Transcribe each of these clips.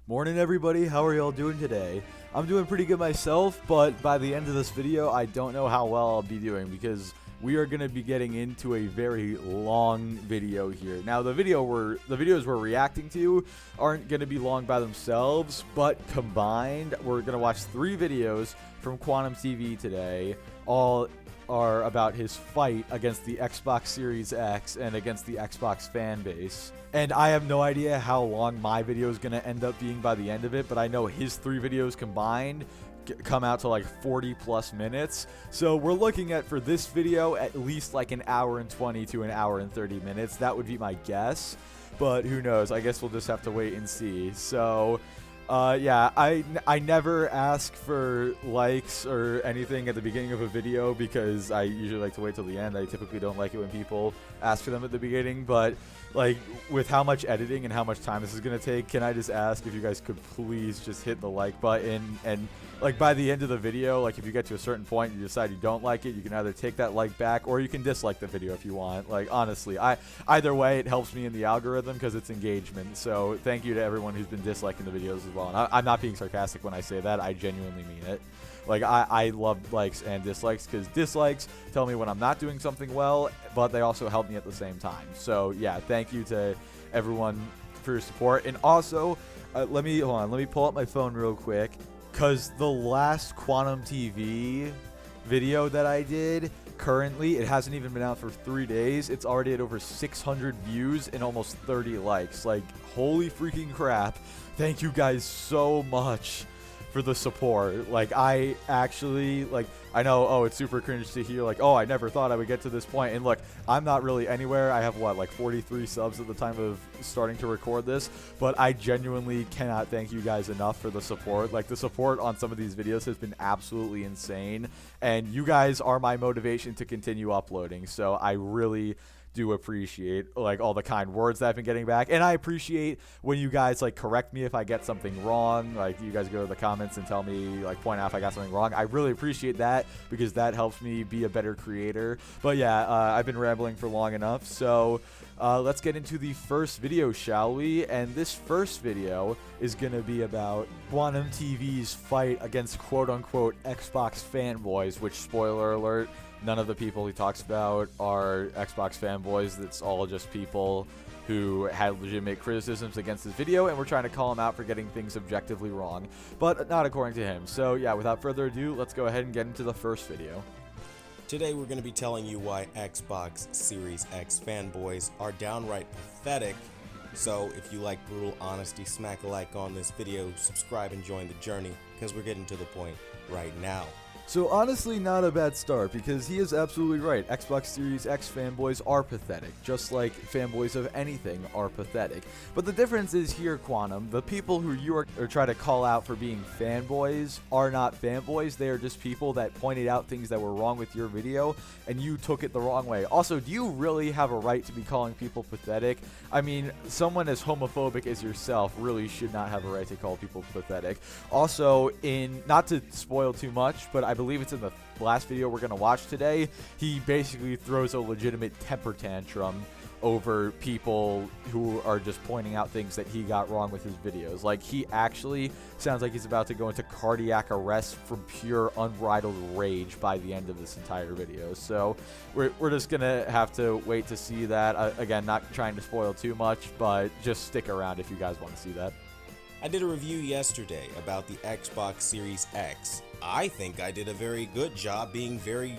Morning everybody, how are y'all doing today? I'm doing pretty good myself, but by the end of this video, I don't know how well I'll be doing because we are going to be getting into a very long video here. Now, the videos we're reacting to aren't going to be long by themselves, but combined, we're going to watch 3 videos from Quantum TV today. All are about his fight against the Xbox Series X and against the Xbox fan base. And I have no idea how long my video is going to end up being by the end of it, but I know his 3 videos combined come out to like 40 plus minutes. So we're looking at, for this video, at least like an hour and 20 to an hour and 30 minutes. That would be my guess, but who knows? I guess we'll just have to wait and see. So yeah, I never ask for likes or anything at the beginning of a video because I usually like to wait till the end. I typically don't like it when people ask for them at the beginning, but like with how much editing and how much time this is going to take, can I just ask if you guys could please just hit the like button, and like by the end of the video, like if you get to a certain point and you decide you don't like it, you can either take that like back or you can dislike the video if you want. Like honestly, either way it helps me in the algorithm because it's engagement. So thank you to everyone who's been disliking the videos as well. And I'm not being sarcastic when I say that. I genuinely mean it. Like I love likes and dislikes because dislikes tell me when I'm not doing something well, but they also help me at the same time. So yeah, thank you to everyone for your support. And also, let me pull up my phone real quick, because the last Quantum TV video that I did, currently, it hasn't even been out for 3 days. It's already at over 600 views and almost 30 likes. Like, holy freaking crap. Thank you guys so much for the support. Like, I actually, like, I know, oh, it's super cringe to hear, like, oh, I never thought I would get to this point. And look, I'm not really anywhere. I have, what, like 43 subs at the time of starting to record this, but I genuinely cannot thank you guys enough for the support. Like, the support on some of these videos has been absolutely insane, and you guys are my motivation to continue uploading. So I really do appreciate like all the kind words that I've been getting back, and I appreciate when you guys like correct me if I get something wrong. Like, you guys go to the comments and tell me, like, point out if I got something wrong. I really appreciate that because that helps me be a better creator. But yeah, I've been rambling for long enough, so let's get into the first video, shall we? And this first video is gonna be about Quantum TV's fight against quote-unquote Xbox fanboys, which, spoiler alert, none of the people he talks about are Xbox fanboys. It's all just people who had legitimate criticisms against this video, and we're trying to call him out for getting things objectively wrong, but not according to him. So yeah, without further ado, let's go ahead and get into the first video. Today we're going to be telling you why Xbox Series X fanboys are downright pathetic. So if you like brutal honesty, smack a like on this video, subscribe and join the journey, because we're getting to the point right now. So honestly, not a bad start, because he is absolutely right. Xbox Series X fanboys are pathetic, just like fanboys of anything are pathetic. But the difference is here, Quantum, the people who you are trying to call out for being fanboys are not fanboys. They are just people that pointed out things that were wrong with your video, and you took it the wrong way. Also, do you really have a right to be calling people pathetic? I mean, someone as homophobic as yourself really should not have a right to call people pathetic. Also, not to spoil too much, but I believe it's in the last video we're going to watch today, he basically throws a legitimate temper tantrum over people who are just pointing out things that he got wrong with his videos. Like, he actually sounds like he's about to go into cardiac arrest from pure unbridled rage by the end of this entire video. So we're just going to have to wait to see that. Again, not trying to spoil too much, but just stick around if you guys want to see that. I did a review yesterday about the Xbox Series X. I think I did a very good job being very,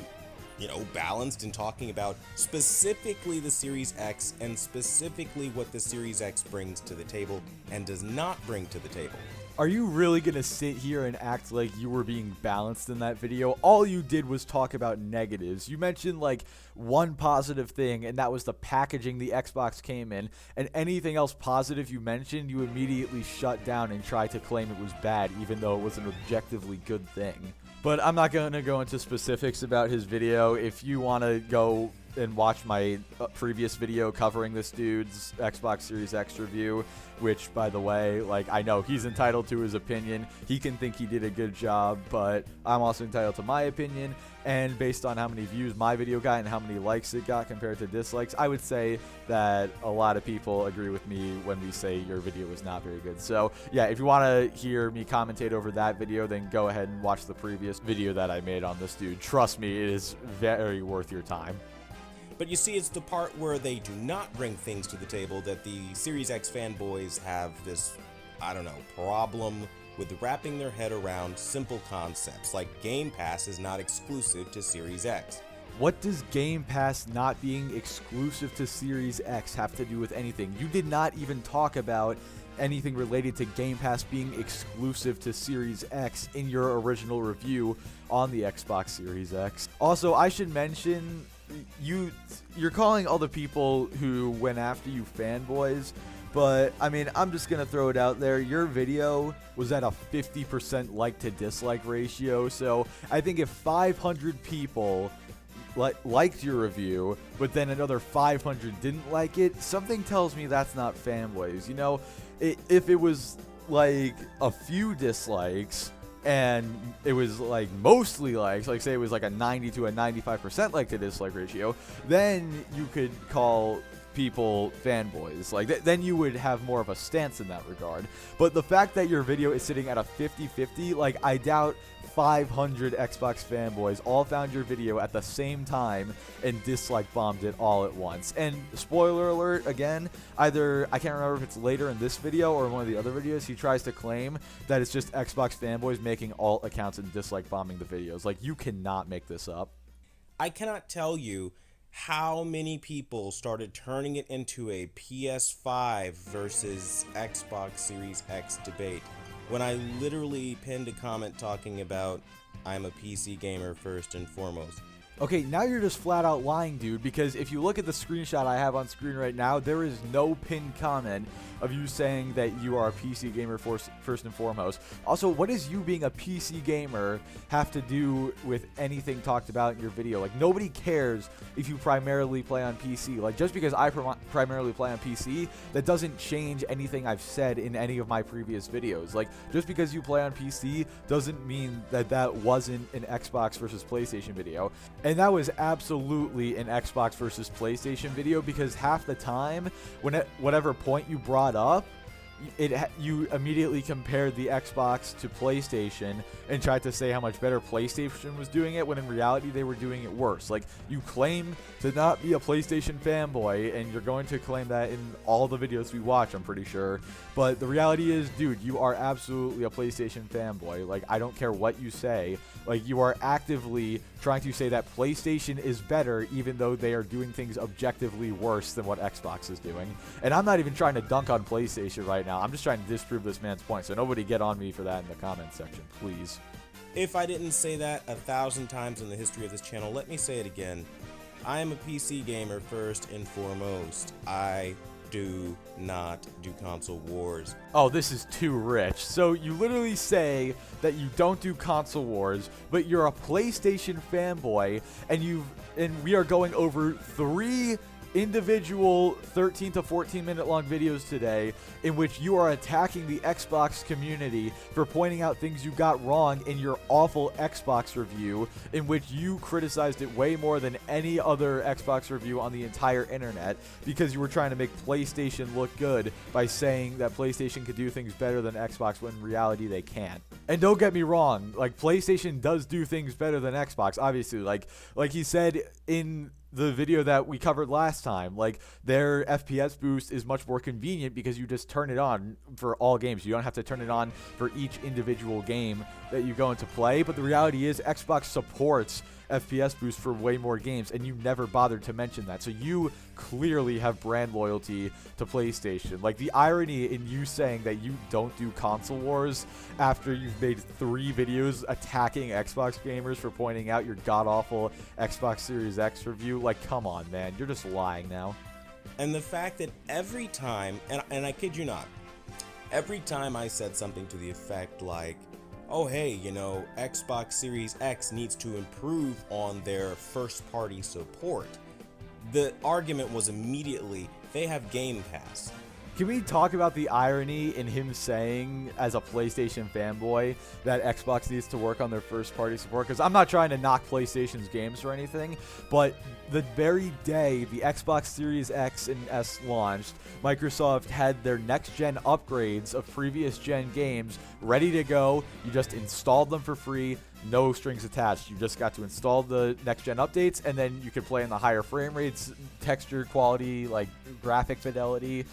balanced and talking about specifically the Series X and specifically what the Series X brings to the table and does not bring to the table. Are you really going to sit here and act like you were being balanced in that video? All you did was talk about negatives. You mentioned like one positive thing, and that was the packaging the Xbox came in, and anything else positive you mentioned, you immediately shut down and tried to claim it was bad, even though it was an objectively good thing. But I'm not going to go into specifics about his video. If you want to go and watch my previous video covering this dude's Xbox Series X review, which, by the way, like, I know he's entitled to his opinion. He can think he did a good job, but I'm also entitled to my opinion. And based on how many views my video got and how many likes it got compared to dislikes, I would say that a lot of people agree with me when we say your video was not very good. So yeah, if you want to hear me commentate over that video, then go ahead and watch the previous video that I made on this dude. Trust me, it is very worth your time. But you see, it's the part where they do not bring things to the table that the Series X fanboys have this, I don't know, problem with wrapping their head around simple concepts, like Game Pass is not exclusive to Series X. What does Game Pass not being exclusive to Series X have to do with anything? You did not even talk about anything related to Game Pass being exclusive to Series X in your original review on the Xbox Series X. Also, I should mention, you're calling all the people who went after you fanboys, but I mean, I'm just gonna throw it out there. Your video was at a 50% like to dislike ratio, so I think if 500 people liked your review, but then another 500 didn't like it, something tells me that's not fanboys. You know, if it was like a few dislikes and it was like mostly likes, like say it was like a 90 to a 95% like to dislike ratio, then you could call people fanboys. Like then you would have more of a stance in that regard. But the fact that your video is sitting at a 50-50, like, I doubt 500 Xbox fanboys all found your video at the same time and dislike bombed it all at once. And spoiler alert, again, either, I can't remember if it's later in this video or in one of the other videos, he tries to claim that it's just Xbox fanboys making alt accounts and dislike bombing the videos. Like, you cannot make this up. I cannot tell you how many people started turning it into a PS5 versus Xbox Series X debate when I literally pinned a comment talking about I'm a PC gamer first and foremost. Okay, now you're just flat out lying, dude, because if you look at the screenshot I have on screen right now, there is no pinned comment of you saying that you are a PC gamer first and foremost. Also, what does you being a PC gamer have to do with anything talked about in your video? Like, nobody cares if you primarily play on PC. Like, just because I primarily play on PC, that doesn't change anything I've said in any of my previous videos. Like, just because you play on PC doesn't mean that that wasn't an Xbox versus PlayStation video. And that was absolutely an Xbox versus PlayStation video, because half the time, whatever point you brought up, you immediately compared the Xbox to PlayStation and tried to say how much better PlayStation was doing it, when in reality they were doing it worse. Like, you claim to not be a PlayStation fanboy, and you're going to claim that in all the videos we watch, I'm pretty sure. But the reality is, dude, you are absolutely a PlayStation fanboy. Like, I don't care what you say. Like, you are actively trying to say that PlayStation is better, even though they are doing things objectively worse than what Xbox is doing. And I'm not even trying to dunk on PlayStation right now. I'm just trying to disprove this man's point, so nobody get on me for that in the comments section, please. If I didn't say that 1,000 times in the history of this channel, let me say it again. I am a PC gamer first and foremost. I do not do console wars. Oh, this is too rich. So you literally say that you don't do console wars, but you're a PlayStation fanboy, and we are going over 3 individual 13 to 14 minute long videos today in which you are attacking the Xbox community for pointing out things you got wrong in your awful Xbox review, in which you criticized it way more than any other Xbox review on the entire internet, because you were trying to make PlayStation look good by saying that PlayStation could do things better than Xbox, when in reality they can't. And don't get me wrong, like, PlayStation does do things better than Xbox, obviously. Like he said in the video that we covered last time, like, their FPS boost is much more convenient because you just turn it on for all games. You don't have to turn it on for each individual game that you go into play. But the reality is, Xbox supports FPS boost for way more games, and you never bothered to mention that. So you clearly have brand loyalty to PlayStation. Like, the irony in you saying that you don't do console wars after you've made 3 videos attacking Xbox gamers for pointing out your god-awful Xbox Series X review, like, come on, man, you're just lying now. And the fact that every time, and I kid you not, every time I said something to the effect like, oh hey, you know, Xbox Series X needs to improve on their first-party support, the argument was immediately they have Game Pass. Can we talk about the irony in him saying, as a PlayStation fanboy, that Xbox needs to work on their first-party support? Because I'm not trying to knock PlayStation's games or anything, but the very day the Xbox Series X and S launched, Microsoft had their next-gen upgrades of previous-gen games ready to go. You just installed them for free. No strings attached. You just got to install the next-gen updates, and then you could play in the higher frame rates, texture quality, like graphic fidelity,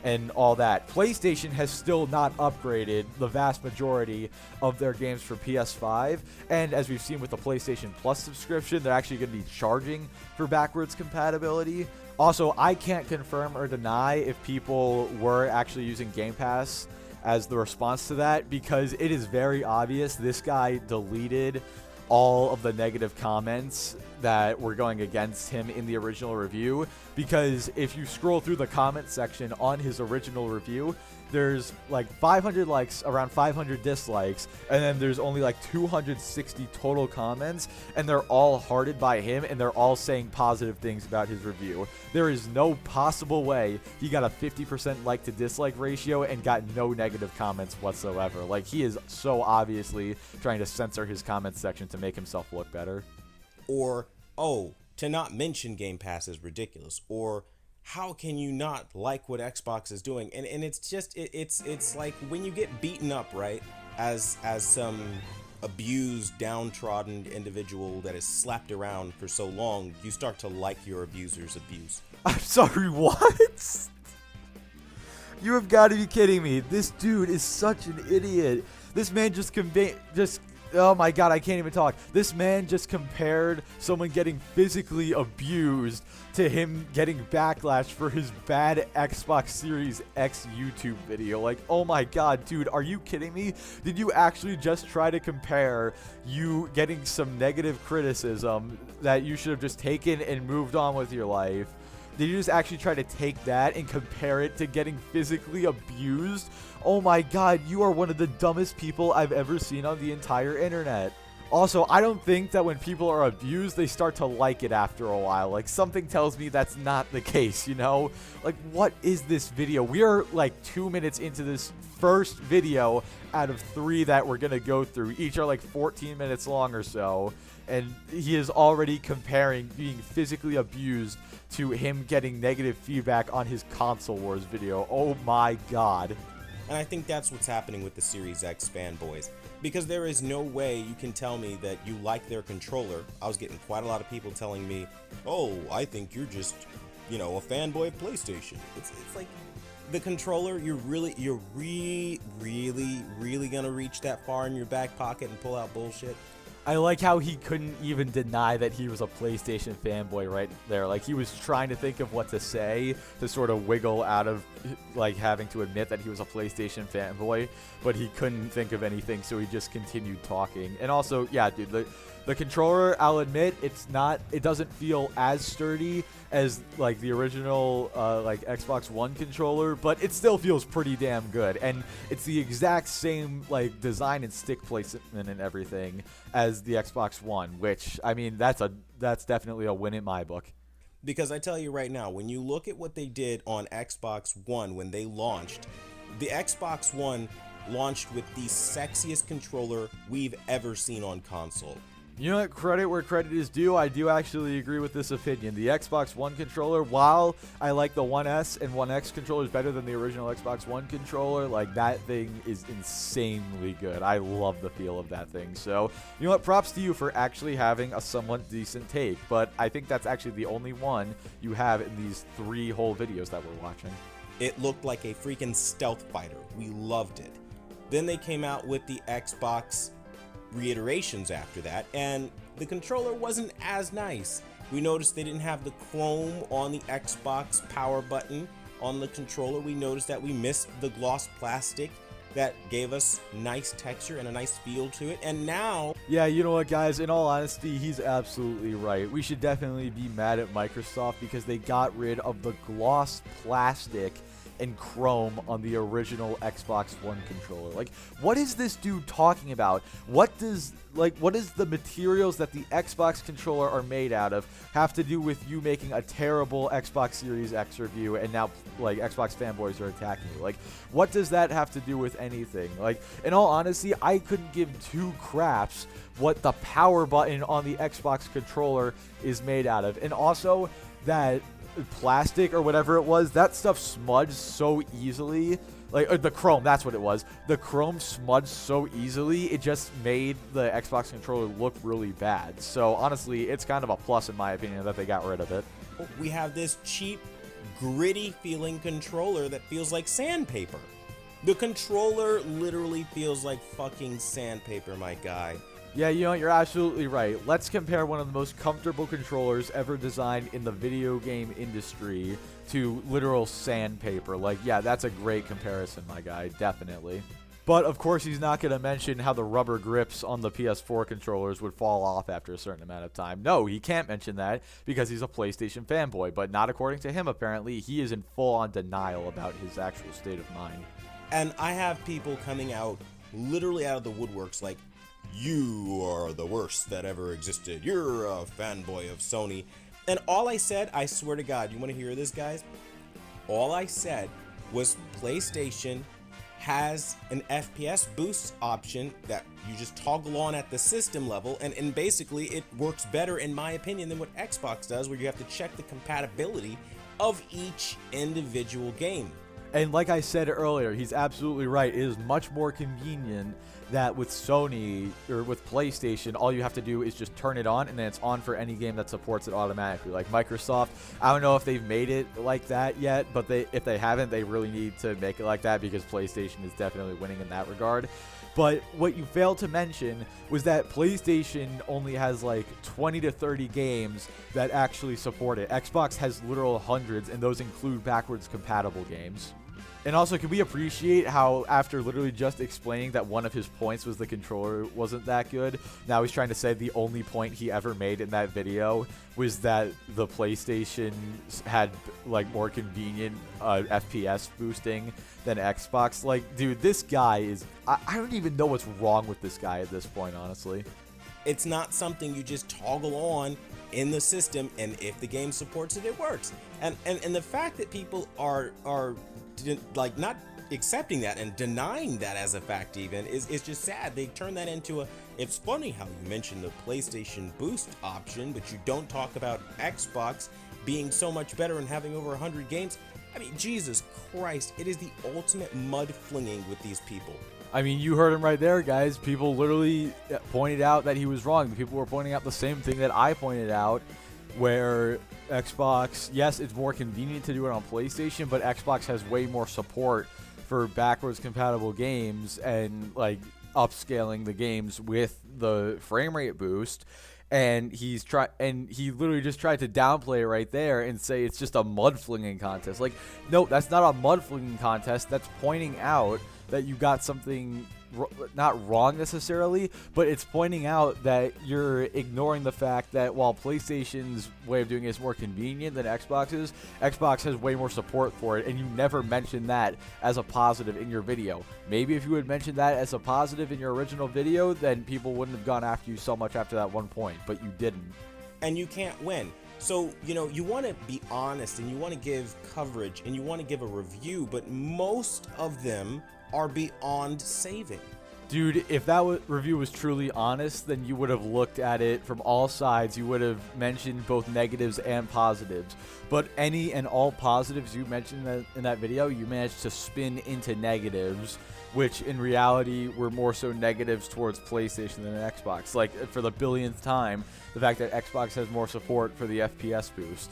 and all that. PlayStation has still not upgraded the vast majority of their games for PS5, and as we've seen with the PlayStation Plus subscription, they're actually going to be charging for backwards compatibility. Also, I can't confirm or deny if people were actually using Game Pass as the response to that, because it is very obvious this guy deleted all of the negative comments that were going against him in the original review, because if you scroll through the comment section on his original review, there's like 500 likes, around 500 dislikes, and then there's only like 260 total comments, and they're all hearted by him, and they're all saying positive things about his review. There is no possible way he got a 50% like to dislike ratio and got no negative comments whatsoever. Like, he is so obviously trying to censor his comment section to make himself look better. Or, oh, to not mention Game Pass is ridiculous. Or, how can you not like what Xbox is doing? And it's just, it's like when you get beaten up, right, as some abused, downtrodden individual that is slapped around for so long, you start to like your abuser's abuse. I'm sorry, what? You have got to be kidding me. This dude is such an idiot. This man oh my god, I can't even talk. This man just compared someone getting physically abused to him getting backlash for his bad Xbox Series X YouTube video. Like, oh my god, dude, are you kidding me? Did you actually just try to compare you getting some negative criticism that you should have just taken and moved on with your life? Did you just actually try to take that and compare it to getting physically abused? Oh my god, you are one of the dumbest people I've ever seen on the entire internet. Also, I don't think that when people are abused, they start to like it after a while. Like, something tells me that's not the case, you know? Like, what is this video? We are like 2 minutes into this first video out of 3 that we're gonna go through. Each are like 14 minutes long or so. And he is already comparing being physically abused to him getting negative feedback on his Console Wars video. Oh my god. And I think that's what's happening with the Series X fanboys. Because there is no way you can tell me that you like their controller. I was getting quite a lot of people telling me, oh, I think you're just, a fanboy of PlayStation. It's like, the controller, you're really gonna reach that far in your back pocket and pull out bullshit? I like how he couldn't even deny that he was a PlayStation fanboy right there. Like, he was trying to think of what to say to sort of wiggle out of, like, having to admit that he was a PlayStation fanboy, but he couldn't think of anything, so he just continued talking. And also, yeah, dude, the controller, I'll admit, it doesn't feel as sturdy as, like, the original, like, Xbox One controller, but it still feels pretty damn good. And it's the exact same, like, design and stick placement and everything as the Xbox One, which, I mean, that's definitely a win in my book. Because I tell you right now, when you look at what they did on Xbox One when they launched, the Xbox One launched with the sexiest controller we've ever seen on console. You know what, credit where credit is due, I do actually agree with this opinion. The Xbox One controller, while I like the One S and One X controllers better than the original Xbox One controller, like, that thing is insanely good. I love the feel of that thing. So, you know what, props to you for actually having a somewhat decent take, but I think that's actually the only one you have in these 3 whole videos that we're watching. It looked like a freaking stealth fighter. We loved it. Then they came out with the Xbox reiterations after that, and the controller wasn't as nice. We noticed they didn't have the chrome on the Xbox power button on the controller. We noticed that we missed the gloss plastic that gave us nice texture and a nice feel to it. And now, yeah, you know what, guys, in all honesty, he's absolutely right. We should definitely be mad at Microsoft because they got rid of the gloss plastic and Chrome on the original Xbox One controller. Like, what is this dude talking about? What is the materials that the Xbox controller are made out of have to do with you making a terrible Xbox Series X review, and now like Xbox fanboys are attacking you? Like, what does that have to do with anything? Like, in all honesty, I couldn't give two craps what the power button on the Xbox controller is made out of. And also that plastic or whatever it was, that stuff smudged so easily. Like, the chrome, that's what it was. The chrome smudged so easily, it just made the Xbox controller look really bad. So honestly, it's kind of a plus in my opinion that they got rid of it. We have this cheap, gritty feeling controller that feels like sandpaper. The controller literally feels like fucking sandpaper, my guy. Yeah, you know, you're absolutely right. Let's compare one of the most comfortable controllers ever designed in the video game industry to literal sandpaper. Like, yeah, that's a great comparison, my guy, definitely. But, of course, he's not going to mention how the rubber grips on the PS4 controllers would fall off after a certain amount of time. No, he can't mention that because he's a PlayStation fanboy, but not according to him, apparently. He is in full-on denial about his actual state of mind. And I have people coming out literally out of the woodworks like, you are the worst that ever existed. You're a fanboy of Sony. And all I said, I swear to God, you want to hear this, guys? All I said was PlayStation has an FPS boost option that you just toggle on at the system level, and basically it works better, in my opinion, than what Xbox does, where you have to check the compatibility of each individual game. And like I said earlier, he's absolutely right. It is much more convenient that with Sony or with PlayStation, all you have to do is just turn it on, and then it's on for any game that supports it automatically. Like Microsoft, I don't know if they've made it like that yet, but if they haven't, they really need to make it like that because PlayStation is definitely winning in that regard. But what you failed to mention was that PlayStation only has like 20 to 30 games that actually support it. Xbox has literal hundreds, and those include backwards compatible games. And also, can we appreciate how after literally just explaining that one of his points was the controller wasn't that good, now he's trying to say the only point he ever made in that video was that the PlayStation had like more convenient FPS boosting than Xbox. Like, dude, this guy is... I don't even know what's wrong with this guy at this point, honestly. It's not something you just toggle on in the system, and if the game supports it, it works. And the fact that people are like not accepting that and denying that as a fact even is just sad. They turn that into a... It's funny how you mention the PlayStation Boost option, but you don't talk about Xbox being so much better and having over 100 games. I mean, Jesus Christ, it is the ultimate mud flinging with these people. I mean, you heard him right there, guys. People literally pointed out that he was wrong. People were pointing out the same thing that I pointed out, where Xbox, yes, it's more convenient to do it on PlayStation, but Xbox has way more support for backwards compatible games and like upscaling the games with the frame rate boost. And he literally just tried to downplay it right there and say it's just a mud flinging contest. Like, no, that's not a mud flinging contest. That's pointing out that you got something not wrong necessarily, but it's pointing out that you're ignoring the fact that while PlayStation's way of doing it is more convenient than Xbox's, Xbox has way more support for it, and you never mentioned that as a positive in your video. Maybe if you had mentioned that as a positive in your original video, then people wouldn't have gone after you so much after that one point, but you didn't. And you can't win. So, you know, you want to be honest, and you want to give coverage, and you want to give a review, but most of them are beyond saving. Dude, if that review was truly honest, then you would have looked at it from all sides. You would have mentioned both negatives and positives. But any and all positives you mentioned in that video, you managed to spin into negatives, which in reality were more so negatives towards PlayStation than Xbox. Like, for the billionth time, the fact that Xbox has more support for the FPS boost.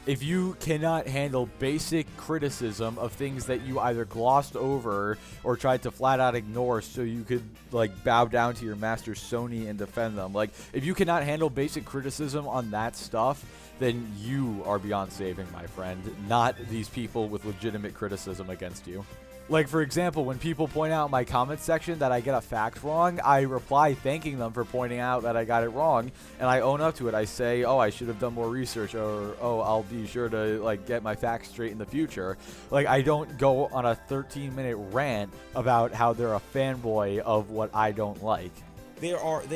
If you cannot handle basic criticism of things that you either glossed over or tried to flat out ignore so you could like bow down to your master Sony and defend them, like if you cannot handle basic criticism on that stuff, then you are beyond saving, my friend, not these people with legitimate criticism against you. Like, for example, when people point out in my comment section that I get a fact wrong, I reply thanking them for pointing out that I got it wrong, and I own up to it. I say, oh, I should have done more research, or, oh, I'll be sure to, like, get my facts straight in the future. Like, I don't go on a 13-minute rant about how they're a fanboy of what I don't like. They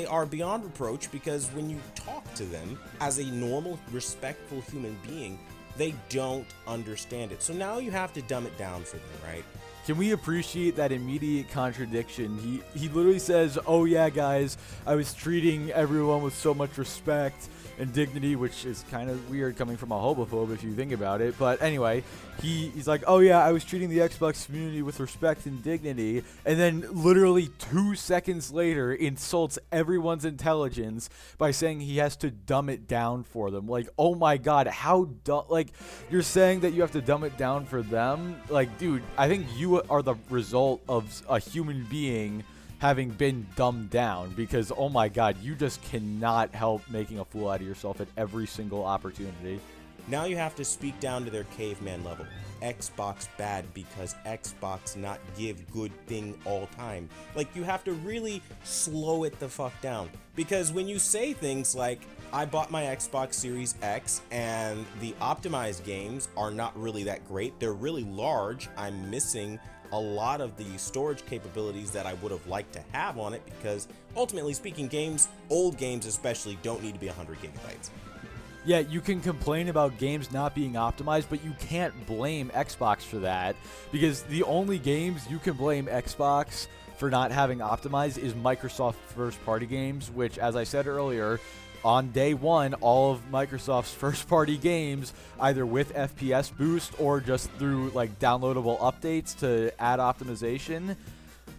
are beyond reproach, because when you talk to them as a normal, respectful human being, they don't understand it. So now you have to dumb it down for them, right? Can we appreciate that immediate contradiction? He literally says, oh yeah, guys, I was treating everyone with so much respect and dignity, which is kind of weird coming from a homophobe if you think about it. But anyway, he's like, oh yeah, I was treating the Xbox community with respect and dignity, and then literally 2 seconds later insults everyone's intelligence by saying he has to dumb it down for them. Like, oh my god, how dumb. Like, you're saying that you have to dumb it down for them? Like, dude, I think you are the result of a human being having been dumbed down, because oh my god, you just cannot help making a fool out of yourself at every single opportunity. Now you have to speak down to their caveman level. Xbox bad because Xbox not give good thing all time. Like, you have to really slow it the fuck down, because when you say things like, I bought my Xbox Series X and the optimized games are not really that great, they're really large, I'm missing a lot of the storage capabilities that I would have liked to have on it, because ultimately speaking, games, old games especially, don't need to be 100 gigabytes. Yeah, you can complain about games not being optimized, but you can't blame Xbox for that, because the only games you can blame Xbox for not having optimized is Microsoft first-party games, which, as I said earlier, on day one, all of Microsoft's first-party games, either with FPS boost or just through like downloadable updates to add optimization,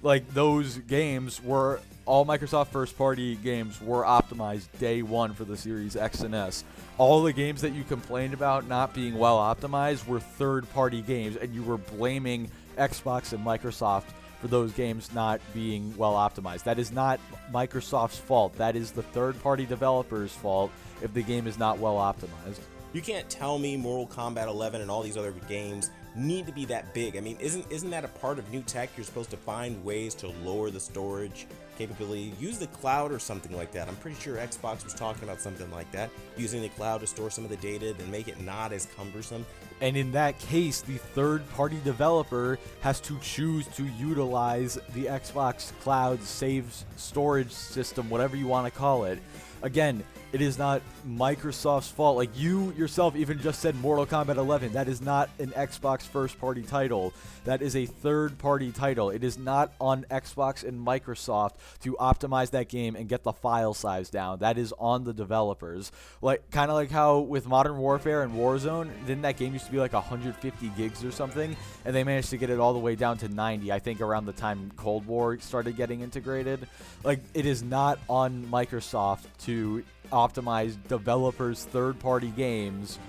like those games were all Microsoft first-party games were optimized day one for the Series X and S. All the games that you complained about not being well optimized were third-party games, and you were blaming Xbox and Microsoft for those games not being well optimized. That is not Microsoft's fault. That is the third-party developer's fault if the game is not well optimized. You can't tell me Mortal Kombat 11 and all these other games need to be that big. I mean, isn't that a part of new tech? You're supposed to find ways to lower the storage capability. Use the cloud or something like that. I'm pretty sure Xbox was talking about something like that, using the cloud to store some of the data and make it not as cumbersome. And in that case, the third-party developer has to choose to utilize the Xbox Cloud save storage system, whatever you want to call it. Again, it is not Microsoft's fault. Like, you yourself even just said Mortal Kombat 11. That is not an Xbox first-party title. That is a third-party title. It is not on Xbox and Microsoft to optimize that game and get the file size down. That is on the developers. Like, kind of like how with Modern Warfare and Warzone, didn't that game used to be like 150 gigs or something? And they managed to get it all the way down to 90, I think around the time Cold War started getting integrated. Like, it is not on Microsoft to optimize developers' third-party games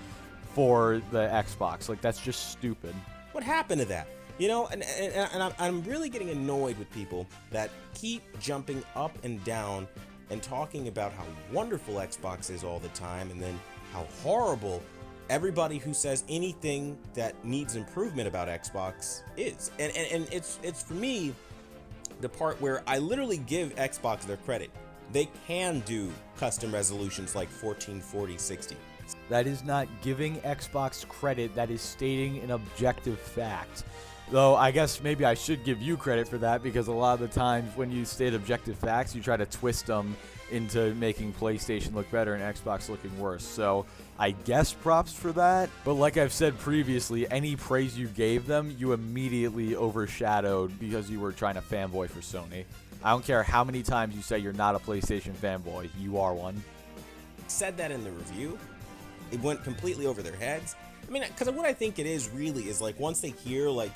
for the Xbox. Like, that's just stupid. What happened to that? You know, and I'm really getting annoyed with people that keep jumping up and down and talking about how wonderful Xbox is all the time, and then how horrible everybody who says anything that needs improvement about Xbox is. And it's for me the part where I literally give Xbox their credit. They can do custom resolutions like 1440 60. That is not giving Xbox credit. That is stating an objective fact. Though I guess maybe I should give you credit for that, because a lot of the times when you state objective facts, you try to twist them into making PlayStation look better and Xbox looking worse. So I guess props for that. But like I've said previously, any praise you gave them, you immediately overshadowed because you were trying to fanboy for Sony. I don't care how many times you say you're not a PlayStation fanboy, you are one. Said that in the review. It went completely over their heads. I mean, because what I think it is really is like, once they hear like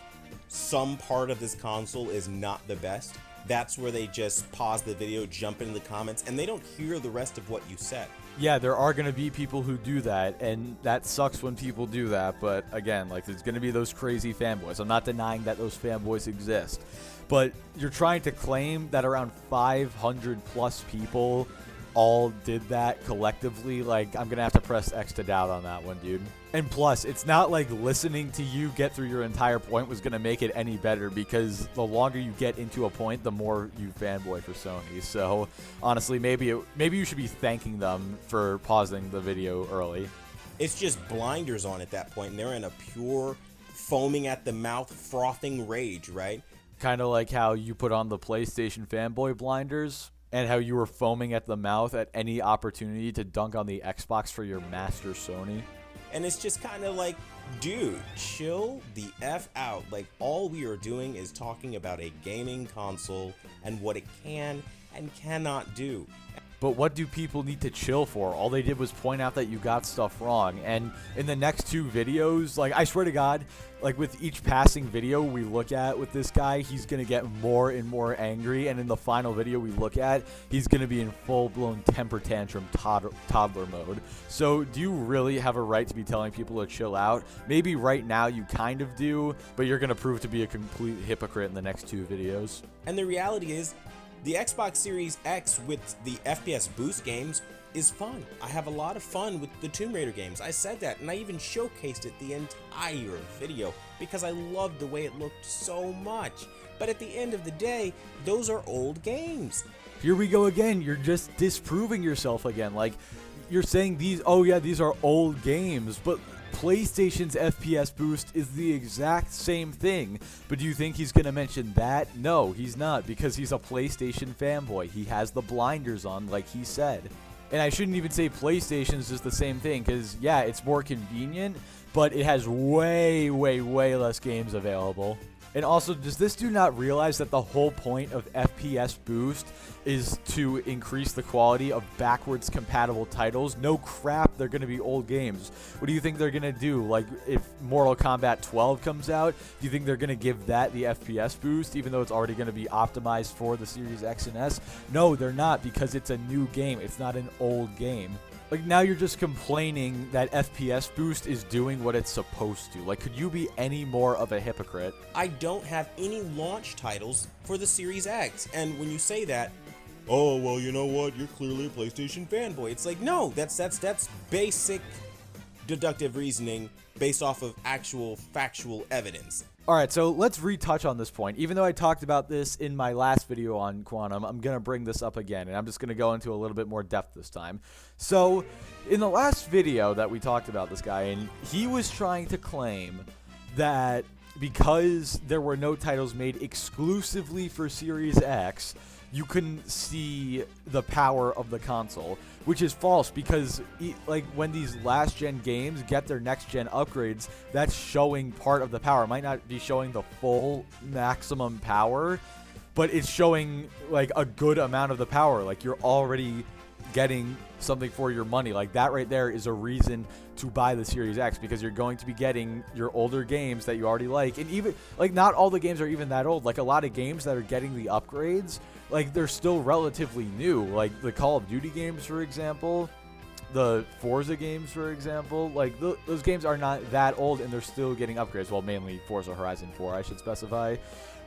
some part of this console is not the best, that's where they just pause the video, jump into the comments, and they don't hear the rest of what you said. Yeah, there are going to be people who do that, and that sucks when people do that, but again, like, there's going to be those crazy fanboys. I'm not denying that those fanboys exist, but you're trying to claim that around 500 plus people all did that collectively, like, I'm gonna have to press X to doubt on that one, dude. And plus, it's not like listening to you get through your entire point was gonna make it any better, because the longer you get into a point, the more you fanboy for Sony. So honestly, maybe you should be thanking them for pausing the video early. It's just blinders on at that point, and they're in a pure foaming at the mouth, frothing rage, right? Kind of like how you put on the PlayStation fanboy blinders, and how you were foaming at the mouth at any opportunity to dunk on the Xbox for your master Sony. And it's just kind of like, dude, chill the F out. Like, all we are doing is talking about a gaming console and what it can and cannot do. But what do people need to chill for? All they did was point out that you got stuff wrong. And in the next 2 videos, like, I swear to God, like, with each passing video we look at with this guy, he's going to get more and more angry. And in the final video we look at, he's going to be in full-blown temper tantrum toddler mode. So do you really have a right to be telling people to chill out? Maybe right now you kind of do, but you're going to prove to be a complete hypocrite in the next 2 videos. And the reality is, the Xbox Series X with the FPS boost games is fun. I have a lot of fun with the Tomb Raider games. I said that, and I even showcased it the entire video because I loved the way it looked so much. But at the end of the day, those are old games. Here we go again. You're just disproving yourself again. Like, you're saying these are old games, but PlayStation's FPS boost is the exact same thing. But do you think he's going to mention that? No, he's not, because he's a PlayStation fanboy. He has the blinders on, like he said. And I shouldn't even say PlayStation's just the same thing, because, yeah, it's more convenient, but it has way, way, way less games available. And also, does this dude not realize that the whole point of FPS boost is to increase the quality of backwards compatible titles? No crap, they're going to be old games. What do you think they're going to do? Like, if Mortal Kombat 12 comes out, do you think they're going to give that the FPS boost, even though it's already going to be optimized for the Series X and S? No, they're not, because it's a new game. It's not an old game. Like, now you're just complaining that FPS boost is doing what it's supposed to. Like, could you be any more of a hypocrite? I don't have any launch titles for the Series X. And when you say that, oh, well, you know what? You're clearly a PlayStation fanboy. It's like, no, that's basic deductive reasoning based off of actual factual evidence. All right, so let's retouch on this point. Even though I talked about this in my last video on Quantum, I'm going to bring this up again, and I'm just going to go into a little bit more depth this time. So, in the last video that we talked about this guy, and he was trying to claim that because there were no titles made exclusively for Series X, you couldn't see the power of the console, which is false, because like when these last gen games get their next gen upgrades, that's showing part of the power. It might not be showing the full maximum power, but it's showing like a good amount of the power. Like, you're already getting something for your money. Like, that right there is a reason to buy the Series X, because you're going to be getting your older games that you already like. And even like, not all the games are even that old. Like, a lot of games that are getting the upgrades, like, they're still relatively new. Like the Call of Duty games, for example, the Forza games, for example, like those games are not that old and they're still getting upgrades. Well, mainly Forza Horizon 4, I should specify.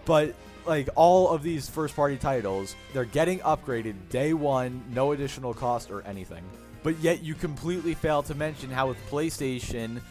But like, all of these first party titles, they're getting upgraded day one, no additional cost or anything. But yet you completely fail to mention how with PlayStation,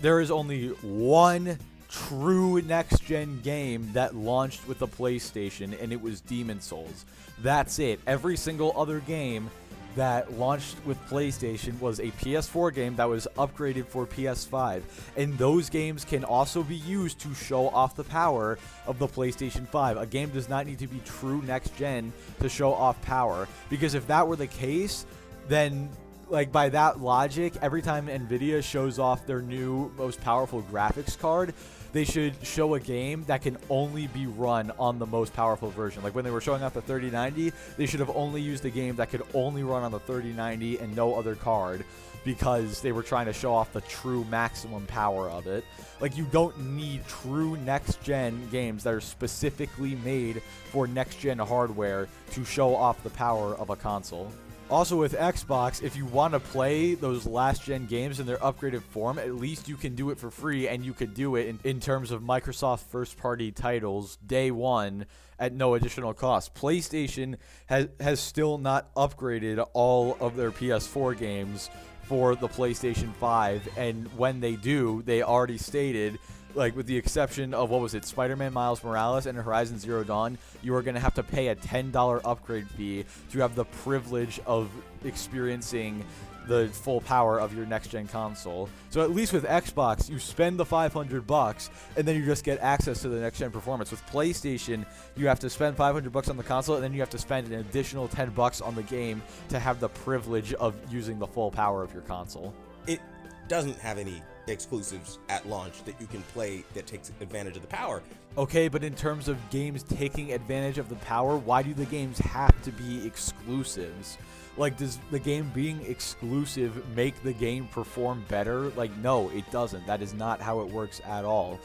there is only one true next-gen game that launched with the PlayStation, and it was Demon's Souls. That's it. Every single other game that launched with PlayStation was a PS4 game that was upgraded for PS5. And those games can also be used to show off the power of the PlayStation 5. A game does not need to be true next-gen to show off power, because if that were the case, then like, by that logic, every time Nvidia shows off their new most powerful graphics card, they should show a game that can only be run on the most powerful version. Like, when they were showing off the 3090, they should have only used a game that could only run on the 3090 and no other card, because they were trying to show off the true maximum power of it. Like, you don't need true next-gen games that are specifically made for next-gen hardware to show off the power of a console. Also with Xbox, if you want to play those last-gen games in their upgraded form, at least you can do it for free, and you could do it in terms of Microsoft first-party titles day one at no additional cost. PlayStation has still not upgraded all of their PS4 games for the PlayStation 5, and when they do, they already stated, like with the exception of, what was it, Spider-Man Miles Morales and Horizon Zero Dawn, you are going to have to pay a $10 upgrade fee to have the privilege of experiencing the full power of your next-gen console. So at least with Xbox, you spend the $500 and then you just get access to the next-gen performance. With PlayStation, you have to spend $500 on the console, and then you have to spend an additional $10 on the game to have the privilege of using the full power of your console. It doesn't have any exclusives at launch that you can play that takes advantage of the power. Okay, but in terms of games taking advantage of the power, why do the games have to be exclusives? Like, does the game being exclusive make the game perform better? Like, no, it doesn't. That is not how it works at all.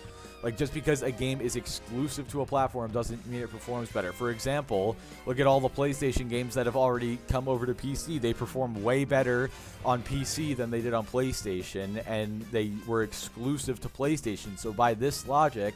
Like, just because a game is exclusive to a platform doesn't mean it performs better. For example, look at all the PlayStation games that have already come over to PC. They perform way better on PC than they did on PlayStation, and they were exclusive to PlayStation. So by this logic,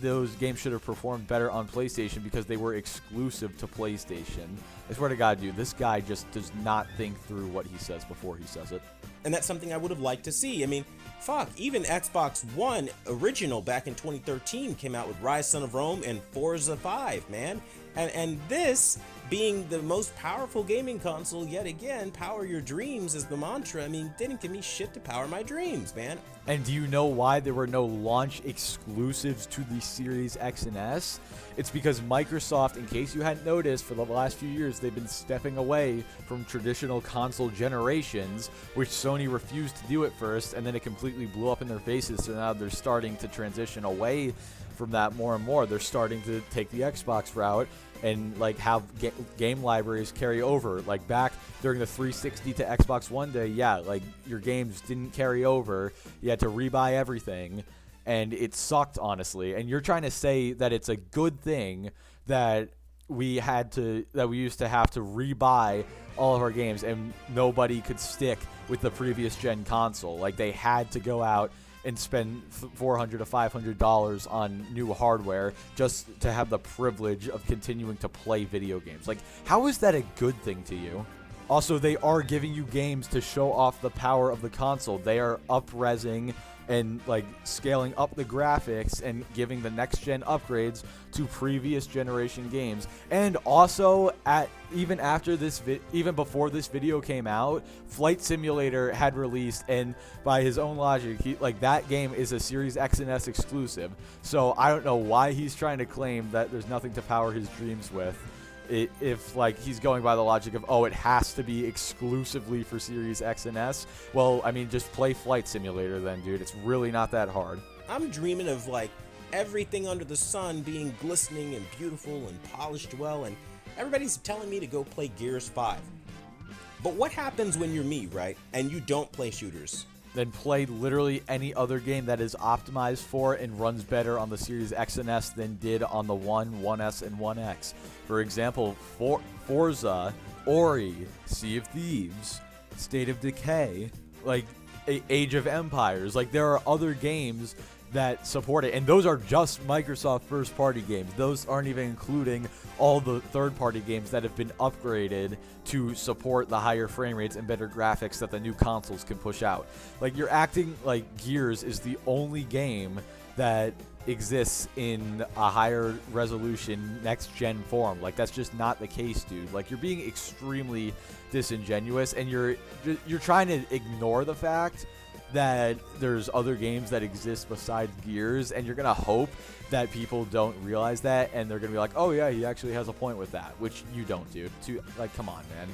those games should have performed better on PlayStation because they were exclusive to PlayStation. I swear to God, dude, this guy just does not think through what he says before he says it. And that's something I would have liked to see. I mean, fuck, even Xbox One original back in 2013 came out with Rise Son of Rome and Forza 5, man. And this, being the most powerful gaming console yet again, power your dreams is the mantra. I mean, didn't give me shit to power my dreams, man. And do you know why there were no launch exclusives to the Series X and S? It's because Microsoft, in case you hadn't noticed, for the last few years, they've been stepping away from traditional console generations, which Sony refused to do at first, and then it completely blew up in their faces, so now they're starting to transition away from that more and more. They're starting to take the Xbox route and like have game libraries carry over. Like back during the 360 to Xbox One day, yeah, like your games didn't carry over. You had to rebuy everything, and it sucked, honestly. And you're trying to say that it's a good thing that we used to have to rebuy all of our games and nobody could stick with the previous gen console. Like they had to go out and spend $400 to $500 on new hardware just to have the privilege of continuing to play video games. Like, how is that a good thing to you? Also, they are giving you games to show off the power of the console. They are up-resing and like scaling up the graphics and giving the next gen upgrades to previous generation games. And also, even before this video came out, Flight Simulator had released, and by his own logic, that game is a Series X and S exclusive. So I don't know why he's trying to claim that there's nothing to power his dreams with. If he's going by the logic of, oh, it has to be exclusively for Series X and S, well, I mean, just play Flight Simulator then, dude. It's really not that hard. I'm dreaming of everything under the sun being glistening and beautiful and polished well, and everybody's telling me to go play Gears 5. But what happens when you're me, right, and you don't play shooters? Then play literally any other game that is optimized for and runs better on the Series X and S than did on the One, 1S, and 1X. For example, Forza, Ori, Sea of Thieves, State of Decay, Age of Empires. There are other games that support it, and those are just Microsoft first-party games. Those aren't even including all the third-party games that have been upgraded to support the higher frame rates and better graphics that the new consoles can push out. You're acting like Gears is the only game that exists in a higher resolution next-gen form. That's just not the case, dude. You're being extremely disingenuous, and you're trying to ignore the fact that there's other games that exist besides Gears, and you're gonna hope that people don't realize that, and they're gonna be like, oh yeah, he actually has a point with that, which you don't, dude. Come on, man.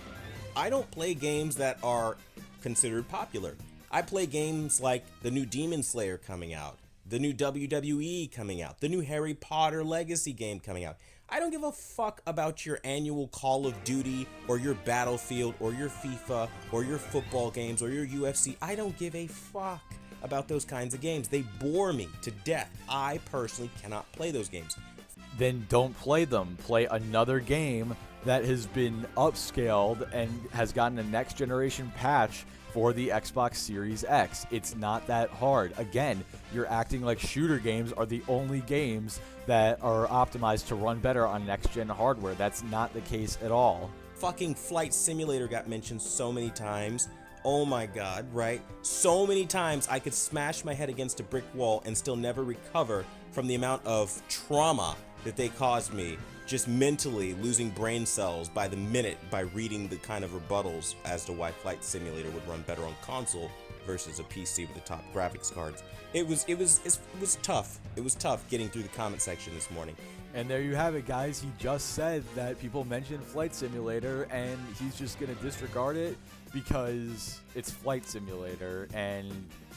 I don't play games that are considered popular. I play games like the new Demon Slayer coming out, the new WWE coming out, the new Harry Potter Legacy game coming out. I don't give a fuck about your annual Call of Duty or your Battlefield or your FIFA or your football games or your UFC. I don't give a fuck about those kinds of games. They bore me to death. I personally cannot play those games. Then don't play them. Play another game that has been upscaled and has gotten a next generation patch for the Xbox Series X. It's not that hard. Again, you're acting like shooter games are the only games that are optimized to run better on next-gen hardware. That's not the case at all. Fucking Flight Simulator got mentioned so many times. Oh my god, right? So many times I could smash my head against a brick wall and still never recover from the amount of trauma that they caused me, just mentally losing brain cells by the minute by reading the kind of rebuttals as to why Flight Simulator would run better on console versus a PC with the top graphics cards. It was tough. It was tough getting through the comment section this morning. And there you have it, guys. He just said that people mentioned Flight Simulator, and he's just going to disregard it because it's Flight Simulator, and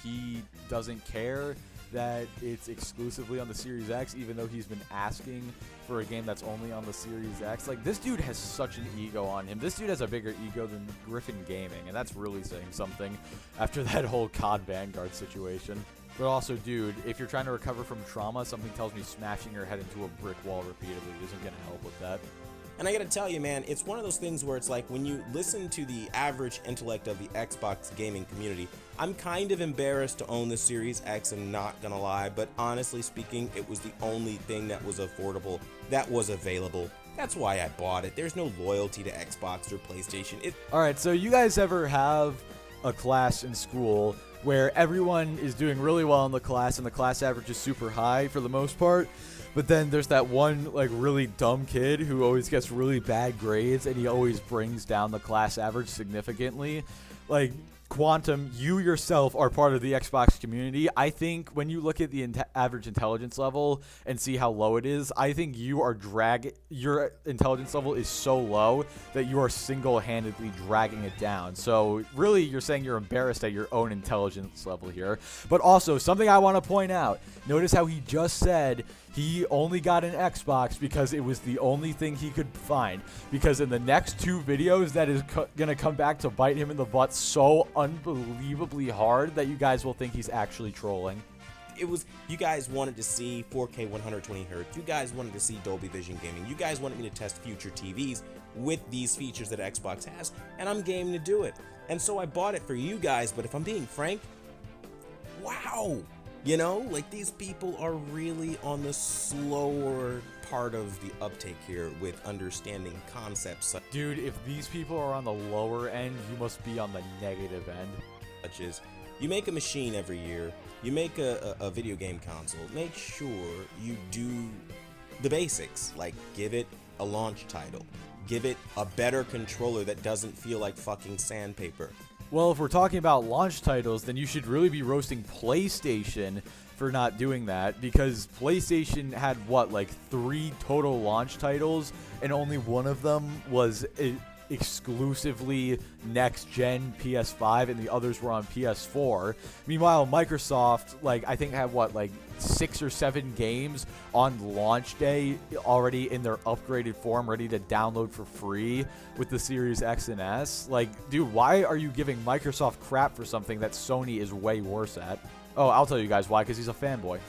he doesn't care that it's exclusively on the Series X, even though he's been asking for a game that's only on the Series X. Like, this dude has such an ego on him. This dude has a bigger ego than Griffin Gaming, and that's really saying something after that whole COD Vanguard situation. But also, dude, if you're trying to recover from trauma, something tells me smashing your head into a brick wall repeatedly isn't going to help with that. And I gotta tell you, man, it's one of those things where it's like when you listen to the average intellect of the Xbox gaming community, I'm kind of embarrassed to own the Series X, I'm not gonna lie, but honestly speaking, it was the only thing that was affordable, that was available. That's why I bought it. There's no loyalty to Xbox or PlayStation. Alright, so you guys ever have a class in school where everyone is doing really well in the class and the class average is super high for the most part, but then there's that one like really dumb kid who always gets really bad grades and he always brings down the class average significantly? Like, Quantum, you yourself are part of the Xbox community. I think when you look at the average intelligence level and see how low it is, I think your intelligence level is so low that you are single-handedly dragging it down. So really, you're saying you're embarrassed at your own intelligence level here. But also, something I want to point out, notice how he just said he only got an Xbox because it was the only thing he could find. Because in the next two videos, that is going to come back to bite him in the butt so unbelievably hard that you guys will think he's actually trolling. It was, you guys wanted to see 4K 120 Hz. You guys wanted to see Dolby Vision gaming. You guys wanted me to test future TVs with these features that Xbox has, and I'm game to do it. And so I bought it for you guys, but if I'm being frank, wow. You know, like, these people are really on the slower part of the uptake here with understanding concepts. Dude, if these people are on the lower end, you must be on the negative end. Such as, you make a machine every year, you make a video game console, make sure you do the basics, like give it a launch title, give it a better controller that doesn't feel like fucking sandpaper. Well, if we're talking about launch titles, then you should really be roasting PlayStation for not doing that, because PlayStation had, what, like 3 total launch titles, and only one of them was exclusively next-gen PS5, and the others were on PS4. Meanwhile, Microsoft, like, I think had, what, like 6 or 7 games on launch day already in their upgraded form, ready to download for free with the Series X and S. Like, dude, why are you giving Microsoft crap for something that Sony is way worse at? Oh, I'll tell you guys why, because he's a fanboy.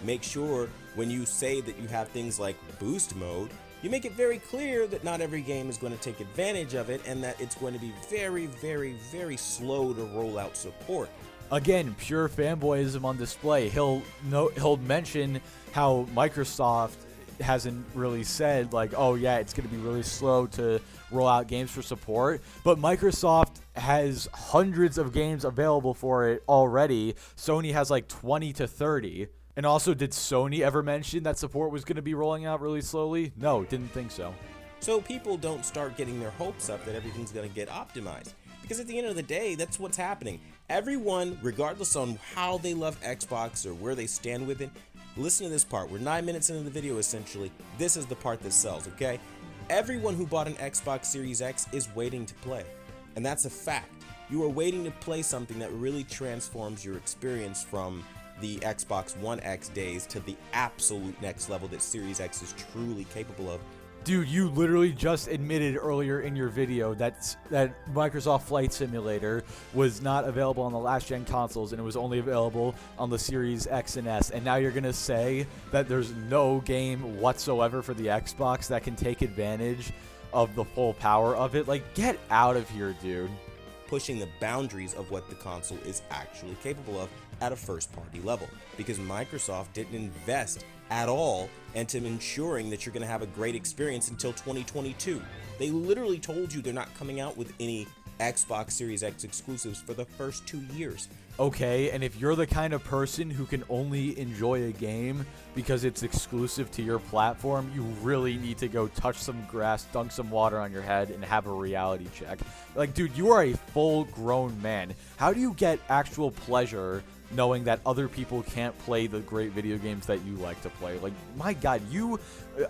Make sure when you say that you have things like boost mode, you make it very clear that not every game is going to take advantage of it, and that it's going to be very, very, very slow to roll out support. Again, pure fanboyism on display. He'll mention how Microsoft hasn't really said, like, oh yeah, it's going to be really slow to roll out games for support, but Microsoft has hundreds of games available for it already. Sony has like 20 to 30. And also, did Sony ever mention that support was going to be rolling out really slowly? No, didn't think so. So people don't start getting their hopes up that everything's going to get optimized. Because at the end of the day, that's what's happening. Everyone, regardless on how they love Xbox or where they stand with it, listen to this part. We're 9 minutes into the video, essentially. This is the part that sells, okay? Everyone who bought an Xbox Series X is waiting to play. And that's a fact. You are waiting to play something that really transforms your experience from the Xbox One X days to the absolute next level that Series X is truly capable of. Dude, you literally just admitted earlier in your video that Microsoft Flight Simulator was not available on the last-gen consoles, and it was only available on the Series X and S. And now you're going to say that there's no game whatsoever for the Xbox that can take advantage of the full power of it. Like, get out of here, dude. Pushing the boundaries of what the console is actually capable of at a first-party level, because Microsoft didn't invest at all into ensuring that you're going to have a great experience until 2022. They literally told you they're not coming out with any Xbox Series X exclusives for the first 2 years. Okay, and if you're the kind of person who can only enjoy a game because it's exclusive to your platform, you really need to go touch some grass, dunk some water on your head, and have a reality check. Like, dude, you are a full-grown man. How do you get actual pleasure knowing that other people can't play the great video games that you like to play? Like, my God,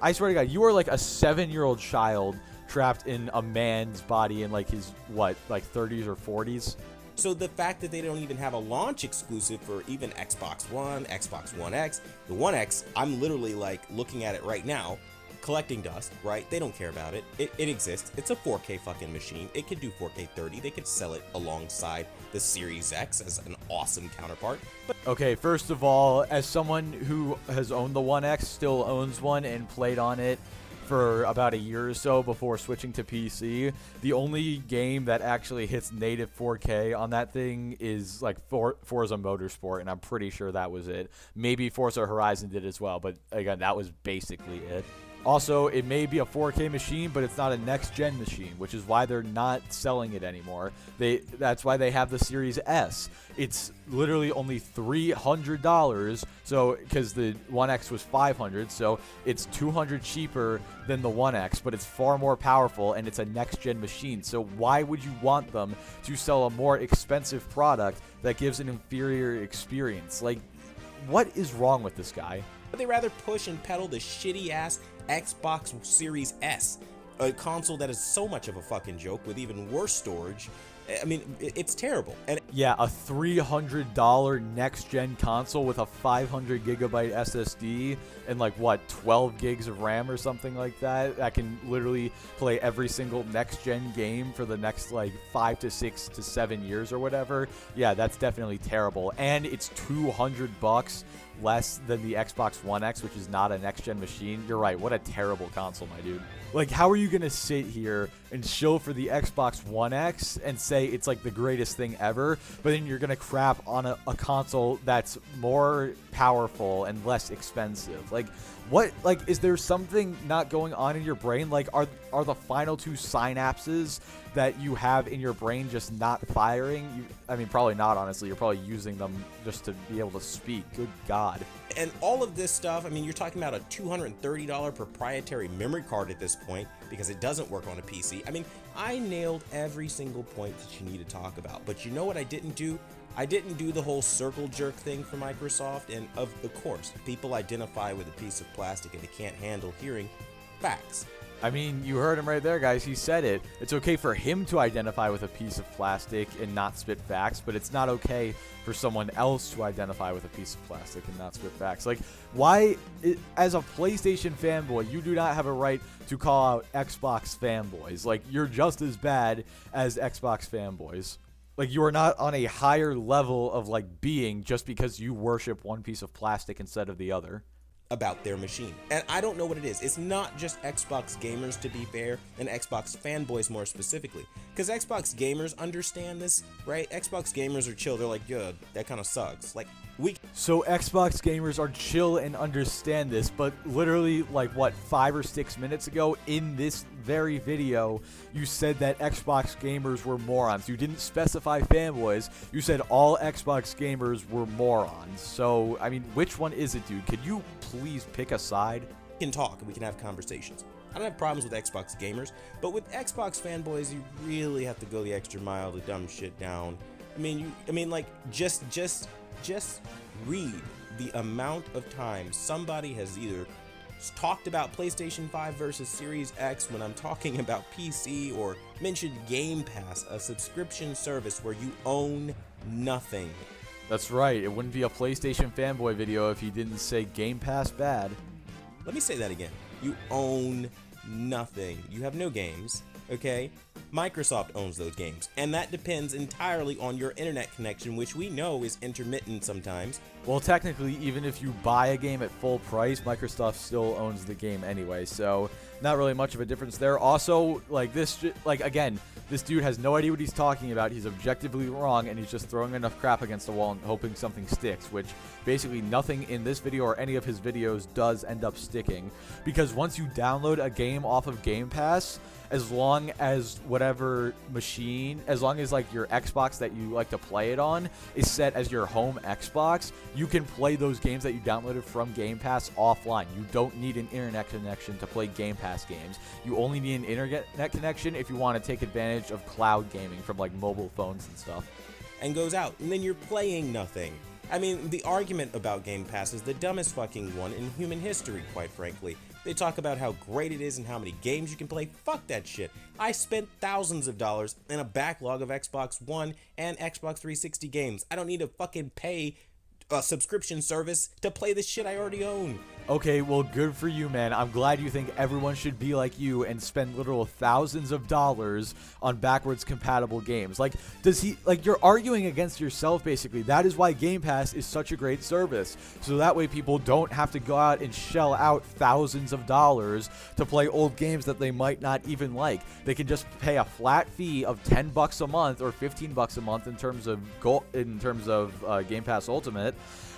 I swear to God, you are like a 7-year-old child trapped in a man's body in like his, what, like 30s or 40s? So the fact that they don't even have a launch exclusive for even Xbox One, Xbox One X, the One X, I'm literally like looking at it right now, collecting dust, right? They don't care about it. It exists. It's a 4K fucking machine. It could do 4K 30. They could sell it alongside the Series X as an awesome counterpart. But okay, first of all, as someone who has owned the One X, still owns one, and played on it for about a year or so before switching to PC, the only game that actually hits native 4K on that thing is like Forza Motorsport, and I'm pretty sure that was it. Maybe Forza Horizon did as well, but again, that was basically it. Also, it may be a 4K machine, but it's not a next-gen machine, which is why they're not selling it anymore. That's why they have the Series S. It's literally only $300, so because the One X was $500, so it's $200 cheaper than the One X, but it's far more powerful, and it's a next-gen machine. So why would you want them to sell a more expensive product that gives an inferior experience? Like, what is wrong with this guy? they rather push and peddle the shitty-ass Xbox Series S, a console that is so much of a fucking joke with even worse storage. I mean, it's terrible. And yeah, a $300 next-gen console with a 500 gigabyte SSD and like what, 12 gigs of RAM or something like that can literally play every single next-gen game for the next like 5 to 6 to 7 years or whatever. Yeah, that's definitely terrible. And it's $200 less than the Xbox One X, which is not a next-gen machine. You're right. What a terrible console, my dude. Like, how are you going to sit here and show for the Xbox One X and say it's like the greatest thing ever, but then you're going to crap on a console that's more powerful and less expensive? Like, what, like, is there something not going on in your brain? Like, are the final two synapses that you have in your brain just not firing? I mean, probably not, honestly. You're probably using them just to be able to speak. Good God. And all of this stuff, I mean, you're talking about a $230 proprietary memory card at this point because it doesn't work on a PC. I mean, I nailed every single point that you need to talk about. But you know what I didn't do? I didn't do the whole circle jerk thing for Microsoft. And of course, people identify with a piece of plastic and they can't handle hearing facts. I mean, you heard him right there, guys. He said it. It's okay for him to identify with a piece of plastic and not spit facts, but it's not okay for someone else to identify with a piece of plastic and not spit facts. Like, why, as a PlayStation fanboy, you do not have a right to call out Xbox fanboys. Like, you're just as bad as Xbox fanboys. Like, you are not on a higher level of, like, being just because you worship one piece of plastic instead of the other. About their machine. And I don't know what it is. It's not just Xbox gamers, to be fair, and Xbox fanboys more specifically. Because Xbox gamers understand this, right? Xbox gamers are chill. They're like, yeah, that kind of sucks. Like, So Xbox gamers are chill and understand this, but literally, like, what, 5 or 6 minutes ago in this very video, you said that Xbox gamers were morons. You didn't specify fanboys. You said all Xbox gamers were morons. So, I mean, which one is it, dude? Could you please pick a side? We can talk and we can have conversations. I don't have problems with Xbox gamers, but with Xbox fanboys, you really have to go the extra mile to dumb shit down. I mean, like, just read the amount of time somebody has either talked about PlayStation 5 versus Series X when I'm talking about PC, or mentioned Game Pass, a subscription service where you own nothing. That's right. It wouldn't be a PlayStation fanboy video if you didn't say Game Pass bad. Let me say that again. You own nothing. You have no games, okay? Microsoft owns those games, and that depends entirely on your internet connection, which we know is intermittent sometimes. Well, technically, even if you buy a game at full price, Microsoft still owns the game anyway, so not really much of a difference there. Also, again, this dude has no idea what he's talking about. He's objectively wrong, and he's just throwing enough crap against the wall and hoping something sticks, which basically nothing in this video or any of his videos does end up sticking. Because once you download a game off of Game Pass, as long as whatever machine, as long as like your Xbox that you like to play it on is set as your home Xbox, you can play those games that you downloaded from Game Pass offline. You don't need an internet connection to play Game Pass games. You only need an internet connection if you want to take advantage of cloud gaming from like mobile phones and stuff. And goes out, and then you're playing nothing. I mean, the argument about Game Pass is the dumbest fucking one in human history, quite frankly. They talk about how great it is and how many games you can play. Fuck that shit. I spent thousands of dollars in a backlog of Xbox One and Xbox 360 games. I don't need to fucking pay a subscription service to play the shit I already own. Okay, well, good for you, man. I'm glad you think everyone should be like you and spend literal thousands of dollars on backwards compatible games. Like, you're arguing against yourself, basically. That is why Game Pass is such a great service. So that way people don't have to go out and shell out thousands of dollars to play old games that they might not even like. They can just pay a flat fee of $10 a month or $15 a month in terms of Game Pass Ultimate.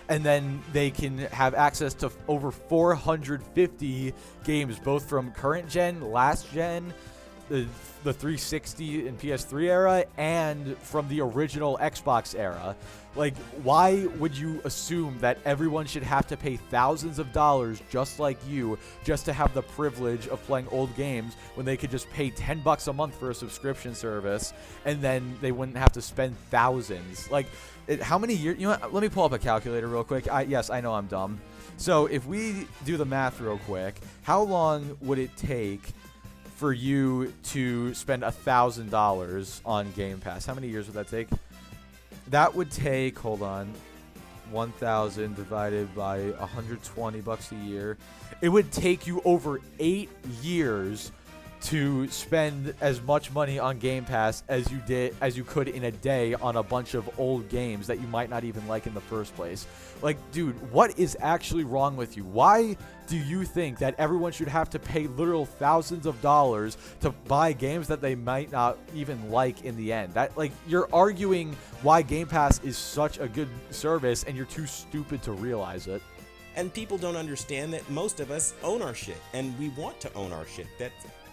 And then they can have access to over 450 games, both from current gen, last gen, the 360 and PS3 era, and from the original Xbox era. Like, why would you assume that everyone should have to pay thousands of dollars just like you just to have the privilege of playing old games when they could just pay $10 a month for a subscription service and then they wouldn't have to spend thousands? Like, how many years? You know what? Let me pull up a calculator real quick. Yes, I know I'm dumb. So if we do the math real quick, how long would it take for you to spend $1,000 on Game Pass? How many years would that take? That would take, hold on, 1,000 divided by $120 a year. It would take you over 8 years to spend as much money on Game Pass as you could in a day on a bunch of old games that you might not even like in the first place. Like, dude, what is actually wrong with you? Why do you think that everyone should have to pay literal thousands of dollars to buy games that they might not even like in the end? That, like, you're arguing why Game Pass is such a good service and you're too stupid to realize it. And people don't understand that most of us own our shit, and we want to own our shit.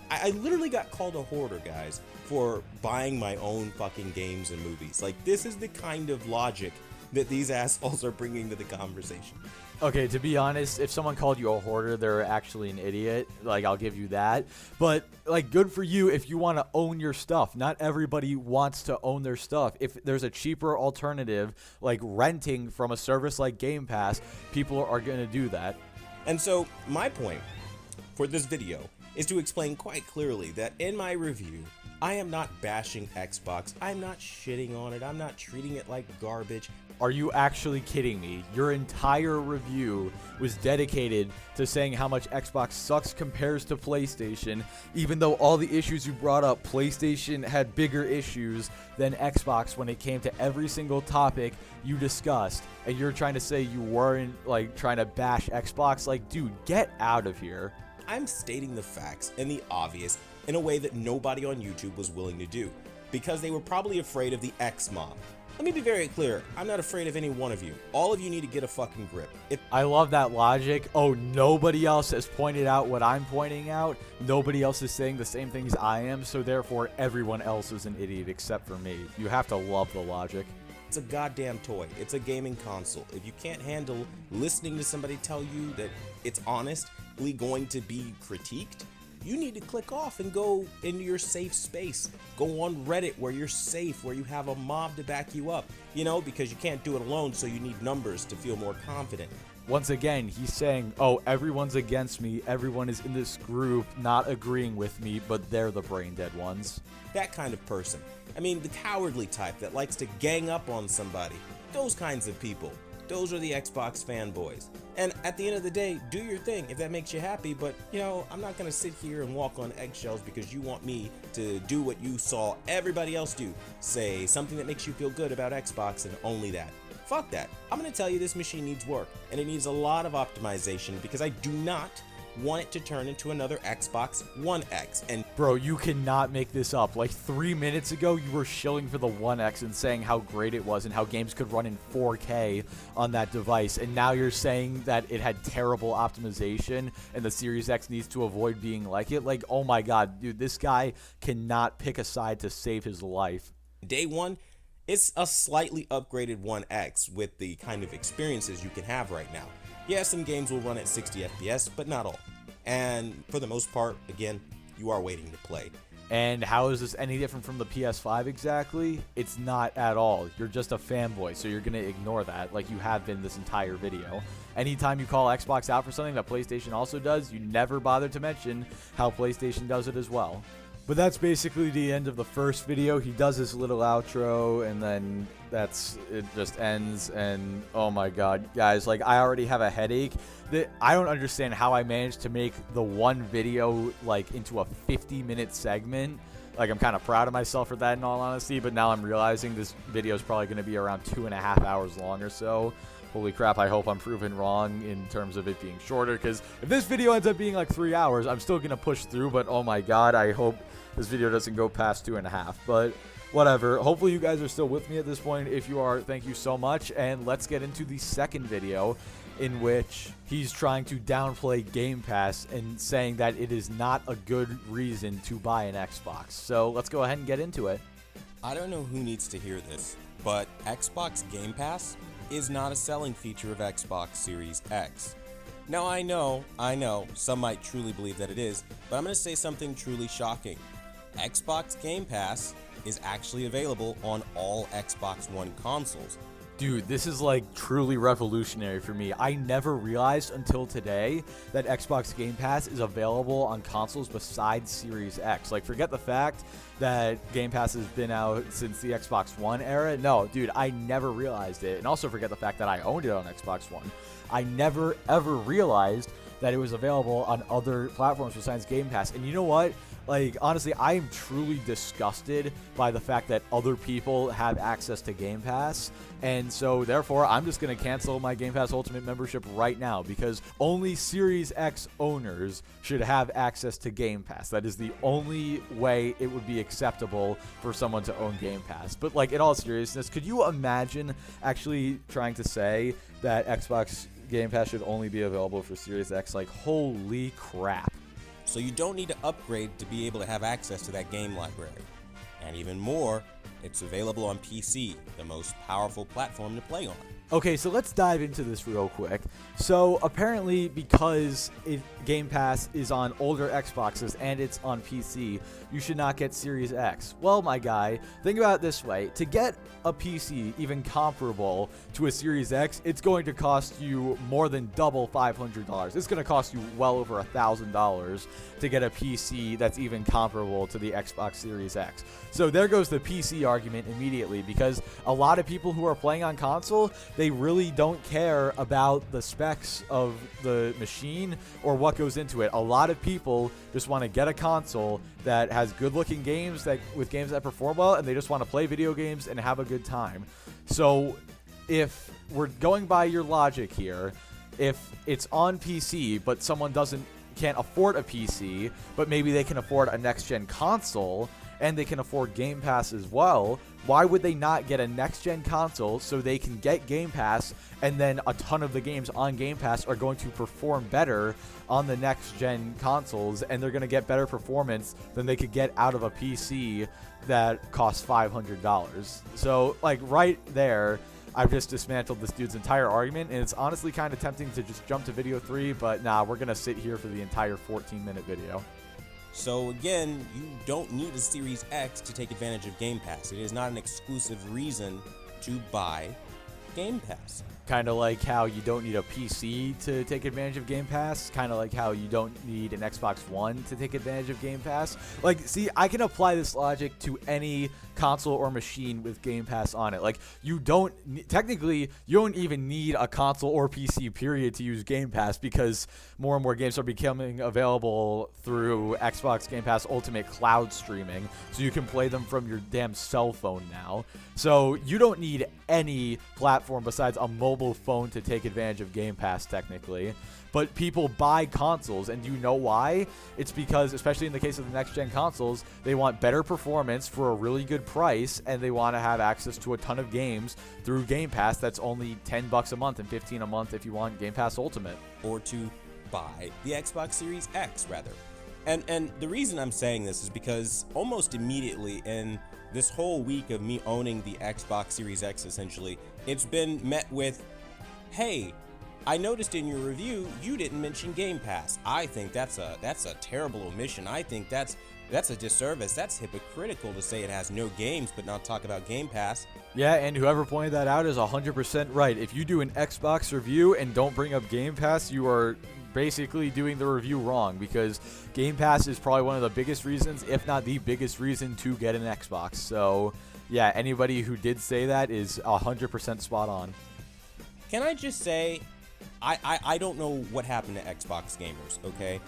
I literally got called a hoarder, guys, for buying my own fucking games and movies. Like, this is the kind of logic that these assholes are bringing to the conversation. Okay, to be honest, if someone called you a hoarder, they're actually an idiot. Like, I'll give you that. But, like, good for you if you want to own your stuff. Not everybody wants to own their stuff. If there's a cheaper alternative, like renting from a service like Game Pass, people are going to do that. And so, my point for this video is to explain quite clearly that in my review, I am not bashing Xbox, I'm not shitting on it, I'm not treating it like garbage. Are you actually kidding me? Your entire review was dedicated to saying how much Xbox sucks compares to PlayStation, even though all the issues you brought up, PlayStation had bigger issues than Xbox when it came to every single topic you discussed, and you're trying to say you weren't, like, trying to bash Xbox? Like, dude, get out of here. I'm stating the facts and the obvious in a way that nobody on YouTube was willing to do, because they were probably afraid of the X-Mob. Let me be very clear, I'm not afraid of any one of you. All of you need to get a fucking grip. I love that logic. Oh, nobody else has pointed out what I'm pointing out. Nobody else is saying the same things I am, so therefore everyone else is an idiot except for me. You have to love the logic. It's a goddamn toy. It's a gaming console. If you can't handle listening to somebody tell you that it's honestly going to be critiqued, you need to click off and go into your safe space. Go on Reddit where you're safe, where you have a mob to back you up, you know, because you can't do it alone, so you need numbers to feel more confident. Once again, he's saying, oh, everyone's against me, everyone is in this group not agreeing with me, but they're the brain dead ones. That kind of person. I mean, the cowardly type that likes to gang up on somebody. Those kinds of people. Those are the Xbox fanboys. And at the end of the day, do your thing if that makes you happy, but I'm not gonna sit here and walk on eggshells because you want me to do what you saw everybody else do. Say something that makes you feel good about Xbox and only that. Fuck that. I'm gonna tell you this machine needs work, and it needs a lot of optimization because I do not want it to turn into another Xbox One X. And Bro, you cannot make this up. Like 3 minutes ago, you were shilling for the One X and saying how great it was and how games could run in 4K on that device. And now you're saying that it had terrible optimization and the Series X needs to avoid being like it. Like, oh my God, dude, this guy cannot pick a side to save his life. day one, it's a slightly upgraded One X with the kind of experiences you can have right now. Yeah, some games will run at 60 FPS, but not all. And for the most part, again, you are waiting to play. And how is this any different from the PS5 exactly? It's not at all. You're just a fanboy, so you're going to ignore that like you have been this entire video. Anytime you call Xbox out for something that PlayStation also does, you never bother to mention how PlayStation does it as well. But that's basically the end of the first video. He does his little outro, and then it just ends. And oh my God, guys, like I already have a headache. I don't understand how I managed to make the one video like into a 50-minute segment. Like I'm kind of proud of myself for that in all honesty, but now I'm realizing this video is probably going to be around 2.5 hours long or so. Holy crap, I hope I'm proven wrong in terms of it being shorter, because if this video ends up being like 3 hours, I'm still going to push through, but oh my God, I hope this video doesn't go past 2.5, but whatever. Hopefully you guys are still with me at this point. If you are, thank you so much, and let's get into the second video in which he's trying to downplay Game Pass and saying that it is not a good reason to buy an Xbox. So let's go ahead and get into it. I don't know who needs to hear this, but Xbox Game Pass is not a selling feature of Xbox Series X. Now I know, some might truly believe that it is, but I'm going to say something truly shocking. Xbox Game Pass is actually available on all Xbox One consoles. Dude, this is like truly revolutionary for me. I never realized until today that Xbox Game Pass is available on consoles besides Series X. Like, forget the fact that Game Pass has been out since the Xbox One era. No, dude, I never realized it. And also forget the fact that I owned it on Xbox One. I never, ever realized that it was available on other platforms besides Game Pass. And you know what? Like, honestly, I am truly disgusted by the fact that other people have access to Game Pass. And so, therefore, I'm just going to cancel my Game Pass Ultimate membership right now, because only Series X owners should have access to Game Pass. That is the only way it would be acceptable for someone to own Game Pass. But, like, in all seriousness, could you imagine actually trying to say that Xbox Game Pass should only be available for Series X? Like, holy crap. So you don't need to upgrade to be able to have access to that game library. And even more, it's available on PC, the most powerful platform to play on. Okay, so let's dive into this real quick. So apparently, because Game Pass is on older Xboxes and it's on PC, you should not get Series X. Well, my guy, think about it this way. To get a PC even comparable to a Series X, it's going to cost you more than double $500. It's going to cost you well over $1,000 to get a PC that's even comparable to the Xbox Series X. So there goes the PC argument immediately, because a lot of people who are playing on console, they really don't care about the specs of the machine or what goes into it. A lot of people just want to get a console that has good-looking games, with games that perform well, and they just want to play video games and have a good time. So if we're going by your logic here, if it's on PC but someone can't afford a PC, but maybe they can afford a next-gen console, and they can afford Game Pass as well, why would they not get a next-gen console so they can get Game Pass, and then a ton of the games on Game Pass are going to perform better on the next-gen consoles, and they're going to get better performance than they could get out of a PC that costs $500. So, like, right there, I've just dismantled this dude's entire argument, and it's honestly kind of tempting to just jump to video 3, but nah, we're going to sit here for the entire 14-minute video. So again, you don't need a Series X to take advantage of Game Pass. It is not an exclusive reason to buy Game Pass. Kind of like how you don't need a PC to take advantage of Game Pass. Kind of like how you don't need an Xbox One to take advantage of Game Pass. Like, see, I can apply this logic to any console or machine with Game Pass on it. Like, you don't technically, you don't even need a console or PC period to use Game Pass, because more and more games are becoming available through Xbox Game Pass Ultimate Cloud Streaming, so you can play them from your damn cell phone now. So you don't need any platform besides a mobile phone to take advantage of Game Pass technically. But people buy consoles, and you know why? It's because, especially in the case of the next-gen consoles, they want better performance for a really good price, and they want to have access to a ton of games through Game Pass that's only $10 a month and $15 a month if you want Game Pass Ultimate. Or to buy the Xbox Series X, rather. And the reason I'm saying this is because almost immediately in this whole week of me owning the Xbox Series X, essentially, it's been met with, hey, I noticed in your review you didn't mention Game Pass. I think that's a terrible omission. I think that's a disservice. That's hypocritical to say it has no games but not talk about Game Pass. Yeah, and whoever pointed that out is 100% right. If you do an Xbox review and don't bring up Game Pass, you are basically doing the review wrong, because Game Pass is probably one of the biggest reasons, if not the biggest reason, to get an Xbox. So, yeah, anybody who did say that is 100% spot on. Can I just say, I don't know what happened to Xbox gamers, okay?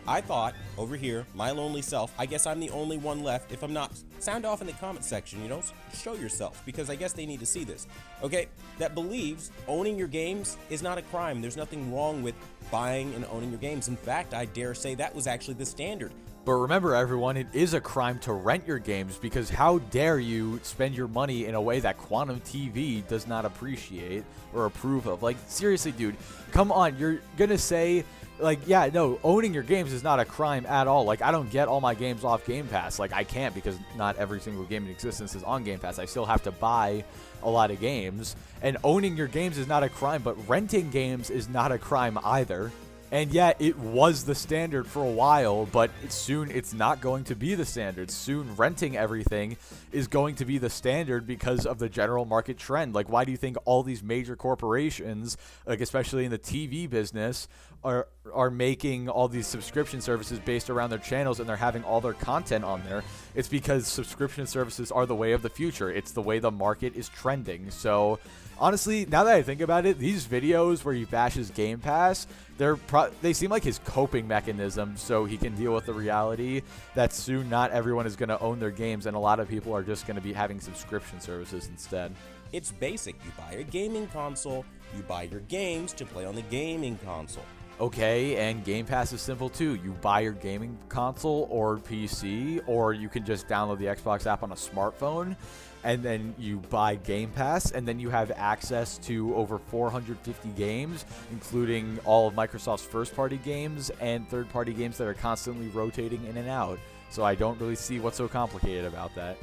I thought, over here, my lonely self, I guess I'm the only one left. If I'm not, sound off in the comment section, you know? Show yourself, because I guess they need to see this, okay? That believes owning your games is not a crime. There's nothing wrong with buying and owning your games. In fact, I dare say that was actually the standard. But remember, everyone, it is a crime to rent your games, because how dare you spend your money in a way that Quantum TV does not appreciate or approve of? Like, seriously, dude, come on. You're going to say, like, yeah, no, owning your games is not a crime at all. Like, I don't get all my games off Game Pass. Like, I can't, because not every single game in existence is on Game Pass. I still have to buy a lot of games. And owning your games is not a crime, but renting games is not a crime either. And yet, it was the standard for a while, but soon it's not going to be the standard. Soon, renting everything is going to be the standard because of the general market trend. Like, why do you think all these major corporations, like especially in the TV business, are making all these subscription services based around their channels, and they're having all their content on there? It's because subscription services are the way of the future. It's the way the market is trending. So, honestly, now that I think about it, these videos where he bashes Game Pass, they seem like his coping mechanism, so he can deal with the reality that soon not everyone is going to own their games, and a lot of people are just going to be having subscription services instead. It's basic. You buy a gaming console, you buy your games to play on the gaming console. Okay, and Game Pass is simple too. You buy your gaming console or PC, or you can just download the Xbox app on a smartphone, and then you buy Game Pass, and then you have access to over 450 games, including all of Microsoft's first-party games and third-party games that are constantly rotating in and out. So I don't really see what's so complicated about that.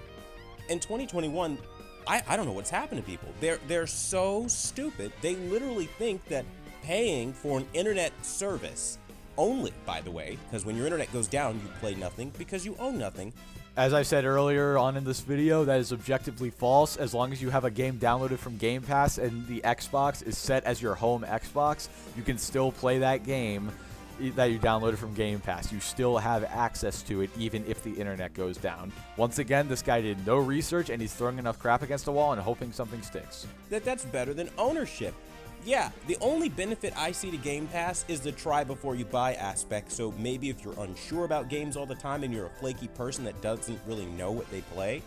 In 2021, I don't know what's happened to people. They're so stupid. They literally think that paying for an internet service only, by the way, because when your internet goes down, you play nothing because you own nothing. As I said earlier on in this video, that is objectively false. As long as you have a game downloaded from Game Pass and the Xbox is set as your home Xbox, you can still play that game that you downloaded from Game Pass. You still have access to it even if the internet goes down. Once again, this guy did no research, and he's throwing enough crap against the wall and hoping something sticks. That's better than ownership. Yeah, the only benefit I see to Game Pass is the try before you buy aspect, so maybe if you're unsure about games all the time and you're a flaky person that doesn't really know what they play,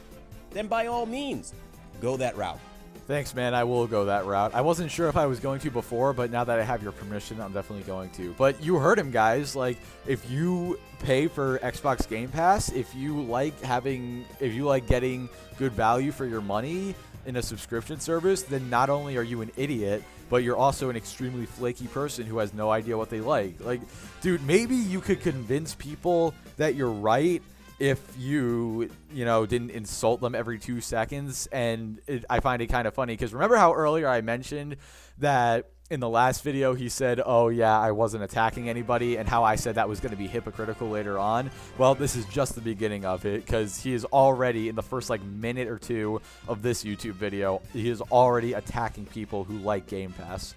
then by all means, go that route. Thanks, man. I will go that route. I wasn't sure if I was going to before, but now that I have your permission, I'm definitely going to. But you heard him, guys. Like, if you pay for Xbox Game Pass, if you like getting good value for your money in a subscription service, then not only are you an idiot, but you're also an extremely flaky person who has no idea what they like. Like, dude, maybe you could convince people that you're right if you didn't insult them every 2 seconds. And I find it kind of funny because remember how earlier I mentioned that in the last video, he said, oh yeah, I wasn't attacking anybody, and how I said that was going to be hypocritical later on. Well, this is just the beginning of it, because he is already, in the first like minute or two of this YouTube video, he is already attacking people who like Game Pass.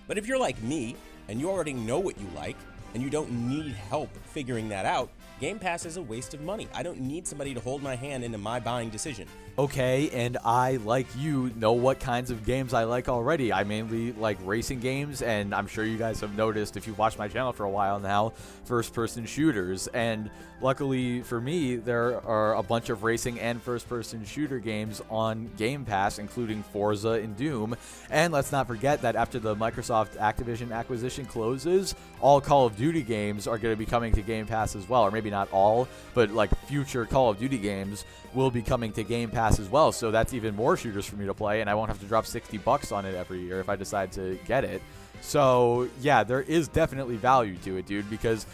But if you're like me, and you already know what you like, and you don't need help figuring that out, Game Pass is a waste of money. I don't need somebody to hold my hand into my buying decision. Okay, and I, like you, know what kinds of games I like already. I mainly like racing games, and I'm sure you guys have noticed if you've watched my channel for a while now, first-person shooters. And luckily for me, there are a bunch of racing and first-person shooter games on Game Pass, including Forza and Doom. And let's not forget that after the Microsoft Activision acquisition closes, all Call of Duty games are going to be coming to Game Pass as well. Or maybe not all, but like future Call of Duty games will be coming to Game Pass as well, so that's even more shooters for me to play, and I won't have to drop $60 on it every year if I decide to get it. So yeah, there is definitely value to it, dude, because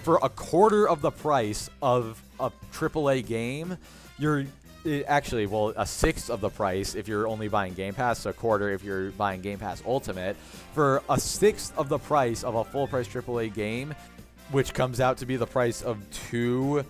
for a quarter of the price of a AAA game, you're actually, well, a sixth of the price if you're only buying Game Pass, a quarter if you're buying Game Pass Ultimate. For a sixth of the price of a full-price AAA game, which comes out to be the price of 2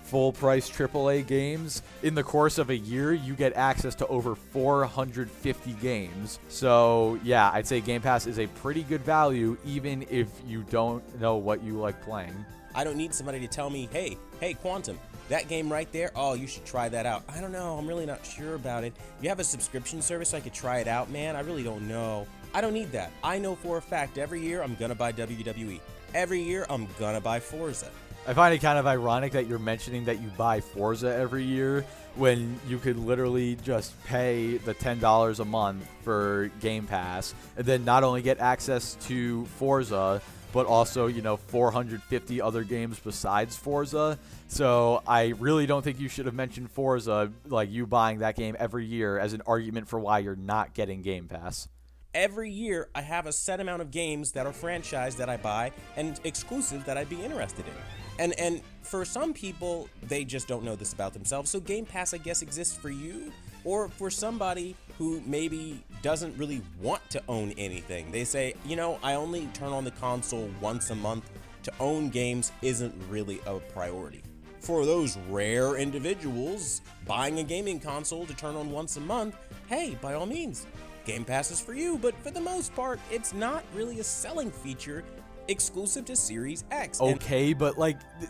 full-price AAA games, in the course of a year, you get access to over 450 games. So, yeah, I'd say Game Pass is a pretty good value, even if you don't know what you like playing. I don't need somebody to tell me, hey, Quantum, that game right there, oh, you should try that out. I don't know, I'm really not sure about it. You have a subscription service so I could try it out, man? I really don't know. I don't need that. I know for a fact every year I'm gonna buy WWE. Every year I'm gonna buy Forza. I find it kind of ironic that you're mentioning that you buy Forza every year when you could literally just pay the $10 a month for Game Pass and then not only get access to Forza, but also, 450 other games besides Forza. So I really don't think you should have mentioned Forza, like you buying that game every year, as an argument for why you're not getting Game Pass. Every year, I have a set amount of games that are franchised that I buy and exclusive that I'd be interested in. And for some people, they just don't know this about themselves. So Game Pass, I guess, exists for you, or for somebody who maybe doesn't really want to own anything. They say, I only turn on the console once a month. To own games isn't really a priority. For those rare individuals, buying a gaming console to turn on once a month, hey, by all means, Game Pass is for you. But for the most part, it's not really a selling feature exclusive to Series X. Okay, but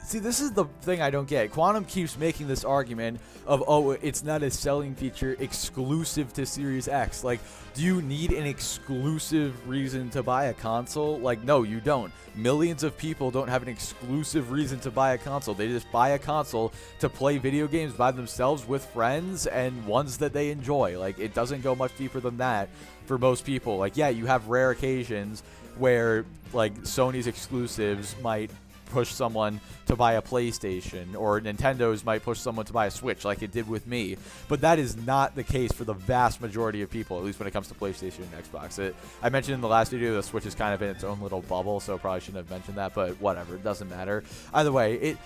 see, this is the thing I don't get. Quantum keeps making this argument of, oh, it's not a selling feature exclusive to Series X. Like, do you need an exclusive reason to buy a console? Like, no, you don't. Millions of people don't have an exclusive reason to buy a console. They just buy a console to play video games by themselves with friends and ones that they enjoy. Like, it doesn't go much deeper than that for most people. Like, yeah, you have rare occasions where Sony's exclusives might push someone to buy a PlayStation, or Nintendo's might push someone to buy a Switch like it did with me. But that is not the case for the vast majority of people, at least when it comes to PlayStation and Xbox. I mentioned in the last video the Switch is kind of in its own little bubble, so probably shouldn't have mentioned that, but whatever, it doesn't matter. Either way,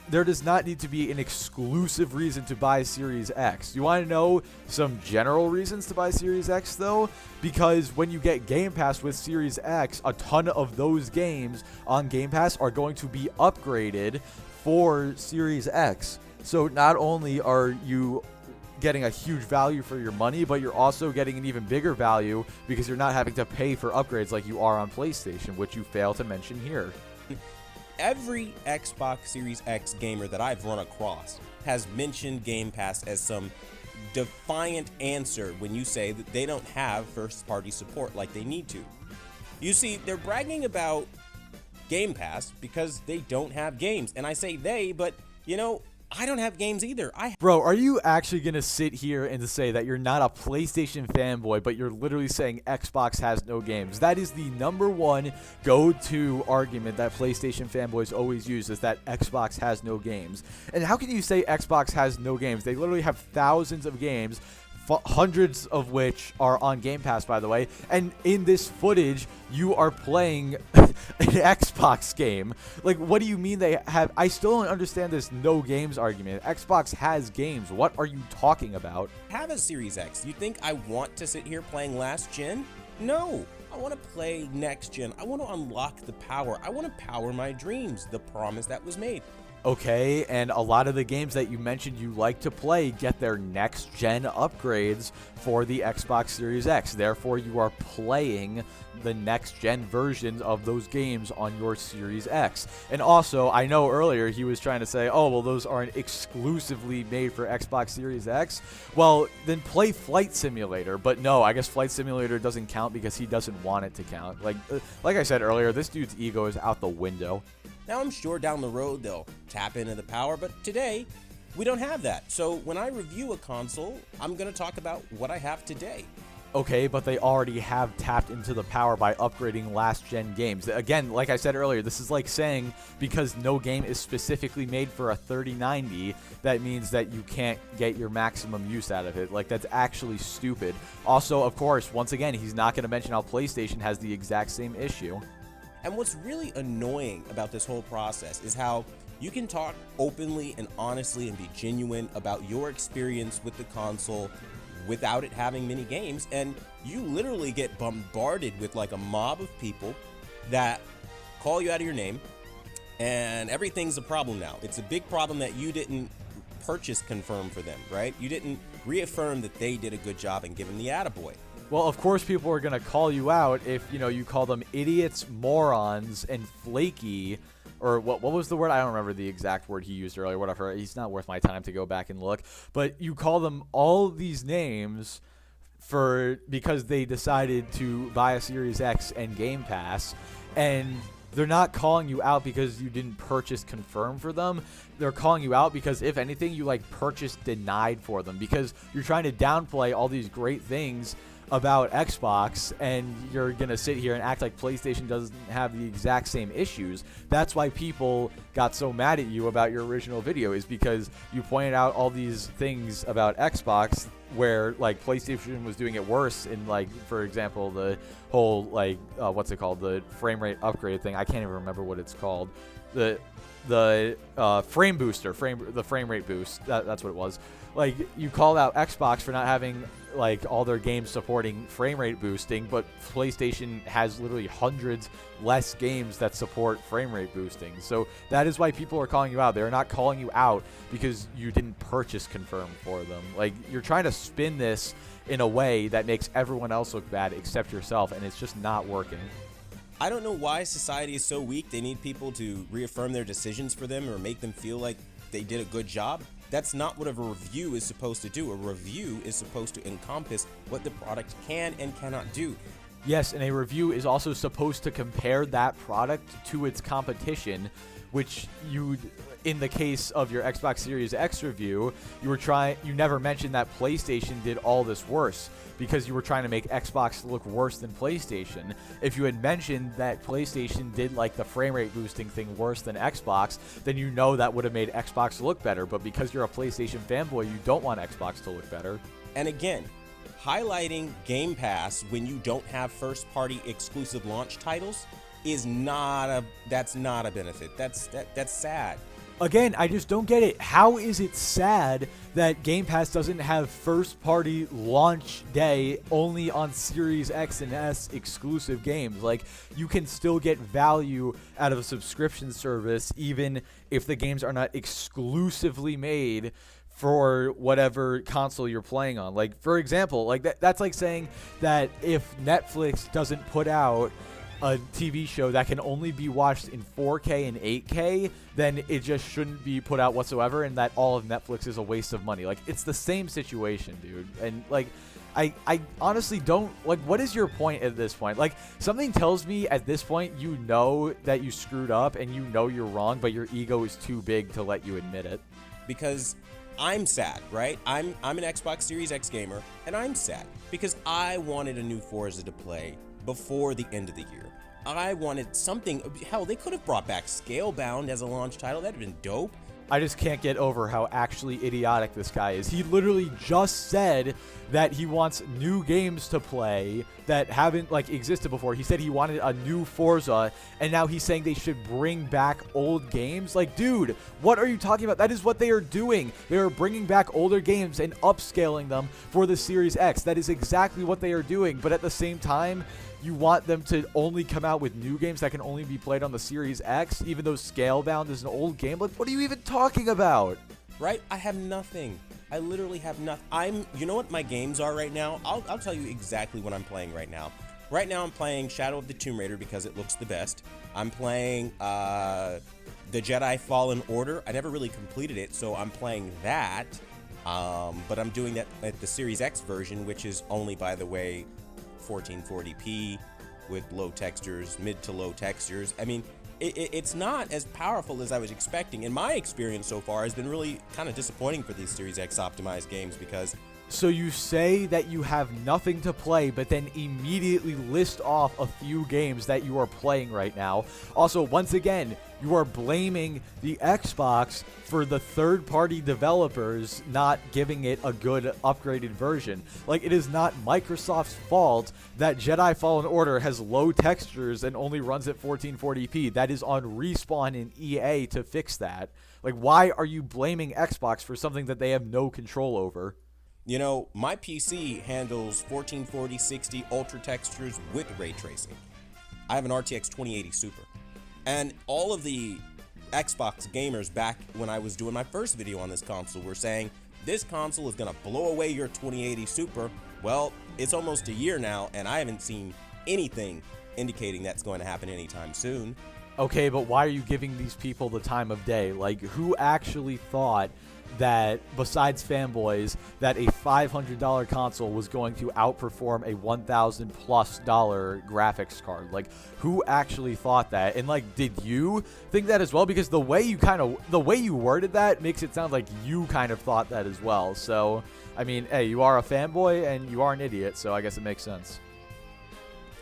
there does not need to be an exclusive reason to buy Series X. You want to know some general reasons to buy Series X, though? Because when you get Game Pass with Series X, a ton of those games on Game Pass are going to be upgraded for Series X. So not only are you getting a huge value for your money, but you're also getting an even bigger value because you're not having to pay for upgrades like you are on PlayStation, which you fail to mention here. Every Xbox Series X gamer that I've run across has mentioned Game Pass as some defiant answer when you say that they don't have first-party support like they need to. You see, they're bragging about Game Pass because they don't have games. And I say they, but, I don't have games either. Bro, are you actually going to sit here and say that you're not a PlayStation fanboy, but you're literally saying Xbox has no games? That is the number one go-to argument that PlayStation fanboys always use, is that Xbox has no games. And how can you say Xbox has no games? They literally have thousands of games, hundreds of which are on Game Pass, by the way. And in this footage, you are playing an Xbox game. Like, what do you mean they have? I still don't understand this no games argument. Xbox has games. What are you talking about? Have a Series X. You think I want to sit here playing last gen? No, I want to play next gen. I want to unlock the power. I want to power my dreams, the promise that was made. Okay, and a lot of the games that you mentioned you like to play get their next gen upgrades for the Xbox Series X. Therefore, you are playing the next gen versions of those games on your Series X. And also, I know earlier he was trying to say, oh, well, those aren't exclusively made for Xbox Series X. Well, then play Flight Simulator. But no, I guess Flight Simulator doesn't count because he doesn't want it to count. Like I said earlier, this dude's ego is out the window. Now, I'm sure down the road they'll tap into the power, but today we don't have that. So when I review a console, I'm going to talk about what I have today. Okay, but they already have tapped into the power by upgrading last-gen games. Again, like I said earlier, this is like saying because no game is specifically made for a 3090, that means that you can't get your maximum use out of it. Like, that's actually stupid. Also, of course, once again, he's not going to mention how PlayStation has the exact same issue. And what's really annoying about this whole process is how you can talk openly and honestly and be genuine about your experience with the console without it having many games, and you literally get bombarded with like a mob of people that call you out of your name, and everything's a problem now. It's a big problem that you didn't purchase confirm for them, right? You didn't reaffirm that they did a good job and give them the attaboy. Well, of course, people are going to call you out if, you call them idiots, morons, and flaky, or what was the word? I don't remember the exact word he used earlier, whatever. He's not worth my time to go back and look. But you call them all these names because they decided to buy a Series X and Game Pass, and they're not calling you out because you didn't purchase confirm for them. They're calling you out because, if anything, you purchase denied for them, because you're trying to downplay all these great things about Xbox, and you're gonna sit here and act like PlayStation doesn't have the exact same issues. That's why people got so mad at you about your original video, is because you pointed out all these things about Xbox where PlayStation was doing it worse in, for example, the whole what's it called, the frame rate upgrade thing. I can't even remember what it's called. The frame booster, the frame rate boost. That's what it was. You called out Xbox for not having all their games supporting frame rate boosting, but PlayStation has literally hundreds less games that support frame rate boosting. So that is why people are calling you out. They're not calling you out because you didn't purchase confirm for them. You're trying to spin this in a way that makes everyone else look bad except yourself, and it's just not working. I don't know why society is so weak. They need people to reaffirm their decisions for them or make them feel like they did a good job. That's not what a review is supposed to do. A review is supposed to encompass what the product can and cannot do. Yes, and a review is also supposed to compare that product to its competition, which in the case of your Xbox Series X review, you never mentioned that PlayStation did all this worse, because you were trying to make Xbox look worse than PlayStation. If you had mentioned that PlayStation did the frame rate boosting thing worse than Xbox, then that would have made Xbox look better. But because you're a PlayStation fanboy, you don't want Xbox to look better. And again, highlighting Game Pass when you don't have first-party exclusive launch titles is not a benefit. That's sad. Again, I just don't get it. How is it sad that Game Pass doesn't have first-party launch day only on Series X and S exclusive games? You can still get value out of a subscription service even if the games are not exclusively made for whatever console you're playing on. For example, that's like saying that if Netflix doesn't put out a TV show that can only be watched in 4K and 8K, then it just shouldn't be put out whatsoever, and that all of Netflix is a waste of money. It's the same situation, dude. And I honestly don't what is your point at this point? Something tells me at this point that you screwed up and you're wrong, but your ego is too big to let you admit it. Because I'm sad, right? I'm an Xbox Series X gamer, and I'm sad because I wanted a new Forza to play before the end of the year. I wanted something. Hell, they could have brought back Scalebound as a launch title. That'd have been dope. I just can't get over how actually idiotic this guy is. He literally just said that he wants new games to play that haven't like existed before. He said he wanted a new Forza, and now he's saying they should bring back old games. Like, dude, what are you talking about? That is what they are doing. They are bringing back older games and upscaling them for the Series X. That is exactly what they are doing. But at the same time, you want them to only come out with new games that can only be played on the Series X, even though Scalebound is an old game? Like, what are you even talking about? Right? I have nothing. I literally have nothing. You know what my games are right now? I'll tell you exactly what I'm playing right now. Right now I'm playing Shadow of the Tomb Raider because it looks the best. I'm playing the Jedi Fallen Order. I never really completed it, so I'm playing that. But I'm doing that at the Series X version, which is only, by the way, 1440p with low textures, mid to low textures. I mean, it's not as powerful as I was expecting, and my experience so far has been really kind of disappointing for these Series X optimized games because... So you say that you have nothing to play, but then immediately list off a few games that you are playing right now. Also, once again, you are blaming the Xbox for the third-party developers not giving it a good upgraded version. Like, it is not Microsoft's fault that Jedi Fallen Order has low textures and only runs at 1440p. That is on Respawn and EA to fix that. Like, why are you blaming Xbox for something that they have no control over? You know, my PC handles 1440, 60 ultra textures with ray tracing. I have an RTX 2080 Super. And all of the Xbox gamers back when I was doing my first video on this console were saying, this console is going to blow away your 2080 Super. Well, it's almost a year now, and I haven't seen anything indicating that's going to happen anytime soon. Okay, but why are you giving these people the time of day? Like, who actually thought that, besides fanboys, that a $500 console was going to outperform a $1,000+ graphics card? Like, who actually thought that? And like, did you think that as well? Because the way you worded that makes it sound like you kind of thought that as well. So, I mean, hey, you are a fanboy and you are an idiot, so I guess it makes sense.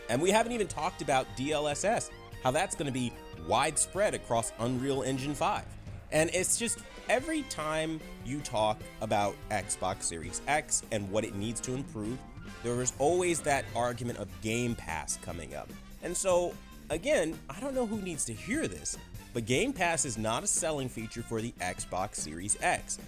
And we haven't even talked about DLSS, how that's going to be widespread across Unreal Engine 5. And it's just, every time you talk about Xbox Series X and what it needs to improve, there is always that argument of Game Pass coming up. And so, again, I don't know who needs to hear this, but Game Pass is not a selling feature for the Xbox Series X.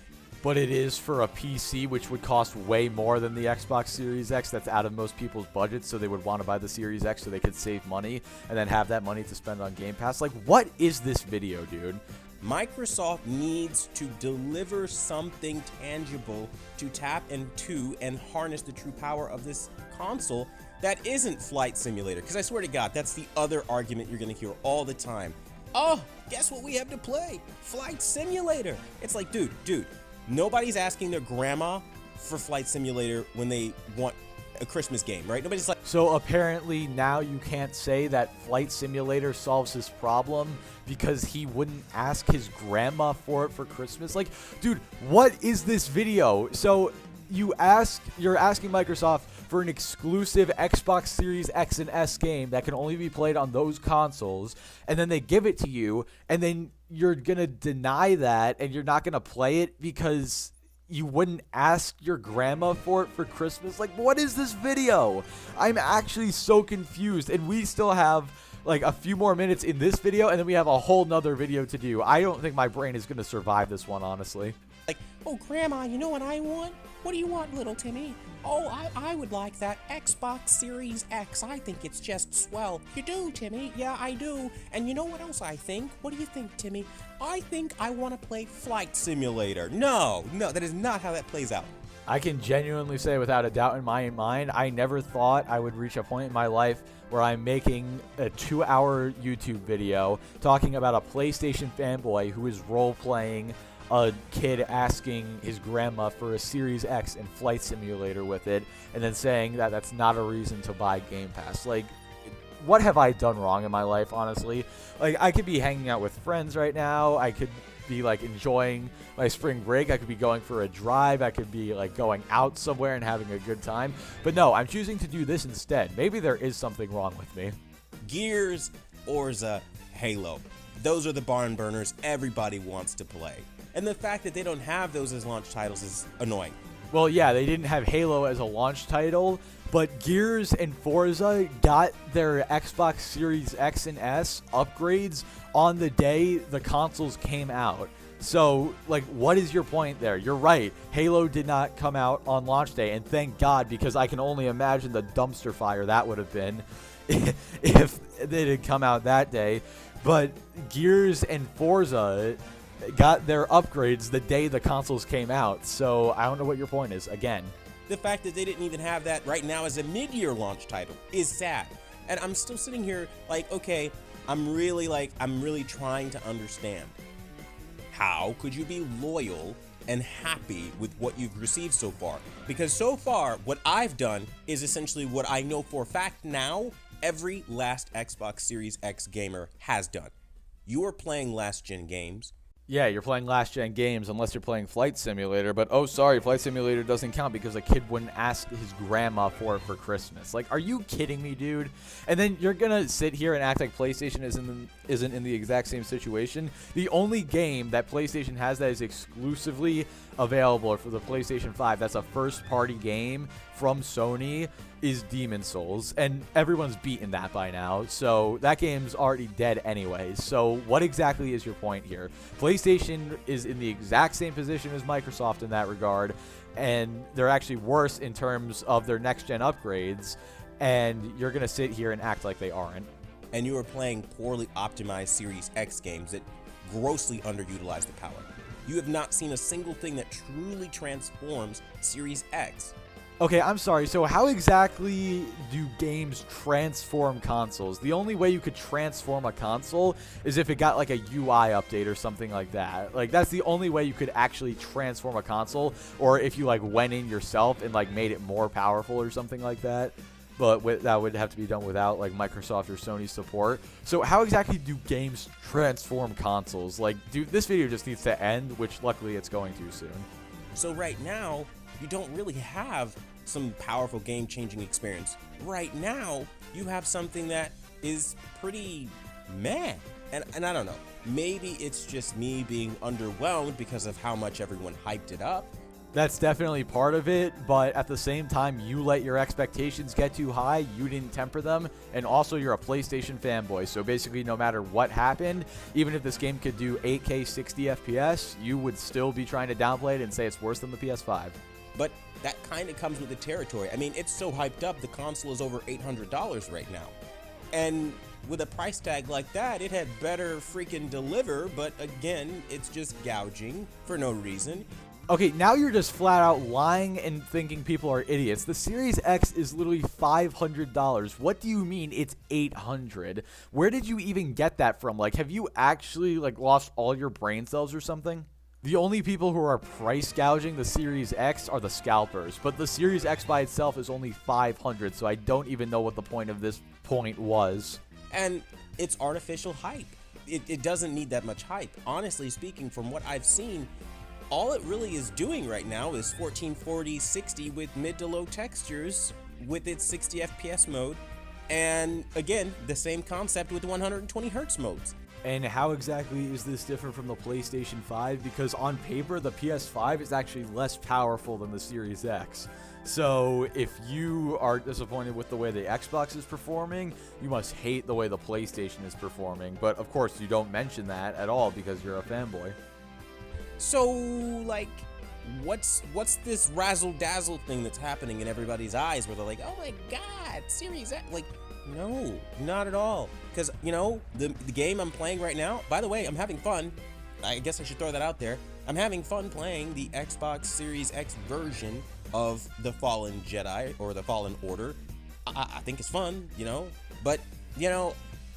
But it is for a PC, which would cost way more than the Xbox Series X. That's out of most people's budgets, so they would want to buy the Series X so they could save money and then have that money to spend on Game Pass. Like, what is this video, dude? Microsoft needs to deliver something tangible to tap into and harness the true power of this console that isn't Flight Simulator. Because I swear to God, that's the other argument you're going to hear all the time. Oh, guess what we have to play? Flight Simulator. It's like, dude, nobody's asking their grandma for Flight Simulator when they want a Christmas game, right? Nobody's like... So apparently now you can't say that Flight Simulator solves his problem because he wouldn't ask his grandma for it for Christmas. Like, dude, what is this video? So you're asking Microsoft for an exclusive Xbox Series X and S game that can only be played on those consoles, and then they give it to you, and then you're gonna deny that and you're not gonna play it because you wouldn't ask your grandma for it for Christmas? Like, what is this video? I'm actually so confused, and we still have like a few more minutes in this video, and then we have a whole nother video to do. I don't think my brain is going to survive this one, honestly. Like, oh, Grandma, you know what I want? What do you want, little Timmy? Oh, I would like that Xbox Series X. I think it's just swell. You do, Timmy? Yeah, I do. And you know what else I think? What do you think, Timmy? I think I want to play Flight Simulator. No, that is not how that plays out. I can genuinely say without a doubt in my mind, I never thought I would reach a point in my life where I'm making a 2-hour YouTube video talking about a PlayStation fanboy who is role-playing a kid asking his grandma for a Series X and Flight Simulator with it, and then saying that that's not a reason to buy Game Pass. Like, what have I done wrong in my life, honestly? Like, I could be hanging out with friends right now. I could be, like, enjoying my spring break. I could be going for a drive. I could be, like, going out somewhere and having a good time. But no, I'm choosing to do this instead. Maybe there is something wrong with me. Gears, Orza, Halo. Those are the barn burners everybody wants to play. And the fact that they don't have those as launch titles is annoying. Well, yeah, they didn't have Halo as a launch title, but Gears and Forza got their Xbox Series X and S upgrades on the day the consoles came out. So, like, what is your point there? You're right. Halo did not come out on launch day, and thank God, because I can only imagine the dumpster fire that would have been if they did come out that day. But Gears and Forza got their upgrades the day the consoles came out. So, I don't know what your point is, again. The fact that they didn't even have that right now as a mid-year launch title is sad. And I'm still sitting here like, okay, I'm really trying to understand. How could you be loyal and happy with what you've received so far? Because so far, what I've done is essentially what I know for a fact now every last Xbox Series X gamer has done. You are playing last-gen games. Yeah, you're playing last-gen games unless you're playing Flight Simulator, but oh, sorry, Flight Simulator doesn't count because a kid wouldn't ask his grandma for it for Christmas. Like, are you kidding me, dude? And then you're gonna sit here and act like PlayStation isn't in the exact same situation. The only game that PlayStation has that is exclusively available for the PlayStation 5, that's a first-party game from Sony, is Demon's Souls, and everyone's beaten that by now, so that game's already dead anyway. So what exactly is your point here? PlayStation is in the exact same position as Microsoft in that regard, and they're actually worse in terms of their next-gen upgrades, and you're going to sit here and act like they aren't. And you are playing poorly optimized Series X games that grossly underutilize the power. You have not seen a single thing that truly transforms Series X. Okay, I'm sorry. So how exactly do games transform consoles? The only way you could transform a console is if it got like a UI update or something like that. Like, that's the only way you could actually transform a console, or if you like went in yourself and like made it more powerful or something like that. But that would have to be done without like Microsoft or Sony support. So how exactly do games transform consoles? Like, dude, this video just needs to end, which luckily it's going to soon. So right now, you don't really have some powerful game-changing experience. Right now, you have something that is pretty meh. And I don't know, maybe it's just me being underwhelmed because of how much everyone hyped it up. That's definitely part of it, but at the same time, you let your expectations get too high, you didn't temper them, and also you're a PlayStation fanboy, so basically no matter what happened, even if this game could do 8K 60 FPS, you would still be trying to downplay it and say it's worse than the PS5. But that kind of comes with the territory. I mean, it's so hyped up, the console is over $800 right now. And with a price tag like that, it had better freaking deliver, but again, it's just gouging for no reason. Okay, now you're just flat out lying and thinking people are idiots. The Series X is literally $500. What do you mean it's $800? Where did you even get that from? Like, have you actually like lost all your brain cells or something? The only people who are price gouging the Series X are the scalpers, but the Series X by itself is only $500, so I don't even know what the point of this point was. And it's artificial hype. It doesn't need that much hype. Honestly speaking, from what I've seen, all it really is doing right now is 1440 60 with mid to low textures with its 60 FPS mode. And again, the same concept with the 120 Hz modes. And how exactly is this different from the PlayStation 5? Because on paper, the PS5 is actually less powerful than the Series X. So if you are disappointed with the way the Xbox is performing, you must hate the way the PlayStation is performing. But of course, you don't mention that at all because you're a fanboy. So, like, what's this razzle-dazzle thing that's happening in everybody's eyes where they're like, oh my god, Series X? Like, no, not at all. Because, you know, the game I'm playing right now, by the way, I'm having fun. I guess I should throw that out there. I'm having fun playing the Xbox Series X version of the Fallen Jedi, or the Fallen Order. I think it's fun, you know? But, you know,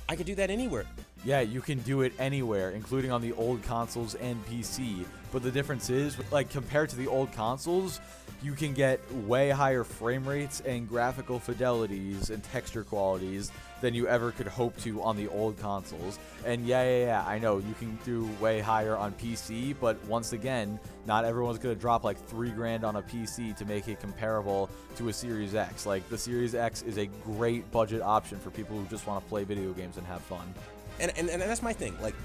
I could do that anywhere. Yeah, you can do it anywhere, including on the old consoles and PC. But the difference is, like, compared to the old consoles, you can get way higher frame rates and graphical fidelities and texture qualities than you ever could hope to on the old consoles. And yeah, I know you can do way higher on PC, but once again, not everyone's gonna drop like $3,000 on a PC to make it comparable to a Series X. Like, the Series X is a great budget option for people who just want to play video games and have fun. And that's my thing. Like,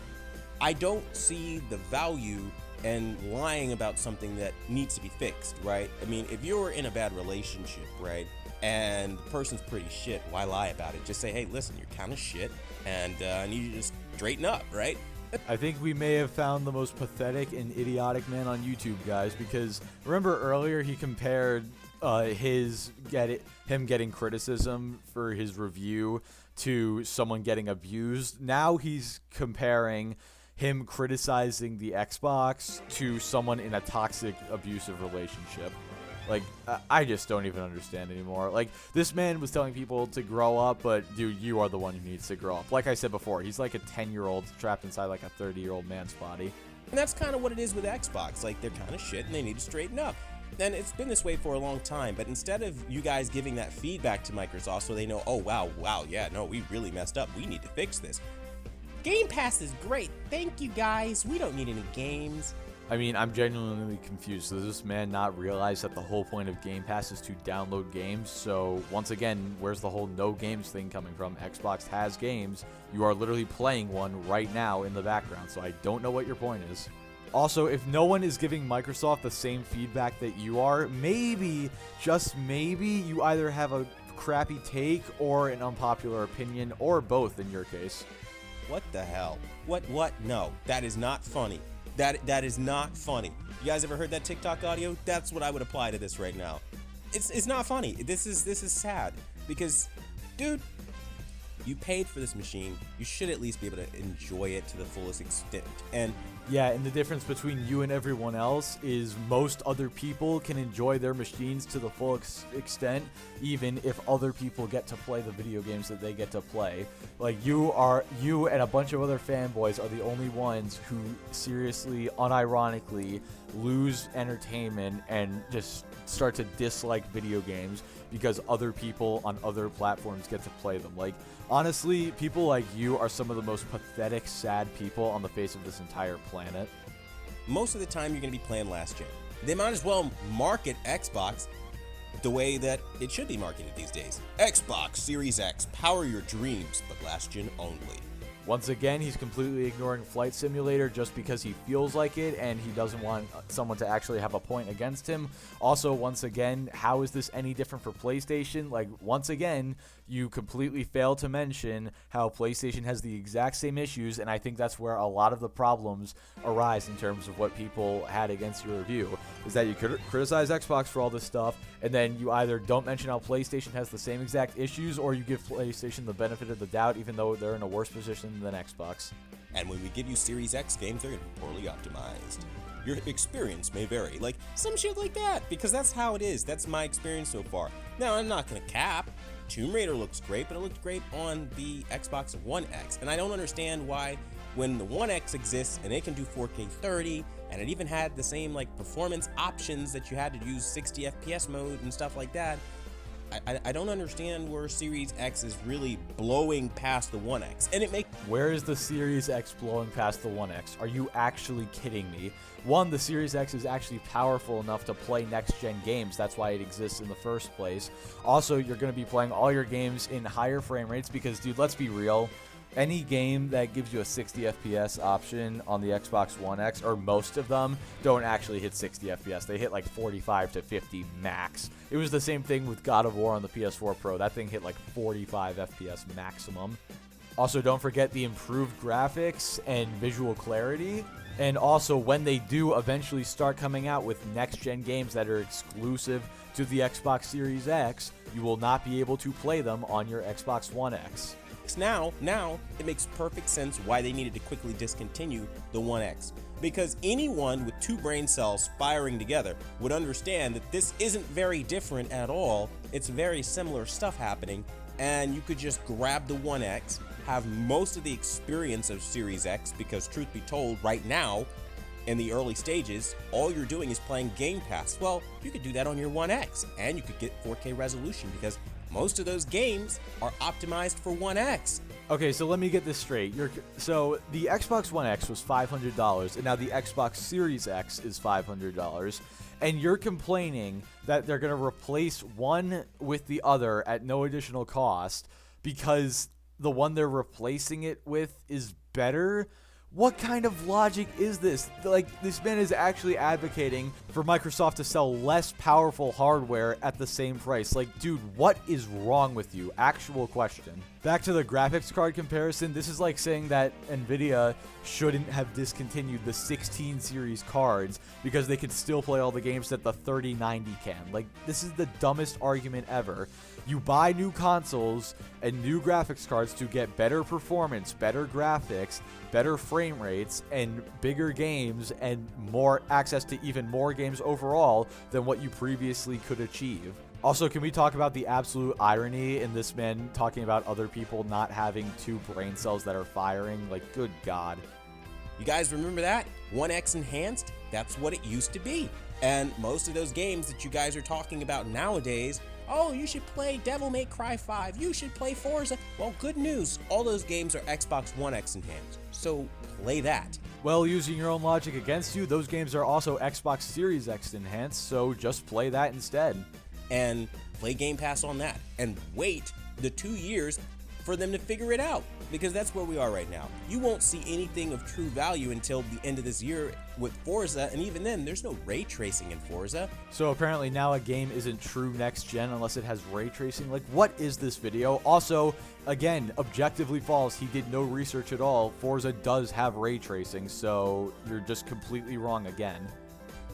I don't see the value and lying about something that needs to be fixed, right? I mean, if you're in a bad relationship, right, and the person's pretty shit, why lie about it? Just say, hey, listen, you're kind of shit, and I need you to just straighten up, right? I think we may have found the most pathetic and idiotic man on YouTube, guys, because remember earlier he compared him getting criticism for his review to someone getting abused. Now he's comparing him criticizing the Xbox to someone in a toxic, abusive relationship. Like, I just don't even understand anymore. Like, this man was telling people to grow up, but, dude, you are the one who needs to grow up. Like I said before, he's like a 10-year-old trapped inside, like, a 30-year-old man's body. And that's kind of what it is with Xbox. Like, they're kind of shit and they need to straighten up. And it's been this way for a long time, but instead of you guys giving that feedback to Microsoft so they know, oh, wow, yeah, no, we really messed up. We need to fix this. Game Pass is great. Thank you, guys. We don't need any games. I mean, I'm genuinely confused. Does this man not realize that the whole point of Game Pass is to download games? So, once again, where's the whole no games thing coming from? Xbox has games. You are literally playing one right now in the background, so I don't know what your point is. Also, if no one is giving Microsoft the same feedback that you are, maybe, just maybe, you either have a crappy take or an unpopular opinion, or both in your case. What the hell? What? No, that is not funny. That is not funny. You guys ever heard that TikTok audio? That's what I would apply to this right now. It's not funny. This is sad because, dude, you paid for this machine. You should at least be able to enjoy it to the fullest extent. And yeah, and the difference between you and everyone else is most other people can enjoy their machines to the full extent, even if other people get to play the video games that they get to play. Like, you and a bunch of other fanboys are the only ones who seriously, unironically, lose entertainment and just start to dislike video games because other people on other platforms get to play them. Like, honestly, people like you are some of the most pathetic, sad people on the face of this entire planet. Most of the time, you're going to be playing last gen. They might as well market Xbox the way that it should be marketed these days. Xbox Series X, power your dreams, but last gen only. Once again, he's completely ignoring Flight Simulator just because he feels like it and he doesn't want someone to actually have a point against him. Also, once again, how is this any different for PlayStation? Like, once again, you completely fail to mention how PlayStation has the exact same issues, and I think that's where a lot of the problems arise in terms of what people had against your review, is that you could criticize Xbox for all this stuff, and then you either don't mention how PlayStation has the same exact issues, or you give PlayStation the benefit of the doubt, even though they're in a worse position than Xbox. And when we give you Series X games, they're going to be poorly optimized. Your experience may vary, like some shit like that, because that's how it is. That's my experience so far. Now, I'm not going to cap. Tomb Raider looks great, but it looked great on the Xbox One X. And I don't understand why, when the One X exists and it can do 4K 30, and it even had the same like performance options that you had to use 60 FPS mode and stuff like that, I don't understand where Series X is really blowing past the One X. And Where is the Series X blowing past the One X? Are you actually kidding me? One, the Series X is actually powerful enough to play next-gen games. That's why it exists in the first place. Also, you're going to be playing all your games in higher frame rates because, dude, let's be real. Any game that gives you a 60 FPS option on the Xbox One X, or most of them, don't actually hit 60 FPS. They hit like 45 to 50 max. It was the same thing with God of War on the PS4 Pro. That thing hit like 45 FPS maximum. Also, don't forget the improved graphics and visual clarity. And also, when they do eventually start coming out with next-gen games that are exclusive to the Xbox Series X, you will not be able to play them on your Xbox One X. Now, it makes perfect sense why they needed to quickly discontinue the One X. Because anyone with two brain cells firing together would understand that this isn't very different at all. It's very similar stuff happening, and you could just grab the One X, have most of the experience of Series X, because truth be told, right now, in the early stages, all you're doing is playing Game Pass. Well, you could do that on your One X, and you could get 4K resolution, because most of those games are optimized for One X. Okay, so let me get this straight. So the Xbox One X was $500, and now the Xbox Series X is $500, and you're complaining that they're going to replace one with the other at no additional cost because the one they're replacing it with is better, What kind of logic is this? Like, this man is actually advocating for Microsoft to sell less powerful hardware at the same price. Like, dude, what is wrong with you? Actual question. Back to the graphics card comparison, this is like saying that Nvidia shouldn't have discontinued the 16 series cards because they could still play all the games that the 3090 can. Like, this is the dumbest argument ever. You buy new consoles and new graphics cards to get better performance, better graphics, better frame rates, and bigger games, and more access to even more games overall than what you previously could achieve. Also, can we talk about the absolute irony in this man talking about other people not having 2 brain cells that are firing? Like, good God. You guys remember that? 1X Enhanced? That's what it used to be. And most of those games that you guys are talking about nowadays, oh, you should play Devil May Cry 5, you should play Forza. Well, good news, all those games are Xbox One X Enhanced, so play that. Well, using your own logic against you, those games are also Xbox Series X enhanced, so just play that instead. And play Game Pass on that, and wait the 2 years for them to figure it out, because that's where we are right now. You won't see anything of true value until the end of this year with Forza, and even then, there's no ray tracing in Forza. So apparently now a game isn't true next gen unless it has ray tracing. Like, what is this video? Also, again, objectively false. He did no research at all. Forza does have ray tracing, so you're just completely wrong again.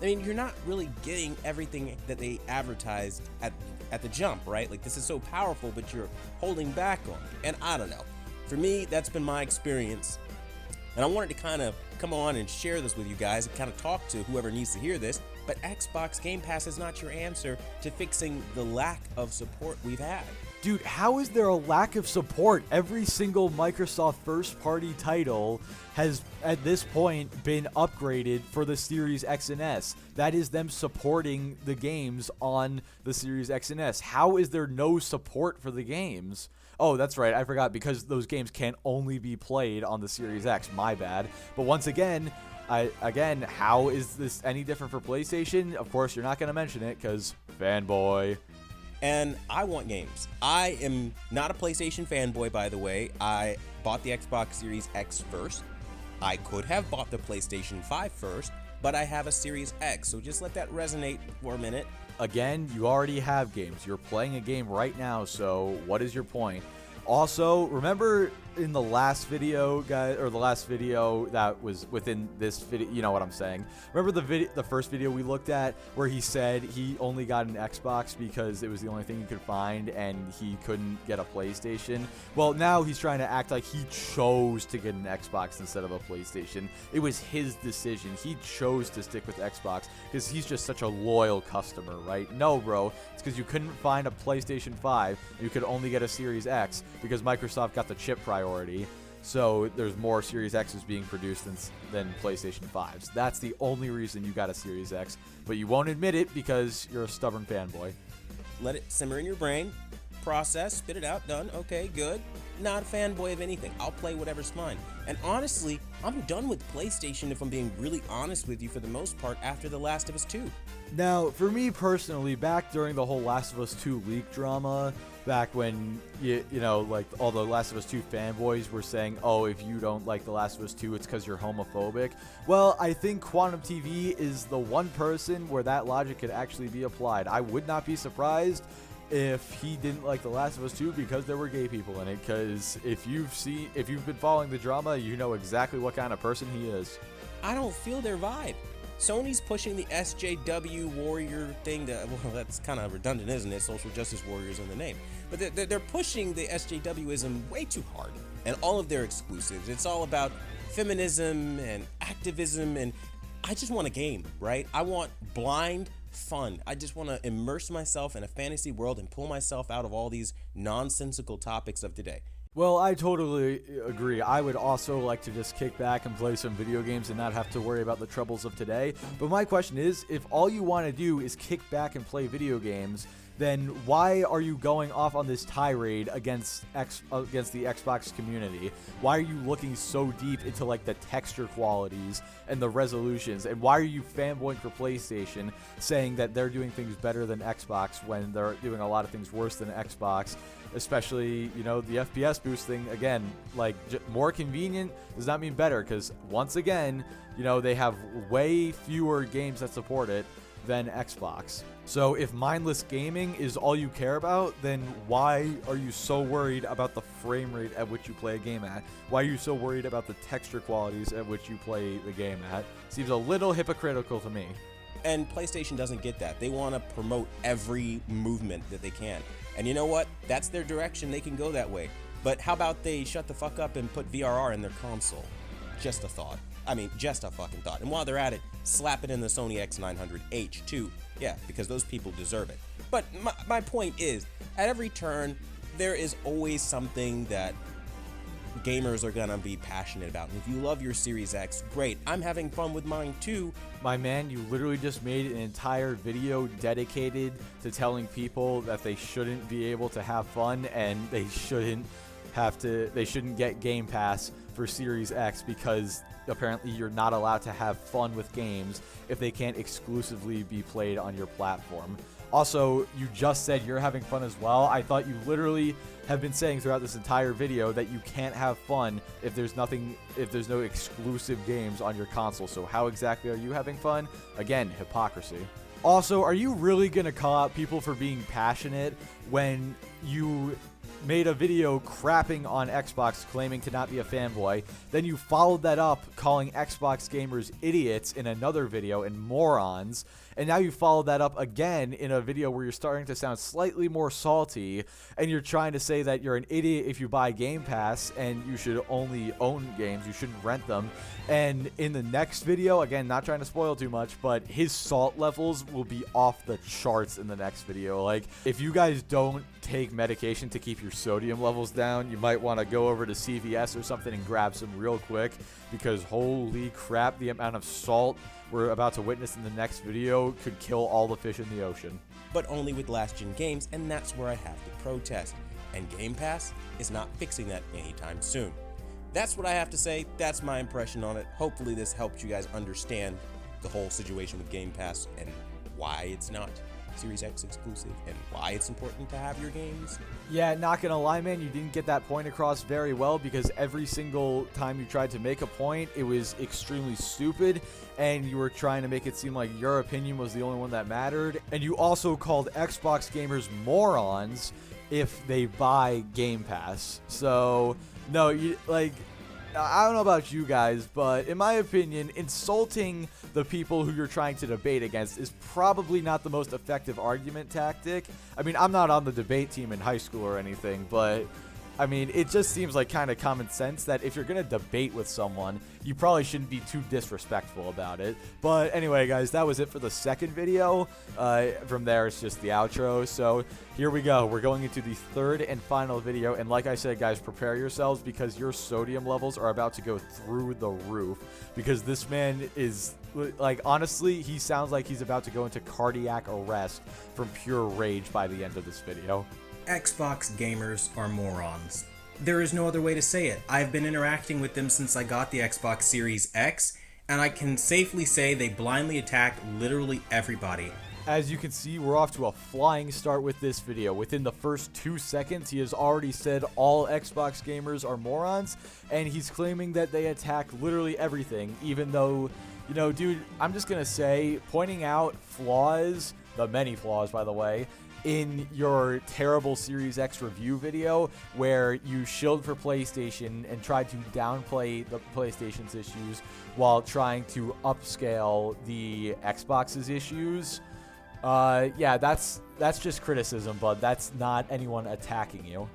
I mean, you're not really getting everything that they advertised at the jump, right? Like, this is so powerful, but you're holding back on it. And I don't know. For me, that's been my experience. And I wanted to kind of come on and share this with you guys and kind of talk to whoever needs to hear this. But Xbox Game Pass is not your answer to fixing the lack of support we've had. Dude, how is there a lack of support? Every single Microsoft first-party title has, at this point, been upgraded for the Series X and S. That is them supporting the games on the Series X and S. How is there no support for the games? Oh, that's right, I forgot, because those games can only be played on the Series X. My bad. But once again, how is this any different for PlayStation? Of course, you're not going to mention it, because fanboy. And I want games. I am not a PlayStation fanboy, by the way. I bought the Xbox Series X first. I could have bought the PlayStation 5 first, but I have a Series X, so just let that resonate for a minute. Again, you already have games. You're playing a game right now, so what is your point? Also, remember in the last video, guys, or the last video that was within this video, you know what I'm saying. Remember the first video we looked at where he said he only got an Xbox because it was the only thing he could find and he couldn't get a PlayStation? Well, now he's trying to act like he chose to get an Xbox instead of a PlayStation. It was his decision. He chose to stick with Xbox because he's just such a loyal customer, right? No, bro. It's because you couldn't find a PlayStation 5 and you could only get a Series X because Microsoft got the chip priority. So there's more Series X's being produced than PlayStation 5s. That's the only reason you got a Series X, but you won't admit it because you're a stubborn fanboy. Let it simmer in your brain, process, spit it out, done, okay, good. Not a fanboy of anything. I'll play whatever's fine. And honestly, I'm done with PlayStation if I'm being really honest with you for the most part after The Last of Us 2. Now, for me personally, back during the whole Last of Us 2 leak drama, back when, you know, like all the Last of Us 2 fanboys were saying, oh, if you don't like The Last of Us 2, it's because you're homophobic. Well, I think Quantum TV is the one person where that logic could actually be applied. I would not be surprised if he didn't like The Last of Us 2 because there were gay people in it, because if you've been following the drama, you know exactly what kind of person he is. I don't feel their vibe. Sony's pushing the SJW warrior thing to, well, that's kind of redundant, isn't it? Social justice warriors in the name. But they're pushing the SJWism way too hard. And all of their exclusives. It's all about feminism and activism, and I just want a game, right? I want blind fun. I just want to immerse myself in a fantasy world and pull myself out of all these nonsensical topics of today. Well, I totally agree. I would also like to just kick back and play some video games and not have to worry about the troubles of today. But my question is, if all you want to do is kick back and play video games, then why are you going off on this tirade against the Xbox community? Why are you looking so deep into like the texture qualities and the resolutions? And why are you fanboying for PlayStation, saying that they're doing things better than Xbox when they're doing a lot of things worse than Xbox? Especially, you know, the FPS boosting, again, like more convenient does not mean better, because once again, you know, they have way fewer games that support it than Xbox. So if mindless gaming is all you care about, then why are you so worried about the frame rate at which you play a game at? Why are you so worried about the texture qualities at which you play the game at? Seems a little hypocritical to me. And PlayStation doesn't get that. They want to promote every movement that they can. And you know what? That's their direction. They can go that way. But how about they shut the fuck up and put VRR in their console? Just a thought. I mean, just a fucking thought. And while they're at it, slap it in the Sony X900H too. Yeah, because those people deserve it. But my point is, at every turn, there is always something that gamers are gonna be passionate about. And if you love your Series X, great. I'm having fun with mine too. My man, you literally just made an entire video dedicated to telling people that they shouldn't be able to have fun and they shouldn't get Game Pass for Series X because apparently you're not allowed to have fun with games if they can't exclusively be played on your platform. Also, you just said you're having fun as well. I thought you literally have been saying throughout this entire video that you can't have fun if there's no exclusive games on your console. So how exactly are you having fun? Again, hypocrisy. Also, are you really gonna call out people for being passionate when you made a video crapping on Xbox, claiming to not be a fanboy? Then you followed that up calling Xbox gamers idiots in another video and morons, and now you followed that up again in a video where you're starting to sound slightly more salty, and you're trying to say that you're an idiot if you buy Game Pass and you should only own games, you shouldn't rent them. And in the next video, again, not trying to spoil too much, but his salt levels will be off the charts in the next video. Like, if you guys don't take medication to keep your sodium levels down, you might want to go over to CVS or something and grab some real quick, because holy crap, the amount of salt we're about to witness in the next video could kill all the fish in the ocean. But only with last-gen games, and that's where I have to protest. And Game Pass is not fixing that anytime soon. That's what I have to say. That's my impression on it. Hopefully this helped you guys understand the whole situation with Game Pass and why it's not Series X exclusive and why it's important to have your games. Yeah, not gonna lie, man, you didn't get that point across very well, because every single time you tried to make a point, it was extremely stupid, and you were trying to make it seem like your opinion was the only one that mattered. And you also called Xbox gamers morons if they buy Game Pass. So no, I don't know about you guys, but in my opinion, insulting the people who you're trying to debate against is probably not the most effective argument tactic. I mean, I'm not on the debate team in high school or anything, but I mean, it just seems like kind of common sense that if you're going to debate with someone, you probably shouldn't be too disrespectful about it. But anyway, guys, that was it for the second video. From there, it's just the outro. So here we go. We're going into the third and final video. And like I said, guys, prepare yourselves, because your sodium levels are about to go through the roof. Because this man is, like, honestly, he sounds like he's about to go into cardiac arrest from pure rage by the end of this video. Xbox gamers are morons. There is no other way to say it. I've been interacting with them since I got the Xbox Series X, and I can safely say they blindly attack literally everybody. As you can see, we're off to a flying start with this video. Within the first 2 seconds, he has already said all Xbox gamers are morons, and he's claiming that they attack literally everything, even though, you know, dude, I'm just gonna say, pointing out flaws, the many flaws, by the way, in your terrible Series X review video, where you shilled for PlayStation and tried to downplay the PlayStation's issues while trying to upscale the Xbox's issues. Yeah, that's just criticism, bud. That's not anyone attacking you.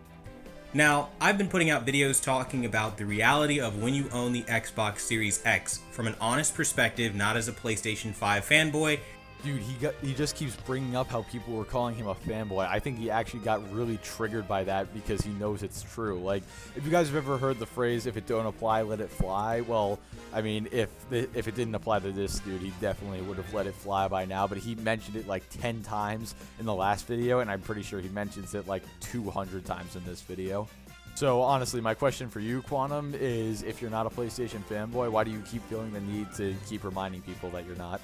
Now, I've been putting out videos talking about the reality of when you own the Xbox Series X from an honest perspective, not as a PlayStation 5 fanboy, Dude, he just keeps bringing up how people were calling him a fanboy. I think he actually got really triggered by that because he knows it's true. Like, if you guys have ever heard the phrase, if it don't apply, let it fly, well, I mean, if it didn't apply to this dude, he definitely would have let it fly by now, but he mentioned it like 10 times in the last video, and I'm pretty sure he mentions it like 200 times in this video. So honestly, my question for you, Quantum, is if you're not a PlayStation fanboy, why do you keep feeling the need to keep reminding people that you're not?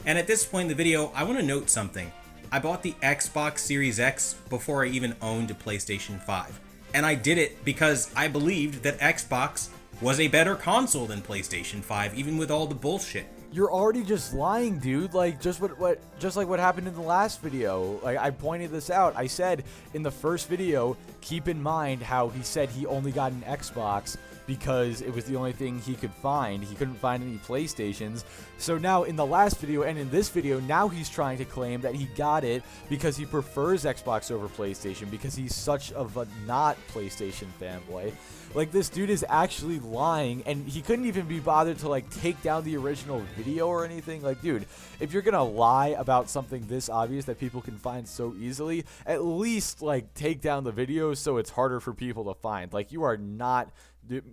And at this point in the video, I want to note something. I bought the Xbox Series X before I even owned a PlayStation 5. And I did it because I believed that Xbox was a better console than PlayStation 5, even with all the bullshit. You're already just lying, dude. Like, just like what happened in the last video. Like, I pointed this out. I said in the first video, keep in mind how he said he only got an Xbox because it was the only thing he could find. He couldn't find any PlayStations. So now in the last video and in this video, now he's trying to claim that he got it because he prefers Xbox over PlayStation because he's such of a not PlayStation fanboy. Like, this dude is actually lying, and he couldn't even be bothered to, like, take down the original video or anything. Like, dude, if you're gonna lie about something this obvious that people can find so easily, at least, like, take down the video so it's harder for people to find. Like, you are not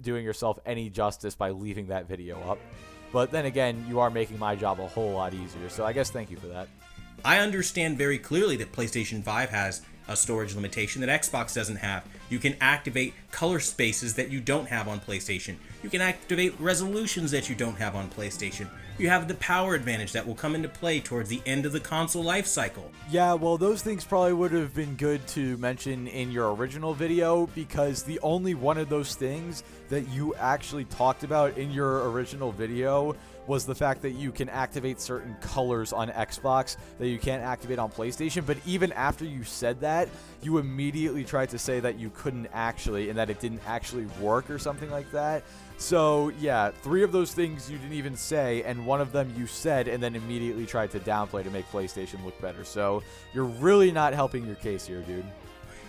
doing yourself any justice by leaving that video up. But then again, you are making my job a whole lot easier, so I guess thank you for that. I understand very clearly that PlayStation 5 has a storage limitation that Xbox doesn't have. You can activate color spaces that you don't have on PlayStation. You can activate resolutions that you don't have on PlayStation. You have the power advantage that will come into play towards the end of the console life cycle. Yeah, well, those things probably would have been good to mention in your original video because the only one of those things that you actually talked about in your original video was the fact that you can activate certain colors on Xbox that you can't activate on PlayStation. But even after you said that, you immediately tried to say that you couldn't actually and that it didn't actually work or something like that. So yeah, 3 of those things you didn't even say, and one of them you said and then immediately tried to downplay to make PlayStation look better. So you're really not helping your case here, dude.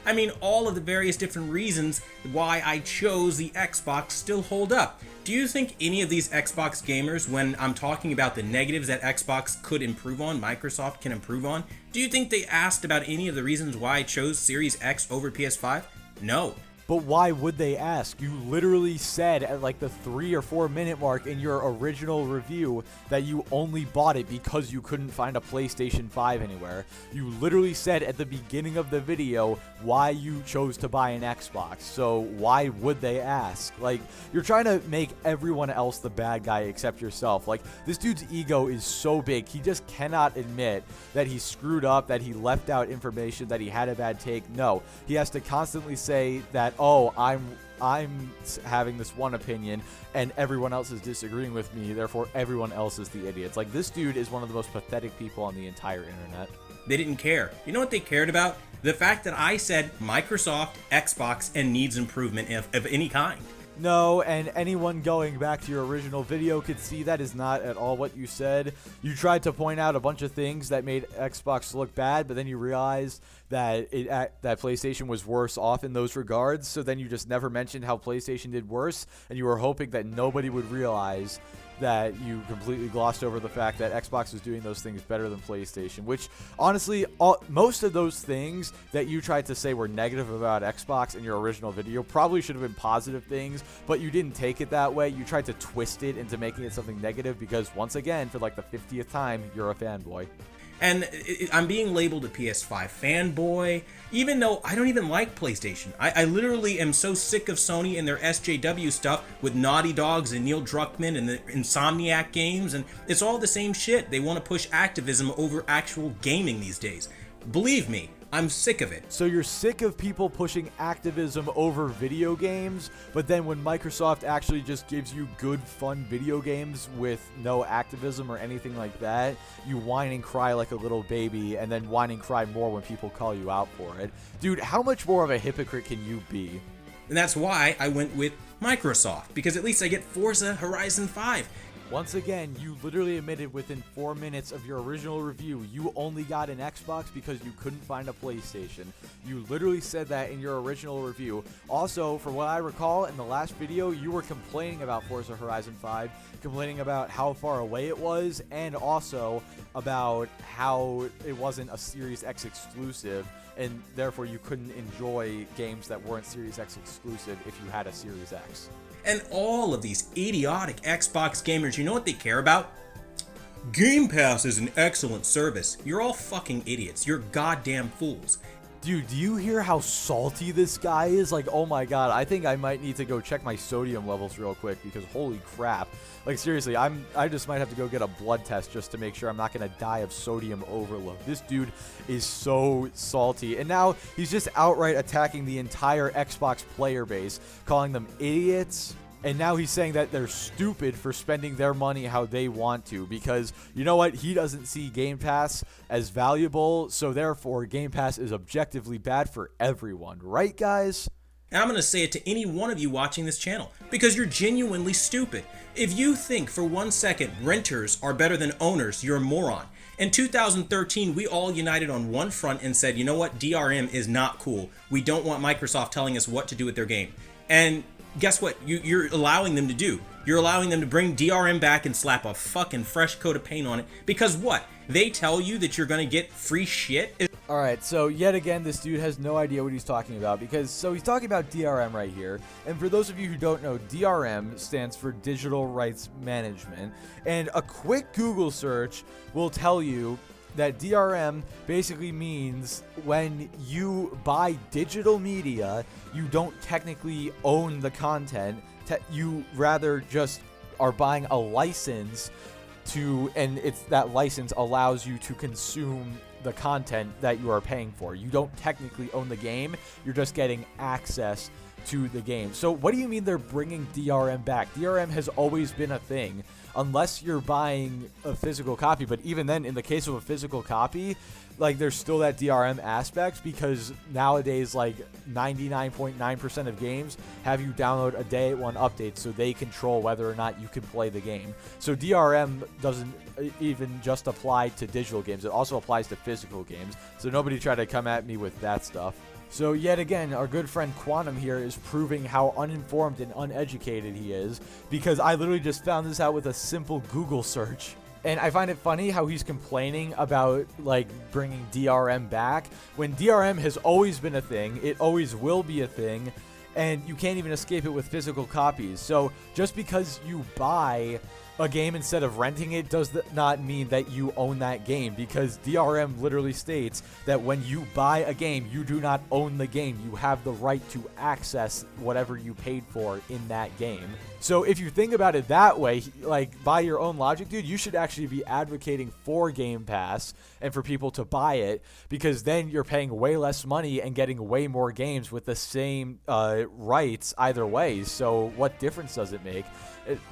I mean, all of the various different reasons why I chose the Xbox still hold up. Do you think any of these Xbox gamers, when I'm talking about the negatives that Xbox could improve on, Microsoft can improve on, do you think they asked about any of the reasons why I chose Series X over PS5? No. But why would they ask? You literally said at like the 3 or 4 minute mark in your original review that you only bought it because you couldn't find a PlayStation 5 anywhere. You literally said at the beginning of the video why you chose to buy an Xbox. So why would they ask? Like, you're trying to make everyone else the bad guy except yourself. Like, this dude's ego is so big, he just cannot admit that he screwed up, that he left out information, that he had a bad take. No, he has to constantly say that, oh, I'm having this one opinion and everyone else is disagreeing with me, therefore everyone else is the idiots. Like, this dude is one of the most pathetic people on the entire internet. They didn't care. You know what they cared about? The fact that I said Microsoft, Xbox, and needs improvement of any kind. No, and anyone going back to your original video could see that is not at all what you said. You tried to point out a bunch of things that made Xbox look bad, but then you realized that that PlayStation was worse off in those regards, so then you just never mentioned how PlayStation did worse, and you were hoping that nobody would realize that you completely glossed over the fact that Xbox was doing those things better than PlayStation, which honestly, most of those things that you tried to say were negative about Xbox in your original video probably should have been positive things, but you didn't take it that way. You tried to twist it into making it something negative because, once again, for like the 50th time, you're a fanboy. And I'm being labeled a PS5 fanboy, even though I don't even like PlayStation. I literally am so sick of Sony and their SJW stuff with Naughty Dogs and Neil Druckmann and the Insomniac games, and it's all the same shit. They want to push activism over actual gaming these days. Believe me, I'm sick of it. So you're sick of people pushing activism over video games, but then when Microsoft actually just gives you good, fun video games with no activism or anything like that, you whine and cry like a little baby, and then whine and cry more when people call you out for it. Dude, how much more of a hypocrite can you be? And that's why I went with Microsoft, because at least I get Forza Horizon 5. Once again, you literally admitted within 4 minutes of your original review you only got an Xbox because you couldn't find a PlayStation. You literally said that in your original review. Also, from what I recall, in the last video, you were complaining about Forza Horizon 5, complaining about how far away it was, and also about how it wasn't a Series X exclusive, and therefore you couldn't enjoy games that weren't Series X exclusive if you had a Series X. And all of these idiotic Xbox gamers, you know what they care about? Game Pass is an excellent service. You're all fucking idiots. You're goddamn fools. Dude, do you hear how salty this guy is? Like, oh my god, I think I might need to go check my sodium levels real quick because holy crap. Like, seriously, I just might have to go get a blood test just to make sure I'm not going to die of sodium overload. This dude is so salty. And now he's just outright attacking the entire Xbox player base, calling them idiots. And now he's saying that they're stupid for spending their money how they want to because, you know what, he doesn't see Game Pass as valuable, so therefore Game Pass is objectively bad for everyone. Right, guys? And I'm going to say it to any one of you watching this channel because you're genuinely stupid. If you think for 1 second renters are better than owners, you're a moron. In 2013, we all united on one front and said, you know what, DRM is not cool. We don't want Microsoft telling us what to do with their game. And guess what? You're allowing them to do. You're allowing them to bring DRM back and slap a fucking fresh coat of paint on it. Because what? They tell you that you're going to get free shit? Alright, so yet again, this dude has no idea what he's talking about because, he's talking about DRM right here. And for those of you who don't know, DRM stands for Digital Rights Management. And a quick Google search will tell you that DRM basically means when you buy digital media, you don't technically own the content. You rather just are buying a license and that license allows you to consume the content that you are paying for. You don't technically own the game. You're just getting access to the game. So what do you mean they're bringing DRM back? DRM has always been a thing unless you're buying a physical copy. But even then, in the case of a physical copy, like there's still that DRM aspect because nowadays like 99.9% of games have you download a day one update so they control whether or not you can play the game. So DRM doesn't even just apply to digital games. It also applies to physical games. So nobody try to come at me with that stuff. So yet again, our good friend Quantum here is proving how uninformed and uneducated he is because I literally just found this out with a simple Google search. And I find it funny how he's complaining about like bringing DRM back when DRM has always been a thing. It always will be a thing. And you can't even escape it with physical copies. So just because you buy a game instead of renting it does not mean that you own that game because DRM literally states that when you buy a game, you do not own the game. You have the right to access whatever you paid for in that game. So if you think about it that way, like by your own logic, dude, you should actually be advocating for Game Pass and for people to buy it because then you're paying way less money and getting way more games with the same rights either way. So what difference does it make?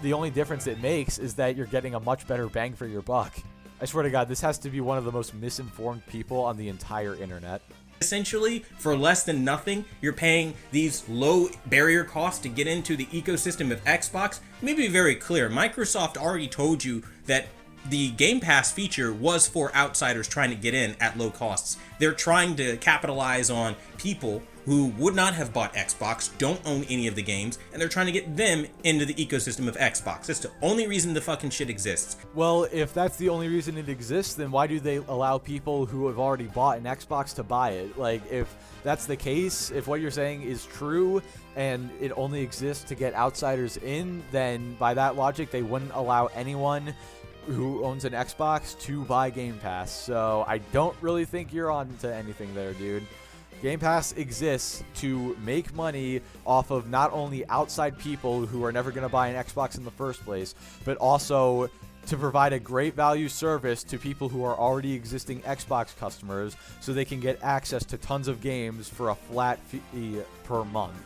The only difference it makes is that you're getting a much better bang for your buck. I swear to God, this has to be one of the most misinformed people on the entire internet. Essentially, for less than nothing, you're paying these low barrier costs to get into the ecosystem of Xbox. Let me be very clear. Microsoft already told you that the Game Pass feature was for outsiders trying to get in at low costs. They're trying to capitalize on people who would not have bought Xbox, don't own any of the games, and they're trying to get them into the ecosystem of Xbox. That's the only reason the fucking shit exists. Well, if that's the only reason it exists, then why do they allow people who have already bought an Xbox to buy it? Like, if that's the case, if what you're saying is true, and it only exists to get outsiders in, then by that logic, they wouldn't allow anyone who owns an Xbox to buy Game Pass. So I don't really think you're on to anything there, dude. Game Pass exists to make money off of not only outside people who are never going to buy an Xbox in the first place, but also to provide a great value service to people who are already existing Xbox customers so they can get access to tons of games for a flat fee per month.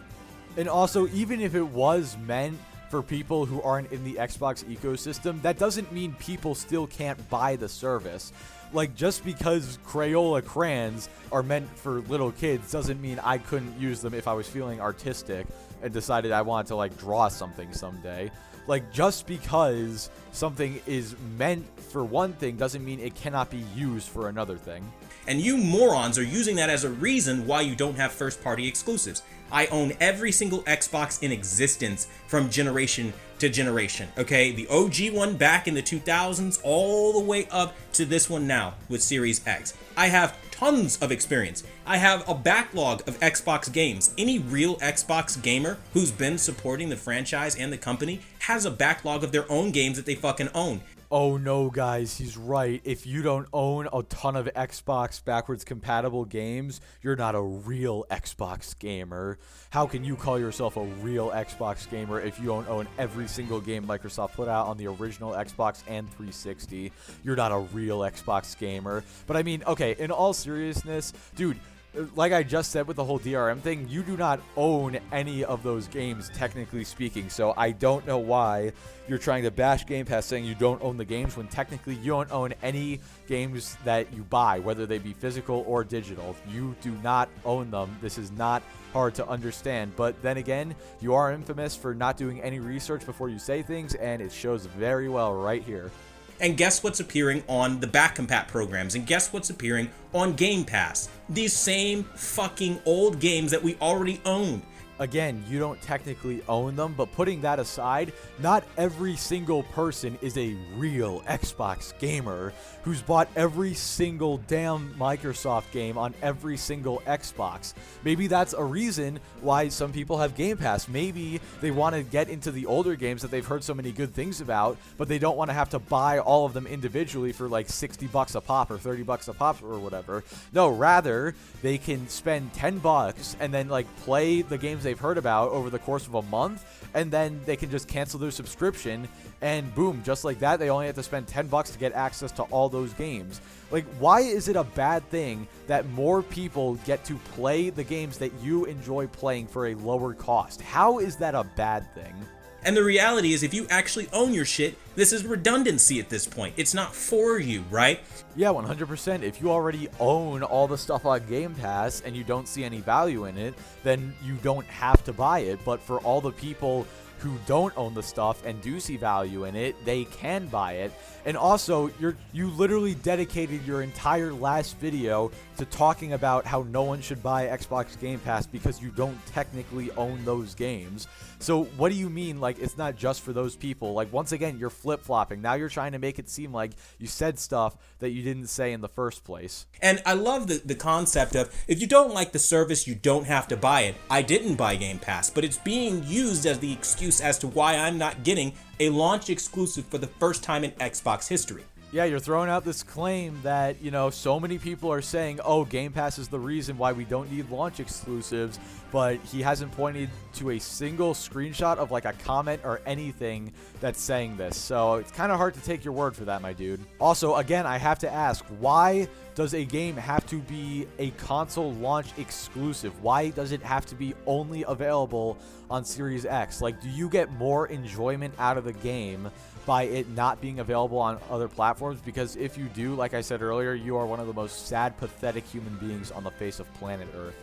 And also, even if it was meant for people who aren't in the Xbox ecosystem, that doesn't mean people still can't buy the service. Like, just because Crayola crayons are meant for little kids doesn't mean I couldn't use them if I was feeling artistic and decided I wanted to, like, draw something someday. Like, just because something is meant for one thing doesn't mean it cannot be used for another thing. And you morons are using that as a reason why you don't have first-party exclusives. I own every single Xbox in existence from generation to generation, okay? The OG one back in the 2000s all the way up to this one now with Series X. I have tons of experience. I have a backlog of Xbox games. Any real Xbox gamer who's been supporting the franchise and the company has a backlog of their own games that they fucking own. Oh no, guys, he's right. If you don't own a ton of Xbox backwards compatible games, you're not a real Xbox gamer. How can you call yourself a real Xbox gamer if you don't own every single game Microsoft put out on the original Xbox and 360? You're not a real Xbox gamer. But I mean, okay, in all seriousness, dude, like I just said with the whole DRM thing, you do not own any of those games, technically speaking. So I don't know why you're trying to bash Game Pass saying you don't own the games when technically you don't own any games that you buy, whether they be physical or digital. You do not own them. This is not hard to understand. But then again, you are infamous for not doing any research before you say things, and it shows very well right here. And guess what's appearing on the back compat programs? And guess what's appearing on Game Pass? These same fucking old games that we already owned. Again, you don't technically own them, but putting that aside, not every single person is a real Xbox gamer who's bought every single damn Microsoft game on every single Xbox. Maybe that's a reason why some people have Game Pass. Maybe they want to get into the older games that they've heard so many good things about, but they don't want to have to buy all of them individually for like $60 a pop or $30 a pop or whatever. No, rather, they can spend $10 and then like play the games they've heard about over the course of a month, and then they can just cancel their subscription, and boom, just like that, they only have to spend $10 to get access to all those games. Like, why is it a bad thing that more people get to play the games that you enjoy playing for a lower cost? How is that a bad thing? And the reality is, if you actually own your shit, this is redundancy at this point. It's not for you, right? Yeah, 100%. If you already own all the stuff on Game Pass and you don't see any value in it, then you don't have to buy it. But for all the people who don't own the stuff and do see value in it, they can buy it. And also, you literally dedicated your entire last video to talking about how no one should buy Xbox Game Pass because you don't technically own those games. So what do you mean, like, it's not just for those people? Like, once again, you're flip-flopping. Now you're trying to make it seem like you said stuff that you didn't say in the first place. And I love the concept of, if you don't like the service, you don't have to buy it. I didn't buy Game Pass, but it's being used as the excuse as to why I'm not getting a launch exclusive for the first time in Xbox history. Yeah, you're throwing out this claim that, you know, so many people are saying, oh, Game Pass is the reason why we don't need launch exclusives, but he hasn't pointed to a single screenshot of like a comment or anything that's saying this. So it's kind of hard to take your word for that, my dude. Also, again, I have to ask, why does a game have to be a console launch exclusive? Why does it have to be only available on Series X? Like, do you get more enjoyment out of the game by it not being available on other platforms? Because if you do, like I said earlier, you are one of the most sad, pathetic human beings on the face of planet Earth.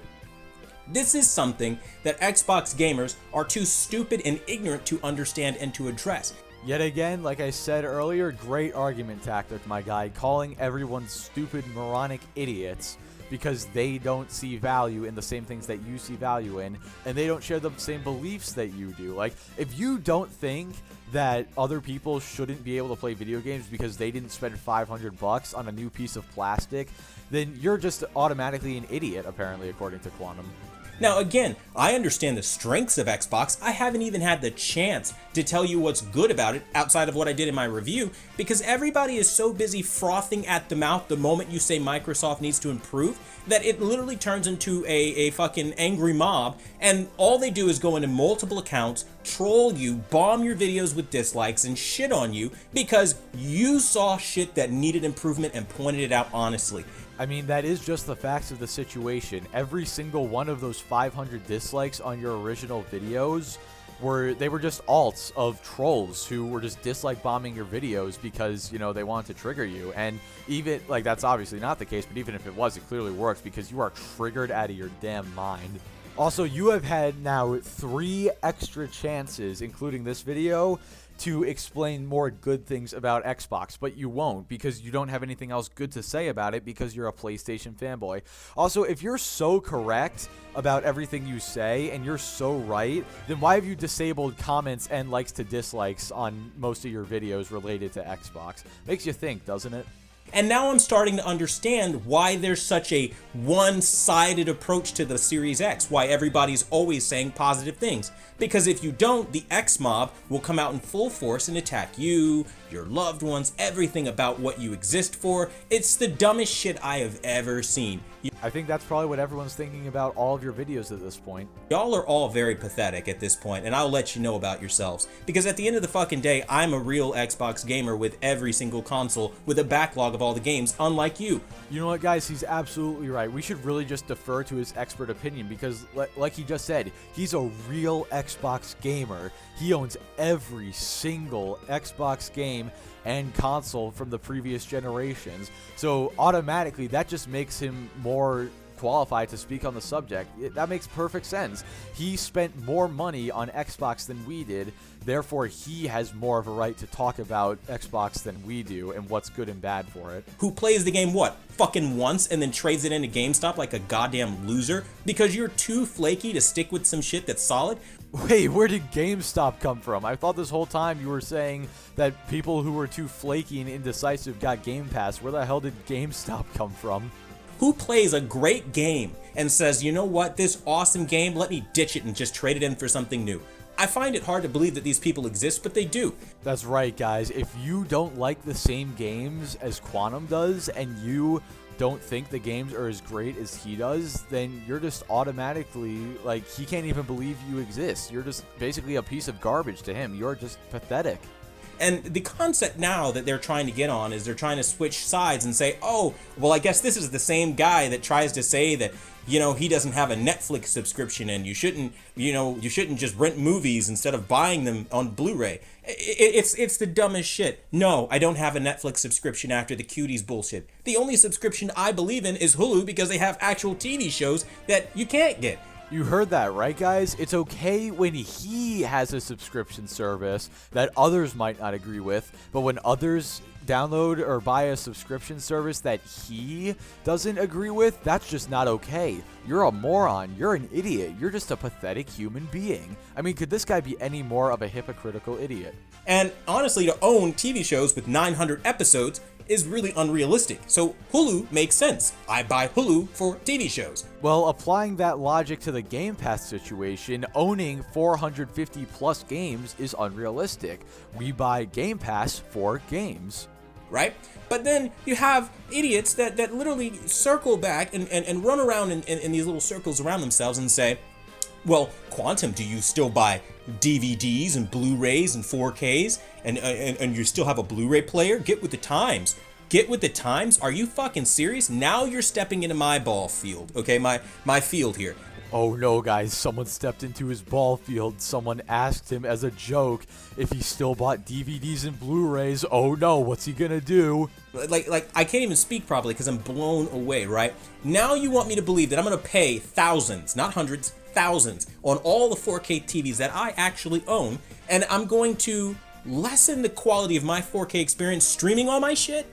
This is something that Xbox gamers are too stupid and ignorant to understand and to address. Yet again, like I said earlier, great argument tactic, my guy, calling everyone stupid, moronic idiots because they don't see value in the same things that you see value in, and they don't share the same beliefs that you do. Like, if you don't think that other people shouldn't be able to play video games because they didn't spend $500 on a new piece of plastic, then you're just automatically an idiot, apparently, according to Quantum. Now again, I understand the strengths of Xbox. I haven't even had the chance to tell you what's good about it outside of what I did in my review, because everybody is so busy frothing at the mouth the moment you say Microsoft needs to improve that it literally turns into a fucking angry mob, and all they do is go into multiple accounts, troll you, bomb your videos with dislikes, and shit on you because you saw shit that needed improvement and pointed it out honestly. I mean, that is just the facts of the situation. Every single one of those 500 dislikes on your original videos were just alts of trolls who were just dislike bombing your videos because, you know, they wanted to trigger you. And even, like, that's obviously not the case, but even if it was, it clearly works because you are triggered out of your damn mind. Also, you have had now 3 extra chances, including this video, to explain more good things about Xbox, but you won't because you don't have anything else good to say about it because you're a PlayStation fanboy. Also, if you're so correct about everything you say and you're so right, then why have you disabled comments and likes to dislikes on most of your videos related to Xbox? Makes you think, doesn't it? And now I'm starting to understand why there's such a one-sided approach to the Series X, why everybody's always saying positive things. Because if you don't, the X mob will come out in full force and attack you, your loved ones, everything about what you exist for. It's the dumbest shit I have ever seen. I think that's probably what everyone's thinking about all of your videos at this point. Y'all are all very pathetic at this point, and I'll let you know about yourselves. Because at the end of the fucking day, I'm a real Xbox gamer with every single console with a backlog of all the games, unlike you. You know what, guys? He's absolutely right. We should really just defer to his expert opinion because, like he just said, he's a real Xbox gamer. He owns every single Xbox game and console from the previous generations. So automatically, that just makes him more qualified to speak on the subject. That makes perfect sense. He spent more money on Xbox than we did, therefore he has more of a right to talk about Xbox than we do and what's good and bad for it. Who plays the game what? Fucking once and then trades it into GameStop like a goddamn loser because you're too flaky to stick with some shit that's solid? Wait, where did GameStop come from? I thought this whole time you were saying that people who were too flaky and indecisive got Game Pass. Where the hell did GameStop come from? Who plays a great game and says, you know what, this awesome game, let me ditch it and just trade it in for something new? I find it hard to believe that these people exist, but they do. That's right, guys. If you don't like the same games as Quantum does and you don't think the games are as great as he does, then you're just automatically, like, he can't even believe you exist. You're just basically a piece of garbage to him. You're just pathetic. And the concept now that they're trying to get on is they're trying to switch sides and say, oh, well, I guess this is the same guy that tries to say that, you know, he doesn't have a Netflix subscription and you shouldn't just rent movies instead of buying them on Blu-ray. It's the dumbest shit. No, I don't have a Netflix subscription after the Cuties bullshit. The only subscription I believe in is Hulu because they have actual TV shows that you can't get. You heard that, right, guys? It's okay when he has a subscription service that others might not agree with, but when others download or buy a subscription service that he doesn't agree with, that's just not okay. You're a moron. You're an idiot. You're just a pathetic human being. I mean, could this guy be any more of a hypocritical idiot? And honestly, to own TV shows with 900 episodes is really unrealistic. So Hulu makes sense. I buy Hulu for TV shows. Well, applying that logic to the Game Pass situation, owning 450 plus games is unrealistic. We buy Game Pass for games. Right? But then you have idiots that literally circle back and run around in these little circles around themselves and say, well, Quantum, do you still buy DVDs and Blu-rays and 4Ks and you still have a Blu-ray player? Get with the times. Get with the times? Are you fucking serious? Now you're stepping into my ball field, okay? My field here. Oh no, guys, someone stepped into his ball field. Someone asked him as a joke if he still bought DVDs and Blu-rays. Oh no, what's he gonna do? Like I can't even speak properly because I'm blown away, right? Now you want me to believe that I'm gonna pay thousands, not hundreds, thousands, on all the 4K TVs that I actually own, and I'm going to lessen the quality of my 4K experience streaming all my shit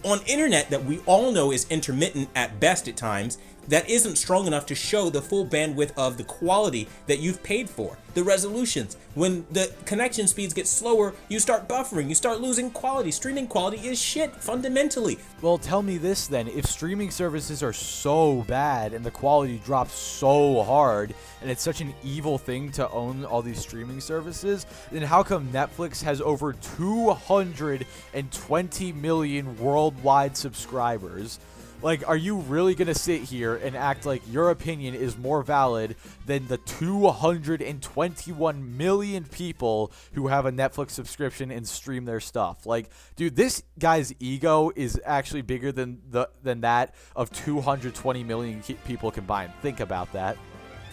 on internet that we all know is intermittent at best at times, that isn't strong enough to show the full bandwidth of the quality that you've paid for, the resolutions. When the connection speeds get slower, you start buffering, you start losing quality. Streaming quality is shit, fundamentally. Well, tell me this then, if streaming services are so bad and the quality drops so hard, and it's such an evil thing to own all these streaming services, then how come Netflix has over 220 million worldwide subscribers? Like, are you really going to sit here and act like your opinion is more valid than the 221 million people who have a Netflix subscription and stream their stuff? Like, dude, this guy's ego is actually bigger than that of 220 million people combined. Think about that.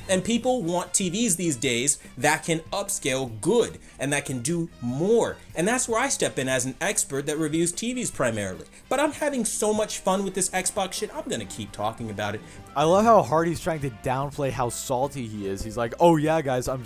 And people want TVs these days that can upscale good and that can do more. And that's where I step in as an expert that reviews TVs primarily. But I'm having so much fun with this Xbox shit, I'm gonna keep talking about it. I love how hard he's trying to downplay how salty he is. He's like, oh yeah, guys, I'm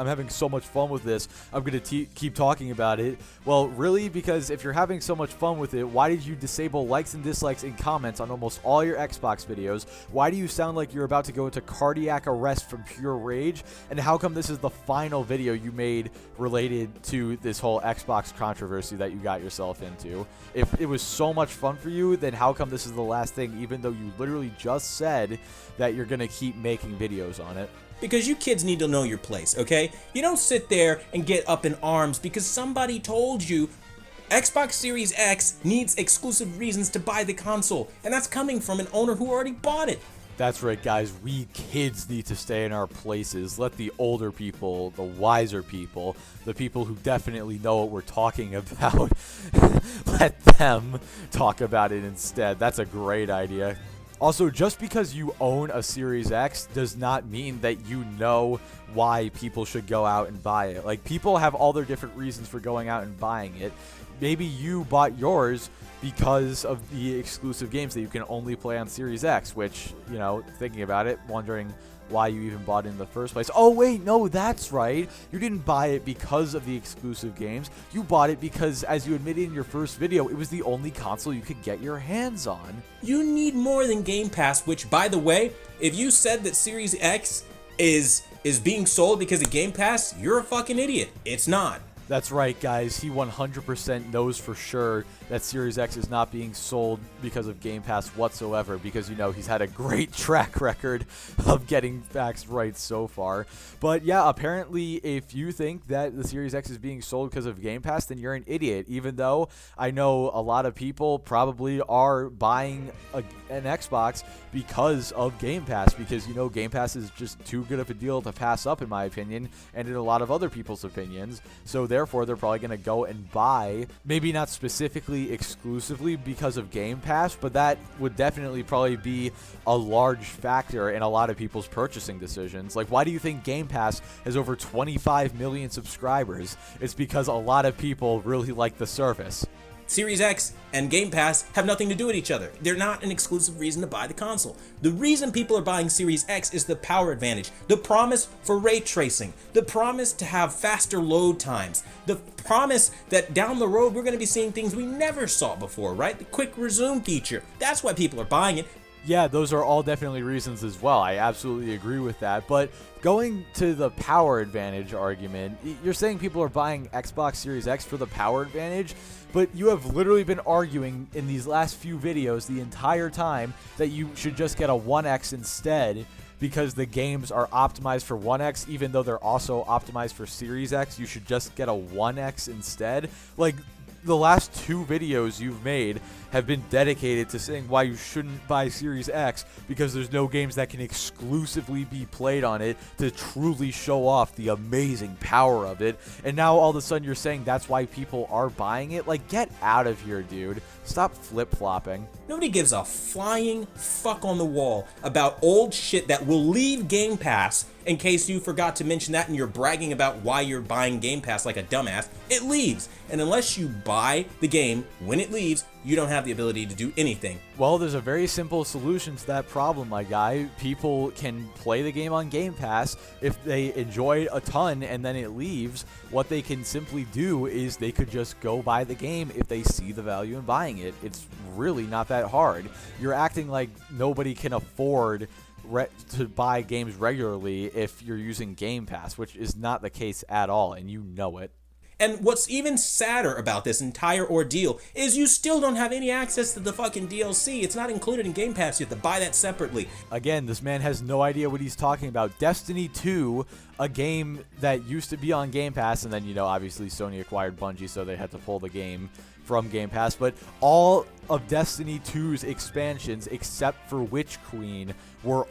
having so much fun with this. I'm going to keep talking about it. Well, really, because if you're having so much fun with it, why did you disable likes and dislikes and comments on almost all your Xbox videos? Why do you sound like you're about to go into cardiac arrest from pure rage? And how come this is the final video you made related to this whole Xbox controversy that you got yourself into? If it was so much fun for you, then how come this is the last thing, even though you literally just said that you're going to keep making videos on it? Because you kids need to know your place, okay? You don't sit there and get up in arms because somebody told you Xbox Series X needs exclusive reasons to buy the console, and that's coming from an owner who already bought it. That's right, guys. We kids need to stay in our places. Let the older people, the wiser people, the people who definitely know what we're talking about, let them talk about it instead. That's a great idea. Also, just because you own a Series X does not mean that you know why people should go out and buy it. Like, people have all their different reasons for going out and buying it. Maybe you bought yours because of the exclusive games that you can only play on Series X, which, you know, thinking about it, wondering why you even bought it in the first place. Oh, wait, no, that's right. You didn't buy it because of the exclusive games. You bought it because, as you admitted in your first video, it was the only console you could get your hands on. You need more than Game Pass, which, by the way, if you said that Series X is being sold because of Game Pass, you're a fucking idiot. It's not. That's right, guys. He 100% knows for sure that Series X is not being sold because of Game Pass whatsoever, because, you know, he's had a great track record of getting facts right so far. But yeah, apparently if you think that the Series X is being sold because of Game Pass, then you're an idiot, even though I know a lot of people probably are buying an Xbox because of Game Pass, because, you know, Game Pass is just too good of a deal to pass up, in my opinion, and in a lot of other people's opinions. So therefore, they're probably going to go and buy, maybe not specifically exclusively because of Game Pass, but that would definitely probably be a large factor in a lot of people's purchasing decisions. Like, why do you think Game Pass has over 25 million subscribers? It's because a lot of people really like the service. Series X and Game Pass have nothing to do with each other. They're not an exclusive reason to buy the console. The reason people are buying Series X is the power advantage, the promise for ray tracing, the promise to have faster load times, the promise that down the road we're going to be seeing things we never saw before, right? The quick resume feature. That's why people are buying it. Yeah, those are all definitely reasons as well. I absolutely agree with that. But going to the power advantage argument, you're saying people are buying Xbox Series X for the power advantage, but you have literally been arguing in these last few videos the entire time that you should just get a One X instead, because the games are optimized for One X, even though they're also optimized for Series X. You should just get a One X instead. Like, the last two videos you've made have been dedicated to saying why you shouldn't buy Series X, because there's no games that can exclusively be played on it to truly show off the amazing power of it. And now all of a sudden you're saying that's why people are buying it? Like, get out of here, dude. Stop flip-flopping. Nobody gives a flying fuck on the wall about old shit that will leave Game Pass. In case you forgot to mention that and you're bragging about why you're buying Game Pass like a dumbass, it leaves. And unless you buy the game when it leaves, you don't have the ability to do anything. Well, there's a very simple solution to that problem, my guy. People can play the game on Game Pass. If they enjoy it a ton and then it leaves, what they can simply do is they could just go buy the game if they see the value in buying it. It's really not that hard. You're acting like nobody can afford to buy games regularly if you're using Game Pass, which is not the case at all, and you know it. And what's even sadder about this entire ordeal is you still don't have any access to the fucking DLC. It's not included in Game Pass. You have to buy that separately. Again, this man has no idea what he's talking about. Destiny 2, a game that used to be on Game Pass, and then, you know, obviously Sony acquired Bungie, so they had to pull the game from Game Pass, but all of Destiny 2's expansions except for Witch Queen were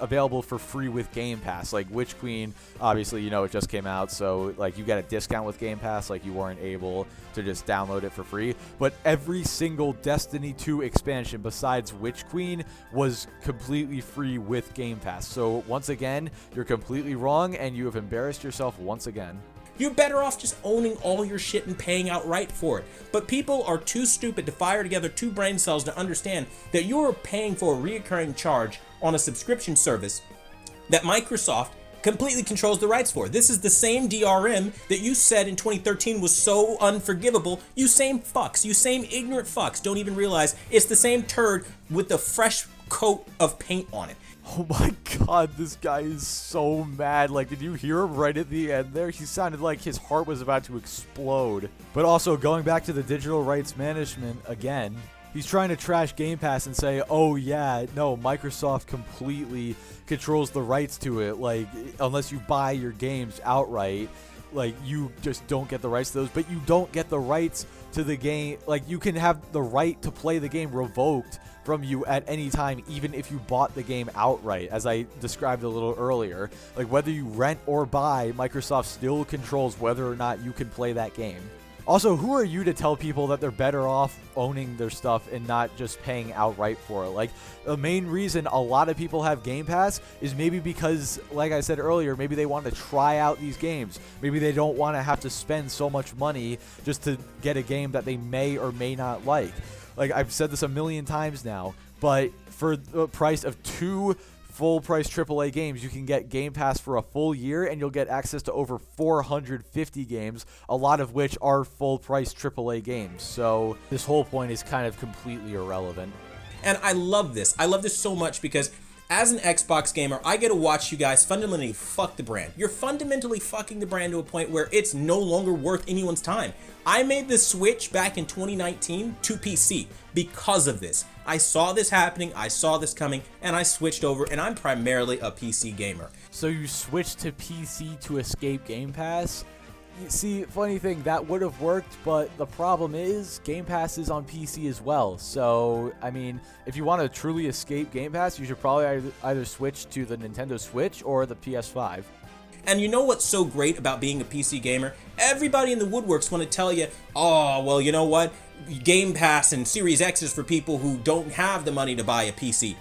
available for free with Game Pass. Like Witch Queen, obviously, you know, it just came out, so like you get a discount with Game Pass, like you weren't able to just download it for free. But every single Destiny 2 expansion besides Witch Queen was completely free with Game Pass. So once again, you're completely wrong and you have embarrassed yourself once again. You're better off just owning all your shit and paying outright for it. But people are too stupid to fire together two brain cells to understand that you're paying for a reoccurring charge on a subscription service that Microsoft completely controls the rights for. This is the same DRM that you said in 2013 was so unforgivable. You same fucks, you same ignorant fucks don't even realize it's the same turd with the fresh coat of paint on it. Oh my god, this guy is so mad. Like, did you hear him right at the end there? He sounded like his heart was about to explode. But also, going back to the digital rights management again, he's trying to trash Game Pass and say, oh yeah, no, Microsoft completely controls the rights to it. Like, unless you buy your games outright, like, you just don't get the rights to those. But you don't get the rights to the game. Like, you can have the right to play the game revoked from you at any time, even if you bought the game outright, as I described a little earlier. Like, whether you rent or buy, Microsoft still controls whether or not you can play that game. Also, who are you to tell people that they're better off owning their stuff and not just paying outright for it? Like, the main reason a lot of people have Game Pass is maybe because, like I said earlier, maybe they want to try out these games. Maybe they don't want to have to spend so much money just to get a game that they may or may not like. Like, I've said this a million times now, but for the price of 2 full-price AAA games, you can get Game Pass for a full year, and you'll get access to over 450 games, a lot of which are full-price AAA games. So this whole point is kind of completely irrelevant. And I love this. I love this so much because as an Xbox gamer, I get to watch you guys fundamentally fuck the brand. You're fundamentally fucking the brand to a point where it's no longer worth anyone's time. I made the switch back in 2019 to PC because of this. I saw this happening, I saw this coming, and I switched over, and I'm primarily a PC gamer. So you switched to PC to escape Game Pass? See, funny thing, that would have worked, but the problem is Game Pass is on PC as well. So, I mean, if you want to truly escape Game Pass, you should probably either switch to the Nintendo Switch or the PS5. And you know what's so great about being a PC gamer? Everybody in the woodworks want to tell you, oh, well, you know what? Game Pass and Series X is for people who don't have the money to buy a PC.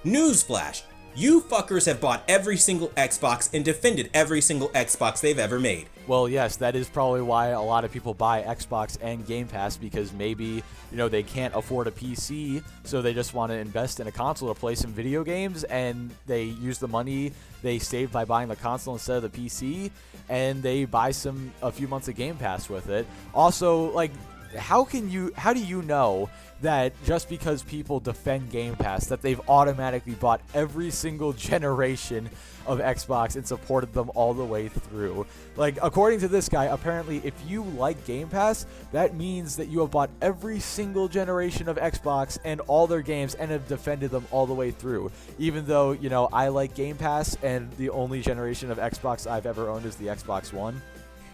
Newsflash. You fuckers have bought every single Xbox and defended every single Xbox they've ever made. Well, yes, that is probably why a lot of people buy Xbox and Game Pass, because maybe, you know, they can't afford a PC, so they just want to invest in a console to play some video games, and they use the money they save by buying the console instead of the PC, and they buy a few months of Game Pass with it. Also, like, how do you know that just because people defend Game Pass that they've automatically bought every single generation of Xbox and supported them all the way through? Like, according to this guy, apparently if you like Game Pass, that means that you have bought every single generation of Xbox and all their games and have defended them all the way through. Even though, you know, I like Game Pass and the only generation of Xbox I've ever owned is the Xbox One.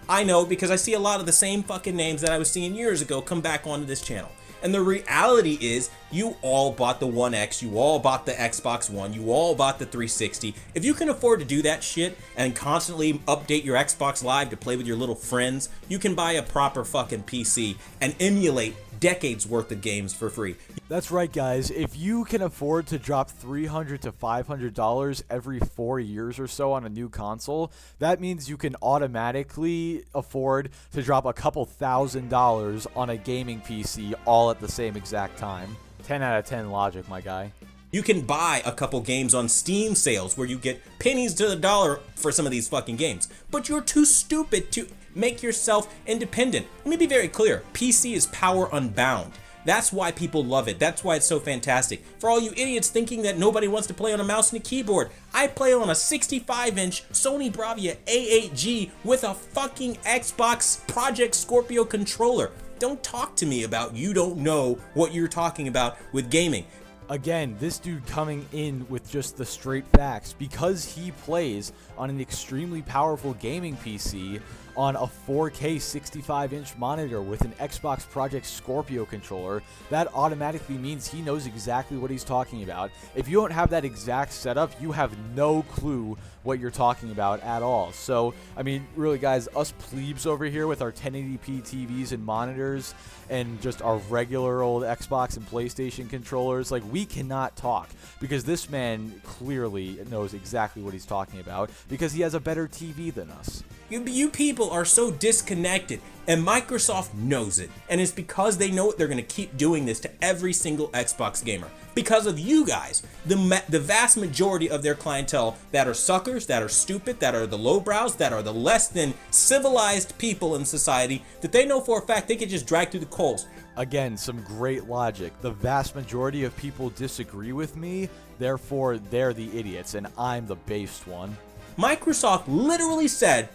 I know, because I see a lot of the same fucking names that I was seeing years ago come back onto this channel. And the reality is, you all bought the One X, you all bought the Xbox One, you all bought the 360. If you can afford to do that shit and constantly update your Xbox Live to play with your little friends, you can buy a proper fucking PC and emulate decades worth of games for free. That's right, guys. If you can afford to drop $300 to $500 every 4 years or so on a new console, that means you can automatically afford to drop a couple $1,000s on a gaming PC all at the same exact time. 10 out of 10 logic, my guy. You can buy a couple games on Steam sales where you get pennies to the dollar for some of these fucking games. But you're too stupid to make yourself independent. Let me be very clear. PC is power unbound. That's why people love it. That's why it's so fantastic. For all you idiots thinking that nobody wants to play on a mouse and a keyboard, I play on a 65-inch Sony Bravia A8G with a fucking Xbox Project Scorpio controller. Don't talk to me about you don't know what you're talking about with gaming. Again, this dude coming in with just the straight facts. Because he plays on an extremely powerful gaming PC, on a 4K 65-inch monitor with an Xbox Project Scorpio controller, that automatically means he knows exactly what he's talking about. If you don't have that exact setup, you have no clue what you're talking about at all. So, I mean, really guys, us plebes over here with our 1080p TVs and monitors and just our regular old Xbox and PlayStation controllers, like, we cannot talk because this man clearly knows exactly what he's talking about because he has a better TV than us. You people are so disconnected, and Microsoft knows it, and it's because they know it. They're going to keep doing this to every single Xbox gamer. Because of you guys, the vast majority of their clientele that are suckers, that are stupid, that are the lowbrows, that are the less than civilized people in society, that they know for a fact they can just drag through the coals. Again, some great logic. The vast majority of people disagree with me, therefore they're the idiots, and I'm the based one. Microsoft literally said,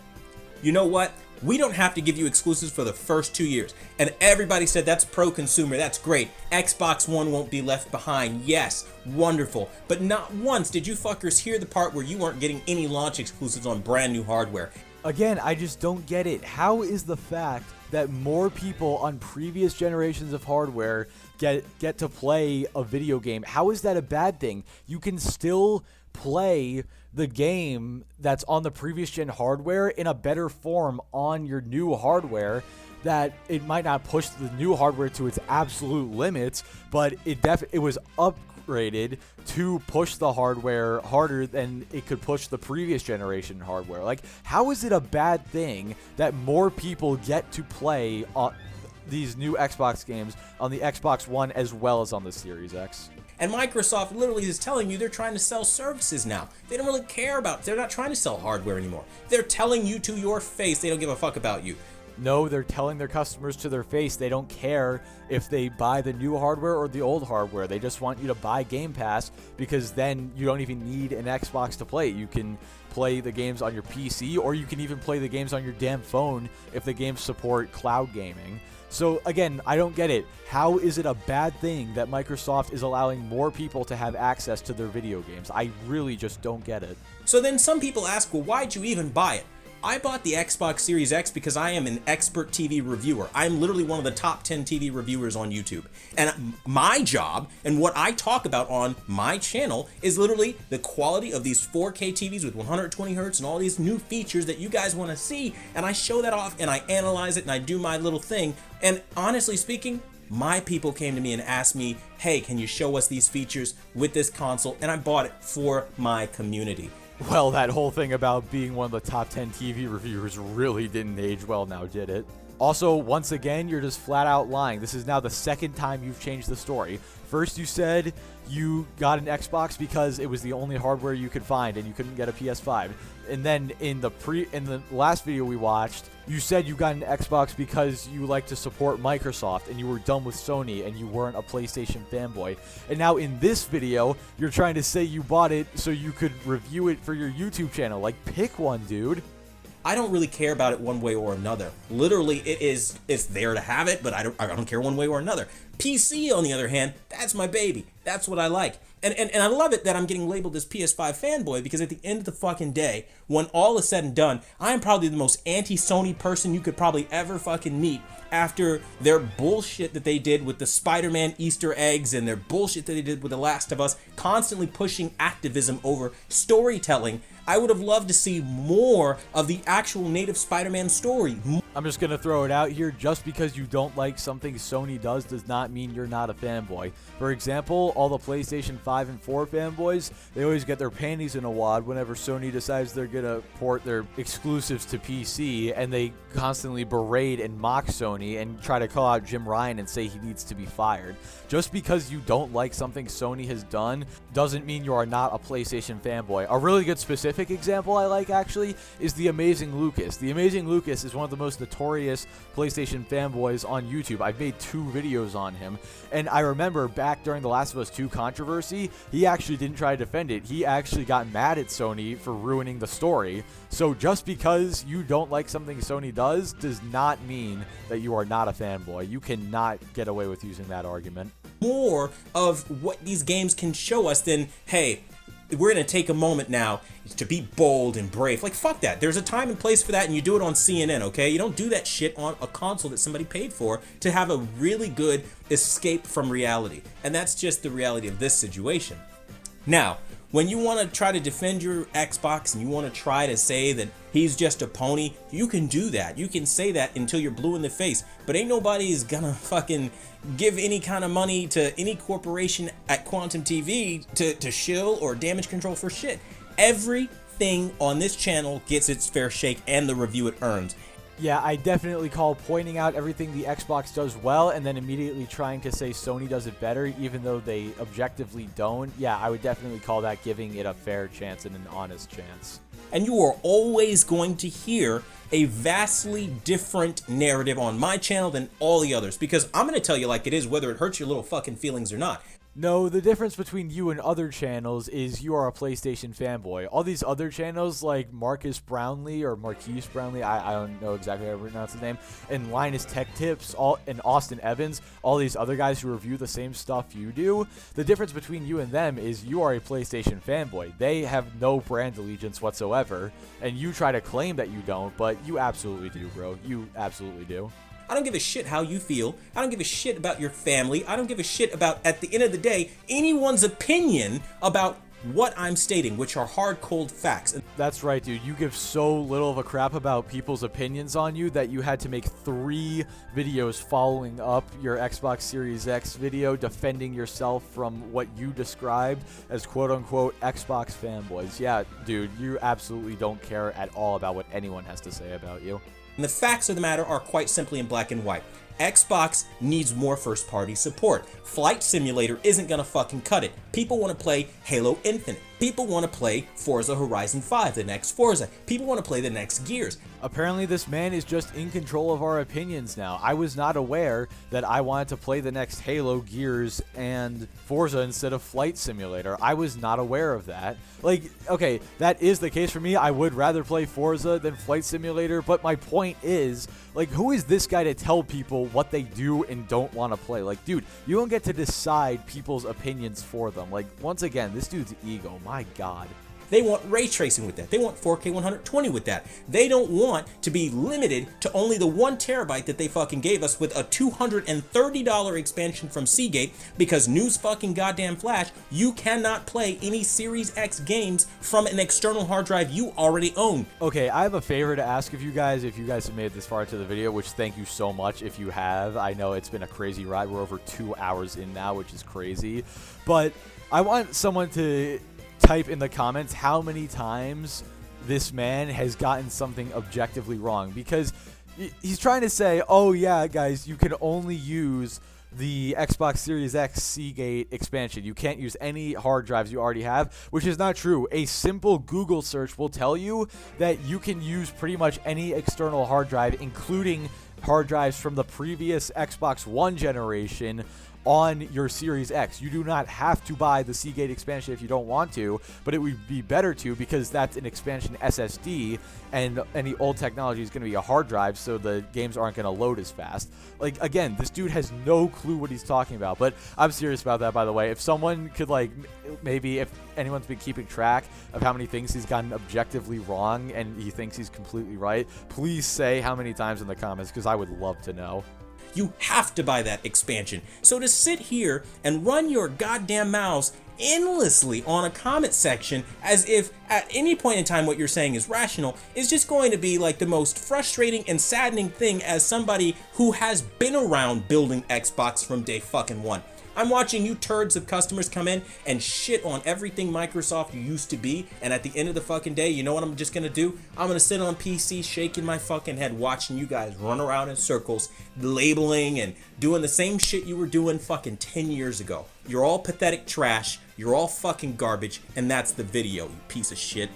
you know what? We don't have to give you exclusives for the first 2 years. And everybody said that's pro-consumer, that's great. Xbox One won't be left behind. Yes, wonderful. But not once did you fuckers hear the part where you weren't getting any launch exclusives on brand new hardware. Again, I just don't get it. How is the fact that more people on previous generations of hardware get to play a video game, how is that a bad thing? You can still play the game that's on the previous gen hardware in a better form on your new hardware. That it might not push the new hardware to its absolute limits, but it was upgraded to push the hardware harder than it could push the previous generation hardware. Like, how is it a bad thing that more people get to play on these new Xbox games on the Xbox One as well as on the Series X? And Microsoft literally is telling you they're trying to sell services now. They don't really care about, they're not trying to sell hardware anymore. They're telling you to your face they don't give a fuck about you. No, they're telling their customers to their face they don't care if they buy the new hardware or the old hardware. They just want you to buy Game Pass because then you don't even need an Xbox to play. You can play the games on your PC, or you can even play the games on your damn phone if the games support cloud gaming. So again, I don't get it. How is it a bad thing that Microsoft is allowing more people to have access to their video games? I really just don't get it. So then some people ask, well, why'd you even buy it? I bought the Xbox Series X because I am an expert TV reviewer. I'm literally one of the top 10 TV reviewers on YouTube. And my job and what I talk about on my channel is literally the quality of these 4K TVs with 120 hertz and all these new features that you guys want to see. And I show that off and I analyze it and I do my little thing. And honestly speaking, my people came to me and asked me, hey, can you show us these features with this console? And I bought it for my community. Well, that whole thing about being one of the top 10 TV reviewers really didn't age well now, did it? Also, once again, you're just flat out lying. This is now the second time you've changed the story. First, you said you got an Xbox because it was the only hardware you could find and you couldn't get a PS5. And then in the last video we watched, you said you got an Xbox because you like to support Microsoft and you were done with Sony and you weren't a PlayStation fanboy. And now in this video, you're trying to say you bought it so you could review it for your YouTube channel. Like, pick one, dude. I don't really care about it one way or another. Literally, it's there to have it, but I don't care one way or another. PC, on the other hand, that's my baby. That's what I like. And I love it that I'm getting labeled as PS5 fanboy, because at the end of the fucking day, when all is said and done, I am probably the most anti-Sony person you could probably ever fucking meet after their bullshit that they did with the Spider-Man Easter eggs and their bullshit that they did with The Last of Us, constantly pushing activism over storytelling. I would have loved to see more of the actual native Spider-Man story. I'm just going to throw it out here. Just because you don't like something Sony does not mean you're not a fanboy. For example, all the PlayStation 5 and 4 fanboys, they always get their panties in a wad whenever Sony decides they're going to port their exclusives to PC, and they constantly berate and mock Sony and try to call out Jim Ryan and say he needs to be fired. Just because you don't like something Sony has done doesn't mean you are not a PlayStation fanboy. A really good specific example I like, actually, is The Amazing Lucas. The Amazing Lucas is one of the most notorious PlayStation fanboys on YouTube. I've made 2 videos on him, and I remember back during the Last of Us 2 controversy, he actually didn't try to defend it. He actually got mad at Sony for ruining the story. So just because you don't like something Sony does not mean that you are not a fanboy. You cannot get away with using that argument. More of what these games can show us than, hey, we're going to take a moment now to be bold and brave. Like, fuck that. There's a time and place for that, and you do it on CNN, okay? You don't do that shit on a console that somebody paid for to have a really good escape from reality. And that's just the reality of this situation. Now, when you want to try to defend your Xbox and you want to try to say that he's just a pony, you can do that. You can say that until you're blue in the face. But ain't nobody is gonna fucking give any kind of money to any corporation at Quantum TV to shill or damage control for shit. Everything on this channel gets its fair shake and the review it earns. Yeah, I definitely call pointing out everything the Xbox does well and then immediately trying to say Sony does it better, even though they objectively don't. Yeah, I would definitely call that giving it a fair chance and an honest chance. And you are always going to hear a vastly different narrative on my channel than all the others, because I'm going to tell you like it is, whether it hurts your little fucking feelings or not. No, the difference between you and other channels is you are a PlayStation fanboy. All these other channels like Marquise Brownlee, I don't know exactly how to pronounce his name, and Linus Tech Tips, and Austin Evans, all these other guys who review the same stuff you do, the difference between you and them is you are a PlayStation fanboy. They have no brand allegiance whatsoever, and you try to claim that you don't, but you absolutely do, bro. You absolutely do. I don't give a shit how you feel. I don't give a shit about your family. I don't give a shit about, at the end of the day, anyone's opinion about what I'm stating, which are hard, cold facts. That's right, dude. You give so little of a crap about people's opinions on you that you had to make 3 videos following up your Xbox Series X video defending yourself from what you described as quote-unquote Xbox fanboys. Yeah, dude, you absolutely don't care at all about what anyone has to say about you. And the facts of the matter are quite simply in black and white. Xbox needs more first-party support. Flight Simulator isn't gonna fucking cut it. People want to play Halo Infinite. People want to play Forza Horizon 5, the next Forza. People want to play the next Gears. Apparently this man is just in control of our opinions now. I was not aware that I wanted to play the next Halo, Gears, and Forza instead of Flight Simulator. I was not aware of that. Like, okay, that is the case for me. I would rather play Forza than Flight Simulator, but my point is, like, who is this guy to tell people what they do and don't want to play? Like, dude, you don't get to decide people's opinions for them. Like, once again, this dude's ego, my God. They want ray tracing with that. They want 4K 120 with that. They don't want to be limited to only the 1 terabyte that they fucking gave us with a $230 expansion from Seagate, because news fucking goddamn flash, you cannot play any Series X games from an external hard drive you already own. Okay, I have a favor to ask of you guys if you guys have made it this far into the video, which thank you so much if you have. I know it's been a crazy ride. We're over 2 hours in now, which is crazy. But I want someone to type in the comments how many times this man has gotten something objectively wrong, because he's trying to say, oh yeah guys, you can only use the Xbox Series X Seagate expansion. You can't use any hard drives you already have, which is not true. A simple Google search will tell you that you can use pretty much any external hard drive, including hard drives from the previous Xbox One generation, on your Series X. You do not have to buy the Seagate expansion if you don't want to, but it would be better to, because that's an expansion SSD, and any old technology is going to be a hard drive, so the games aren't going to load as fast. Like, again, this dude has no clue what he's talking about, but I'm serious about that, by the way. If someone could, like, maybe if anyone's been keeping track of how many things he's gotten objectively wrong and he thinks he's completely right, please say how many times in the comments, because I would love to know. You have to buy that expansion. So to sit here and run your goddamn mouths endlessly on a comment section as if at any point in time what you're saying is rational is just going to be like the most frustrating and saddening thing as somebody who has been around building Xbox from day fucking one. I'm watching you turds of customers come in and shit on everything Microsoft used to be, and at the end of the fucking day, you know what I'm just gonna do? I'm gonna sit on PC shaking my fucking head watching you guys run around in circles, labeling and doing the same shit you were doing fucking 10 years ago. You're all pathetic trash, you're all fucking garbage, and that's the video, you piece of shit.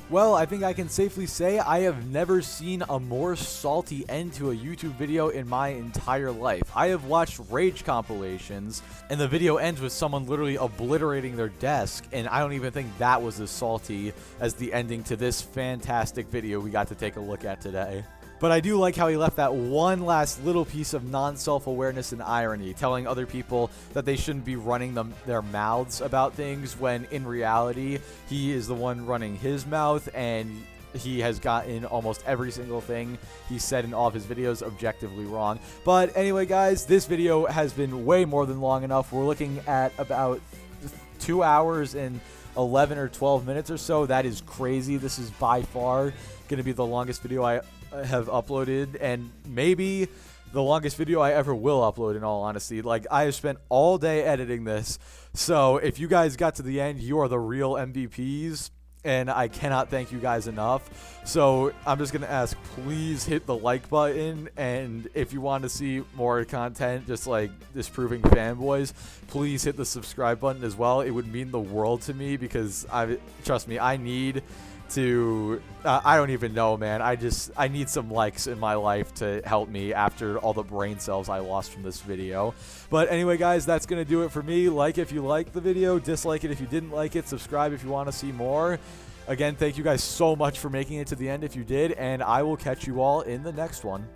Well, I think I can safely say I have never seen a more salty end to a YouTube video in my entire life. I have watched rage compilations, and the video ends with someone literally obliterating their desk, and I don't even think that was as salty as the ending to this fantastic video we got to take a look at today. But I do like how he left that one last little piece of non-self-awareness and irony, telling other people that they shouldn't be running their mouths about things, when in reality, he is the one running his mouth, and he has gotten almost every single thing he said in all of his videos objectively wrong. But anyway, guys, this video has been way more than long enough. We're looking at about 2 hours and 11 or 12 minutes or so. That is crazy. This is by far going to be the longest video I have uploaded, and maybe the longest video I ever will upload, in all honesty. Like, I have spent all day editing this, so if you guys got to the end, you are the real MVPs, and I cannot thank you guys enough. So I'm just gonna ask, please hit the like button, and if you want to see more content just like disproving fanboys, please hit the subscribe button as well. It would mean the world to me, because trust me, I need to I don't even know, man. I need some likes in my life to help me after all the brain cells I lost from this video. But anyway, guys, that's gonna do it for me. Like if you liked the video, dislike it if you didn't like it, subscribe if you want to see more. Again, thank you guys so much for making it to the end if you did, and I will catch you all in the next one.